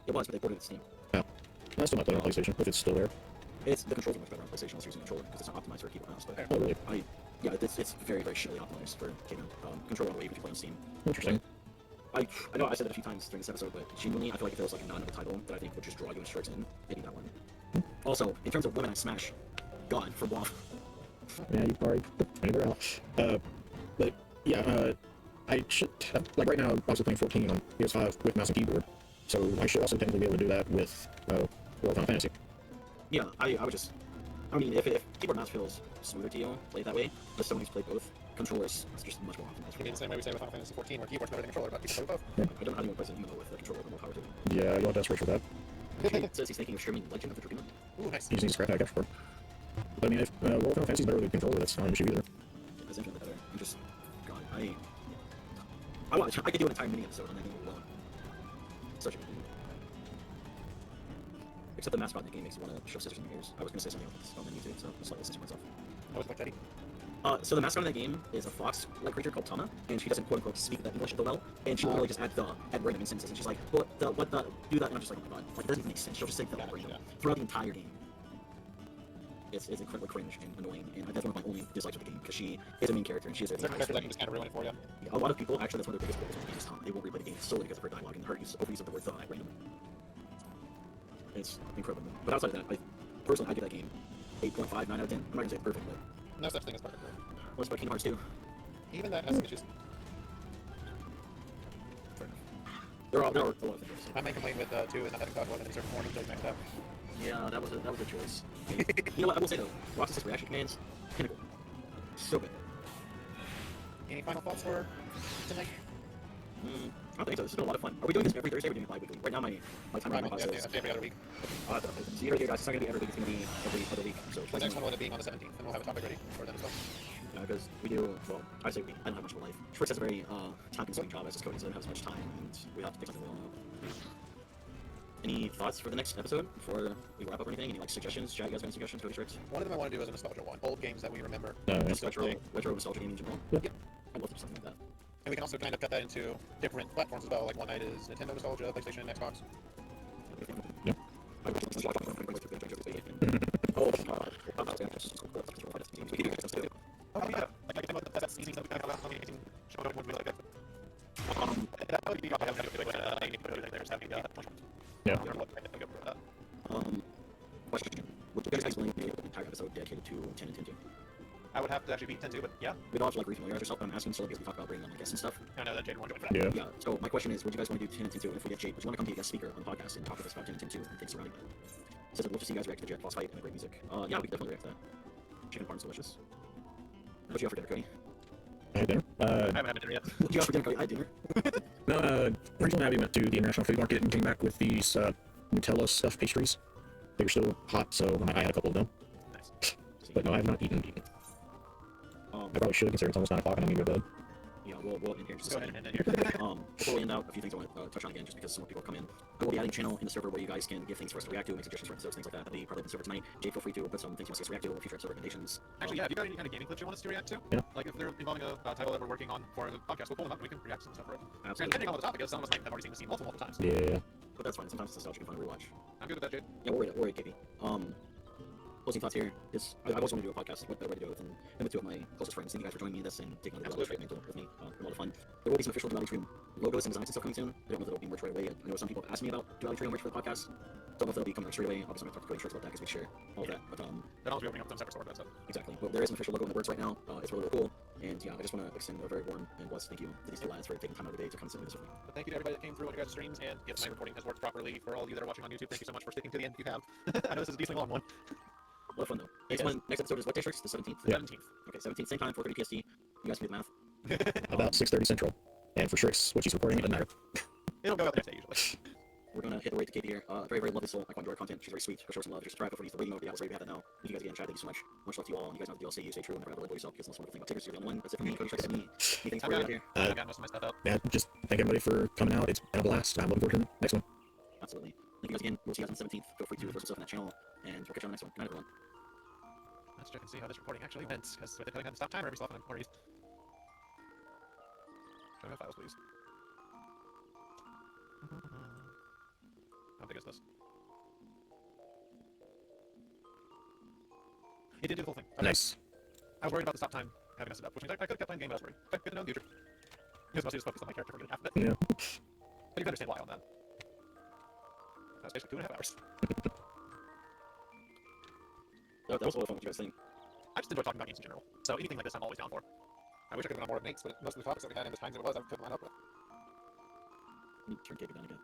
It was, but they ported it to Steam. Oh. I still might play it on PlayStation if it's still there. The controls are much better on PlayStation unless you're using a controller because it's not optimized for a keyboard mouse. But Oh, really? it's very, very shittily optimized for keyboard. Controller on Wave if you play on Steam. Interesting. I know I said that a few times during this episode, but genuinely, I feel like if there was like another title that I think would just draw you and Shrix in, it'd be that one. Also, in terms of women at Smash, God, for WoW. Yeah, you probably put anywhere else. But yeah, I should like right now I'm also playing 14 on PS5 with mouse and keyboard, so I should also technically be able to do that with Final Fantasy. Yeah, I would just. I mean, if keyboard mouse feels smoother to you, play it that way. As someone who's played both, controllers it's just much more optimized. I mean, the same way we say with Final Fantasy 14, where keyboard's better than controller, but people play both. I don't know how anyone plays an emo with a controller with more power to it. Yeah, you'll have to ask Rich for that. It says he's thinking of streaming Legend of the Dreamer. Ooh, nice. He's using scrap pack for. But I mean, if Final Fantasy is better with a controller, that's not an issue either. It's infinitely better. I'm just, God, I could do an entire mini episode on that game alone. Such a good game. Except the mascot in the game makes me want to show scissors in my ears. I was going to say something else on the menu too, so I'll slightly censor myself. I was like Teddy. So the mascot in the game is a fox-like creature called Tama, and she doesn't quote-unquote speak that English that well, and she literally just adds the at random instances, and she's like, what the, do that, and I'm just like, oh my god, like, it doesn't even make sense. She'll just say the random throughout the entire game. It's incredibly cringe and annoying, and that's one of my only dislikes of the game, because she is a main character, and she is a Certain characters that can just kind of ruin it for you. A lot of people, actually, that's one of their biggest goals when they use Tama. They won't replay the game solely because of her dialogue and her overuse of the word the at random. It's incredible. But outside of that, personally, I give that game 8.5, 9 out of 10. I'm not going to say it's perfect, but... No such thing as perfect. What's about Kingdom Hearts 2? Even that has some issues. Fair enough. There are a lot of things. My main complaint with 2 is not having God Woman in certain form until you maxed out. Yeah, that was a choice. You know what, I will say though, Roxas' reaction commands, pinnacle. So good. Any final thoughts for tonight? I don't think so. This has been a lot of fun. Are we doing this every Thursday or are we doing it bi-weekly? Right now, my timeline Right, says every other week. so you heard it here, guys. It's not going to be every week. It's going to be every other week. So The next one will end up being on the 17th, and we'll have a topic ready for then as well. because we do, well, I say we, I don't have much of a life. Shrix has a very time-consuming job as his Cody, so I don't have as much time, and we have to pick something we all know. Any thoughts for the next episode before we wrap up or anything? Any like suggestions? Chat, you guys got any suggestions, Cody Shrix? One of them I want to do is a nostalgia one. Old games that we remember. Just retro nostalgia gaming in general? Yeah. I'd love to do something like that. And we can also kind of cut that into different platforms as well. Like one night is Nintendo nostalgia, PlayStation, Xbox. Yeah. Oh, Oh yeah, like about the best seasons that we kind of got on the 18 show would be like that. That would be probably Yeah. question. Would you guys explain an entire episode dedicated to 10 and 10 2? I would have to actually beat 10 2, but yeah. We don't have to like refamiliarize yourself, but I'm asking so because we talked about bringing on guests and stuff. I know that Jade won't join for that. Yeah. Yeah, so my question is, would you guys want to do 10 and 10 2? And if we get Jade, would you want to come be a guest speaker on the podcast and talk with us about 10 and 10 2 and things surrounding that? It says, we'll just see you guys react to the Jack Boss fight and the great music. Yeah, we can definitely react to that. Chicken parm's delicious. What you have for dinner, Cody? I had dinner. I haven't had dinner yet. What you have for dinner, Cody? I had dinner. No, originally I went to the International Food Market and came back with these Nutella stuffed pastries. They were still hot, so I had a couple of them. Nice. But no, I have not eaten. I probably should, considering it's almost 9 o'clock and I'm going to go to bed. Yeah, we'll end here just Go a ahead second. and end here. Before we end out, a few things I want to touch on again, just because some more people have come in. I will be adding a channel in the server where you guys can give things for us to react to, make suggestions for episodes, things like that. That'll be part of the server tonight. Jay, feel free to put some things you want to see us react to or future episode recommendations. Actually, yeah, if you got any kind of gaming clips you want us to react to, Yeah. like if they're involving a title that we're working on for the podcast, we'll pull them up and we can react to some stuff for it. And Absolutely. depending on what the topic is, some of us might have already seen the scene multiple times. Yeah. But that's fine. Sometimes it's nostalgic and fun to rewatch. I'm good with that, Jade. Yeah, we're KP. Closing thoughts here is I always want to do a podcast. Like, what better way to do it with two of my closest friends. Thank you guys for joining me in this and taking on the straight mental with me. A lot of fun. There will be some official Duality Stream logos and designs and stuff coming soon. I don't know if it'll be merch right away. I know some people have asked me about Duality Stream merch for the podcast. Don't know if it'll be coming straight away. Obviously, I'm going to talk to Cody Shirts about that because we share all of that. But Then I'll be opening up some separate store about that. exactly. But there is an official logo in the works right now. It's really, really cool. And yeah, I just want to extend a very warm and blessed thank you to these two lads for taking time out of the day to come sit with us with me. But thank you to everybody that came through on your guys' streams, and if my recording has worked properly for all of you that are watching on YouTube, thank you so much for sticking to the end if you have. I know this is a decently long one. A lot of fun though. Yes. Next episode is what day, Shrix? The 17th? The Yeah. 17th. Okay, 17th, same time, 4:30 PST. You guys can do the math. About 6:30 Central. And for Shrix, what she's recording, it doesn't matter. It'll go out the next day usually. We're gonna hit the road to Katie here. Very, very lovely soul. I enjoy her content. She's very sweet. Her show some love. Just subscribe. Feel free to use the rating over the Apple's rate. We have that now. Thank you guys again, Chad. Thank you so much. Much love to you all. You guys know the deal. Stay you, stay true, and never ever let go of yourself. Because that's one wonderful thing about Tigers. You're the only one. That's it for me. Cody Shrix, anything for you right here? I got most of my stuff out. Yeah, just thank everybody for coming out. It's been a blast. I'm looking forward to the next one. Absolutely. Thank you guys again. We'll see you guys on the 17th. Feel free to throw some stuff in that channel, and we'll catch you on the next one. Good night, everyone. Let's check and see how this recording actually went, because with it cutting on the stop timer every so often, I'm worried. Show me the files, please. How big is this? He did do the whole thing. Okay. Nice. I was worried about the stop time having messed it up, which means I could have kept playing game, but I was worried. Okay, good to know in the future. He was mostly just focused on my character for a good half of it. Yeah. But you can understand why on that. That's basically 2.5 hours. That was a lot of fun. What you guys think? I just enjoy talking about games in general. So anything like this I'm always down for. I wish I could have been on more of Nate's, but most of the topics that we had in as times as it was, I couldn't line up with. Turn Katie down again.